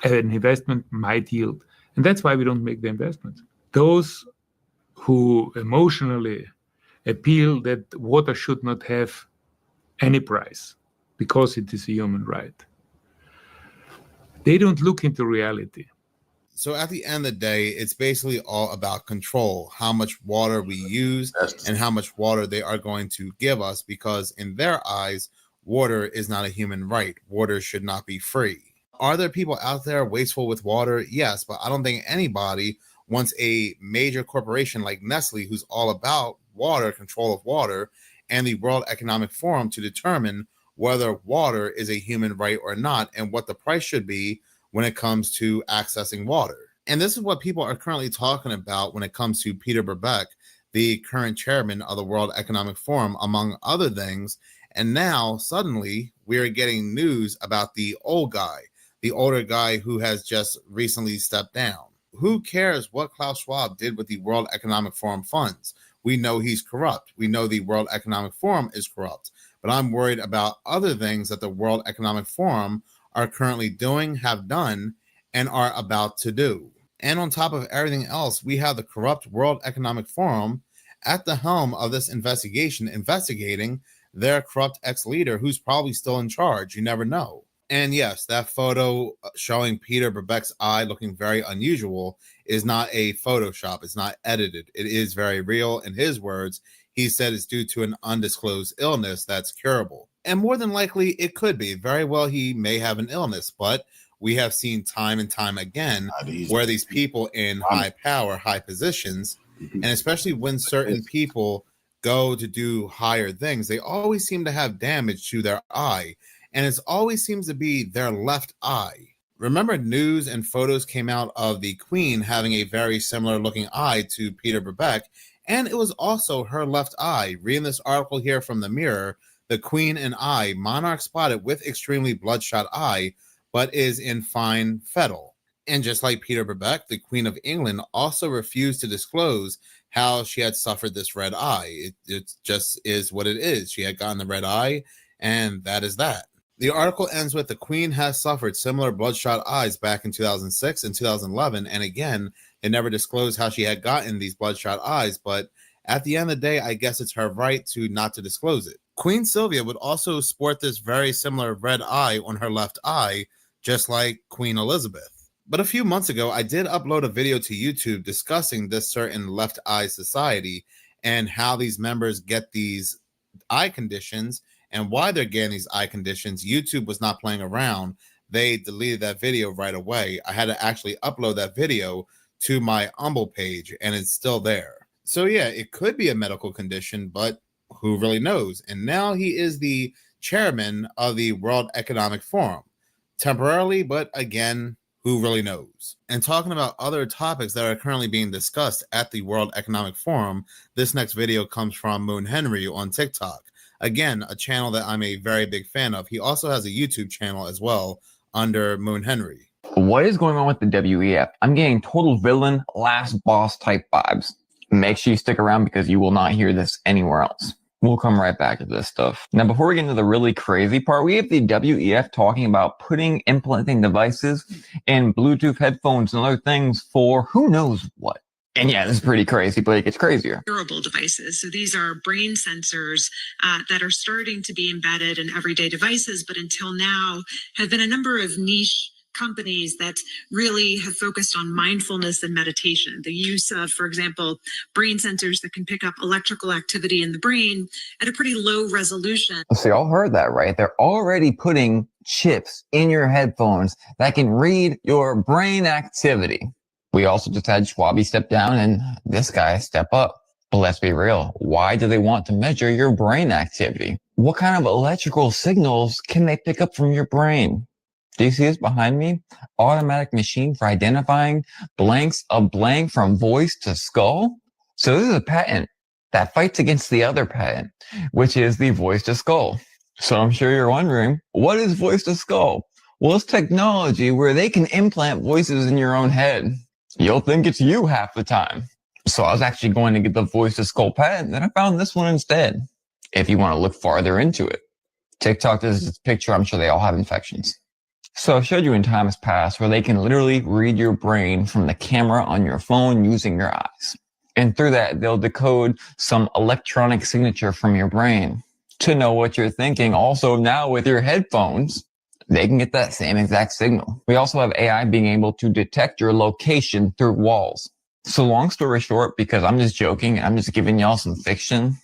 an investment might yield. And that's why we don't make the investments. Those who emotionally appeal that water should not have any price because it is a human right, they don't look into reality. So at the end of the day, it's basically all about control, how much water we use and how much water they are going to give us, because in their eyes, water is not a human right. Water should not be free. Are there people out there wasteful with water? Yes, but I don't think anybody wants a major corporation like Nestle, who's all about water, control of water, and the World Economic Forum to determine whether water is a human right or not and what the price should be when it comes to accessing water. And this is what people are currently talking about when it comes to Peter Brabeck, the current chairman of the World Economic Forum, among other things. And now suddenly we are getting news about the old guy, the older guy who has just recently stepped down. Who cares what Klaus Schwab did with the World Economic Forum funds? We know he's corrupt. We know the World Economic Forum is corrupt. But I'm worried about other things that the World Economic Forum are currently doing, have done, and are about to do. And on top of everything else, we have the corrupt World Economic Forum at the helm of this investigation, investigating their corrupt ex-leader who's probably still in charge. You never know. And yes, that photo showing Peter Brabeck's eye looking very unusual is not a Photoshop. It's not edited. It is very real. In his words, he said it's due to an undisclosed illness that's curable. And more than likely, it could be. Very well, he may have an illness, but we have seen time and time again where these people in high power, high positions, and especially when certain people go to do higher things, they always seem to have damage to their eye. And it always seems to be their left eye. Remember, news and photos came out of the Queen having a very similar looking eye to Peter Brabeck, and it was also her left eye. Reading this article here from the Mirror, the Queen and eye, monarch spotted with extremely bloodshot eye, but is in fine fettle. And just like Peter Brabeck, the Queen of England also refused to disclose how she had suffered this red eye. It just is what it is. She had gotten the red eye, and that is that. The article ends with the Queen has suffered similar bloodshot eyes back in 2006 and 2011. And again, they never disclosed how she had gotten these bloodshot eyes. But at the end of the day, I guess it's her right to not to disclose it. Queen Sylvia would also sport this very similar red eye on her left eye, just like Queen Elizabeth. But a few months ago, I did upload a video to YouTube discussing this certain left eye society and how these members get these eye conditions and why they're getting these eye conditions. YouTube was not playing around. They deleted that video right away. I had to actually upload that video to my Humble page, and it's still there. So yeah, it could be a medical condition, but who really knows? And now he is the chairman of the World Economic Forum. Temporarily, but again, who really knows? And talking about other topics that are currently being discussed at the World Economic Forum, this next video comes from Moon Henry on TikTok. Again, a channel that I'm a very big fan of. He also has a YouTube channel as well under Moon Henry. What is going on with the WEF? I'm getting total villain, last boss type vibes. Make sure you stick around because you will not hear this anywhere else. We'll come right back to this stuff. Now, before we get into the really crazy part, we have the WEF talking about implanting devices in Bluetooth headphones and other things for who knows what. And yeah, this is pretty crazy, but it gets crazier. Wearable devices. So these are brain sensors that are starting to be embedded in everyday devices, but until now have been a number of niche companies that really have focused on mindfulness and meditation. The use of, for example, brain sensors that can pick up electrical activity in the brain at a pretty low resolution. So y'all heard that, right? They're already putting chips in your headphones that can read your brain activity. We also just had Schwabi step down and this guy step up. But let's be real. Why do they want to measure your brain activity? What kind of electrical signals can they pick up from your brain? Do you see this behind me? Automatic machine for identifying blanks of blank from voice to skull. So this is a patent that fights against the other patent, which is the voice to skull. So I'm sure you're wondering, what is voice to skull? Well, it's technology where they can implant voices in your own head. You'll think it's you half the time. So I was actually going to get the voice to skull patent, then I found this one instead. If you want to look farther into it. TikTok does this picture, I'm sure they all have infections. So I've showed you in times past where they can literally read your brain from the camera on your phone using your eyes. And through that, they'll decode some electronic signature from your brain to know what you're thinking. Also now with your headphones, they can get that same exact signal. We also have AI being able to detect your location through walls. So long story short, because I'm just joking, I'm just giving y'all some fiction.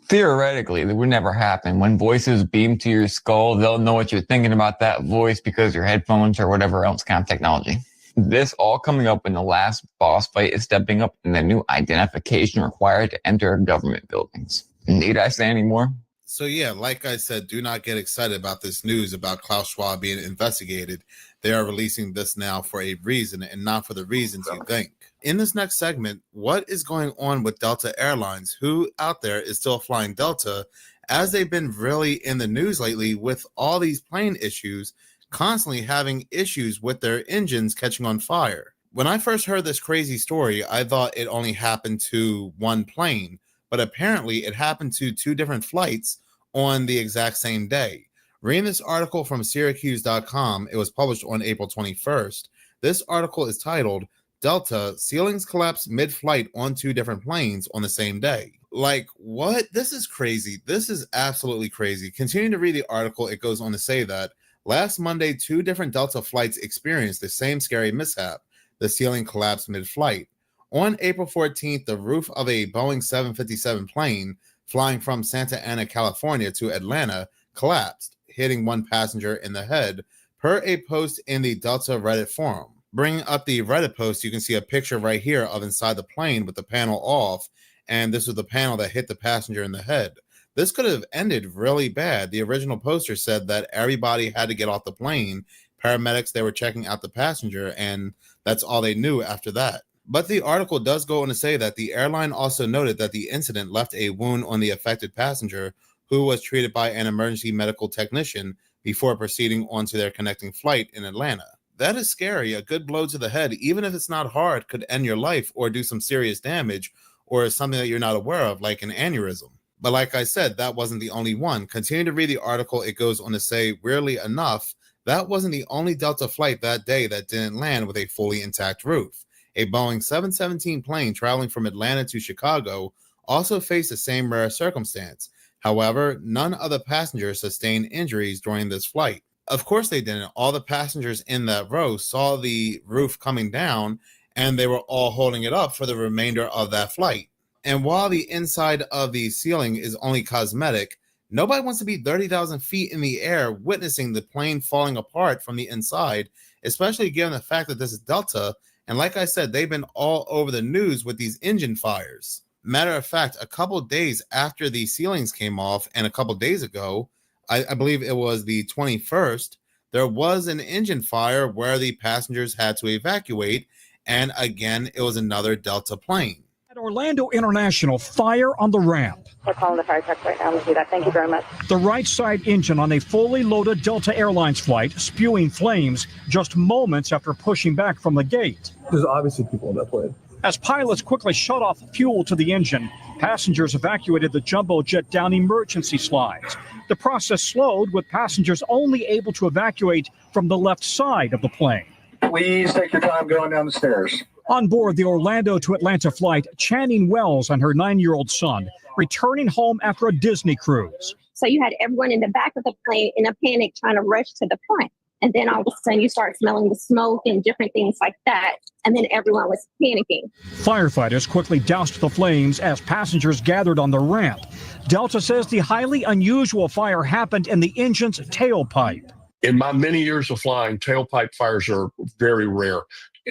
Theoretically, that would never happen. When voices beam to your skull, they'll know what you're thinking about that voice because your headphones or whatever else kind of technology. This all coming up when the last boss fight is stepping up in the new identification required to enter government buildings. Need I say any more? So yeah, like I said, do not get excited about this news about Klaus Schwab being investigated. They are releasing this now for a reason and not for the reasons you think. In this next segment, what is going on with Delta Airlines? Who out there is still flying Delta, as they've been really in the news lately with all these plane issues, constantly having issues with their engines catching on fire. When I first heard this crazy story, I thought it only happened to one plane, but apparently it happened to 2 different flights on the exact same day. Reading this article from Syracuse.com, it was published on April 21st. This article is titled, Delta, ceilings collapse mid-flight on 2 different planes on the same day. Like, what? This is crazy. This is absolutely crazy. Continuing to read the article, it goes on to say that last Monday, 2 different Delta flights experienced the same scary mishap. The ceiling collapsed mid-flight. On April 14th, the roof of a Boeing 757 plane flying from Santa Ana, California to Atlanta collapsed, hitting one passenger in the head, per a post in the Delta Reddit forum. Bringing up the Reddit post, you can see a picture right here of inside the plane with the panel off, and this was the panel that hit the passenger in the head. This could have ended really bad. The original poster said that everybody had to get off the plane. Paramedics, they were checking out the passenger, and that's all they knew after that. But the article does go on to say that the airline also noted that the incident left a wound on the affected passenger, who was treated by an emergency medical technician before proceeding onto their connecting flight in Atlanta. That is scary. A good blow to the head, even if it's not hard, could end your life or do some serious damage, or something that you're not aware of, like an aneurysm. But like I said, that wasn't the only one. Continue to read the article, it goes on to say, weirdly enough, that wasn't the only Delta flight that day that didn't land with a fully intact roof. A Boeing 717 plane traveling from Atlanta to Chicago also faced the same rare circumstance. However, none of the passengers sustained injuries during this flight. Of course they didn't. All the passengers in that row saw the roof coming down, and they were all holding it up for the remainder of that flight. And while the inside of the ceiling is only cosmetic, nobody wants to be 30,000 feet in the air witnessing the plane falling apart from the inside, especially given the fact that this is Delta. And like I said, they've been all over the news with these engine fires. Matter of fact, a couple days after the ceilings came off, and a couple days ago, I believe it was the 21st, there was an engine fire where the passengers had to evacuate. And again, it was another Delta plane. At Orlando International, fire on the ramp. We're calling the fire truck right now. We'll do that. Thank you very much. The right side engine on a fully loaded Delta Airlines flight spewing flames just moments after pushing back from the gate. There's obviously people on that plane. As pilots quickly shut off fuel to the engine, passengers evacuated the jumbo jet down emergency slides. The process slowed, with passengers only able to evacuate from the left side of the plane. Please take your time going down the stairs. On board the Orlando to Atlanta flight, Channing Wells and her 9-year-old son returning home after a Disney cruise. So you had everyone in the back of the plane in a panic trying to rush to the front. And then all of a sudden you start smelling the smoke and different things like that. And then everyone was panicking. Firefighters quickly doused the flames as passengers gathered on the ramp. Delta says the highly unusual fire happened in the engine's tailpipe. In my many years of flying, tailpipe fires are very rare.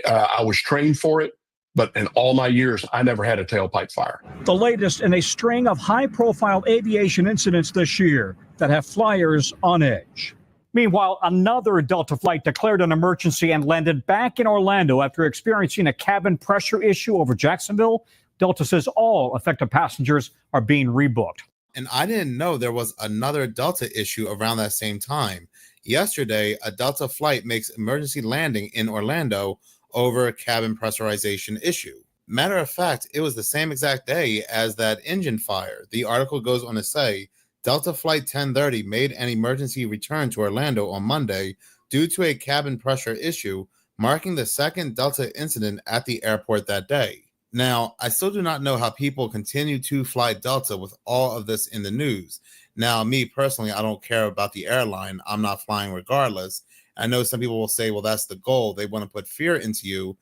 I was trained for it, but in all my years, I never had a tailpipe fire. The latest in a string of high-profile aviation incidents this year that have flyers on edge. Meanwhile, another Delta flight declared an emergency and landed back in Orlando after experiencing a cabin pressure issue over Jacksonville. Delta says all affected passengers are being rebooked. And I didn't know there was another Delta issue around that same time. Yesterday, a Delta flight makes emergency landing in Orlando over a cabin pressurization issue. Matter of fact, it was the same exact day as that engine fire. The article goes on to say, Delta Flight 1030 made an emergency return to Orlando on Monday due to a cabin pressure issue, marking the second Delta incident at the airport that day. Now, I still do not know how people continue to fly Delta with all of this in the news. Now, me personally, I don't care about the airline. I'm not flying regardless. I know some people will say, well, that's the goal. They want to put fear into you.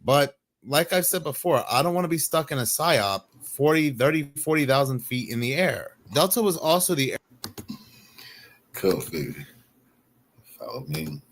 But like I've said before, I don't want to be stuck in a PSYOP 40,000 feet in the air. Delta was also the CultFigga. Follow me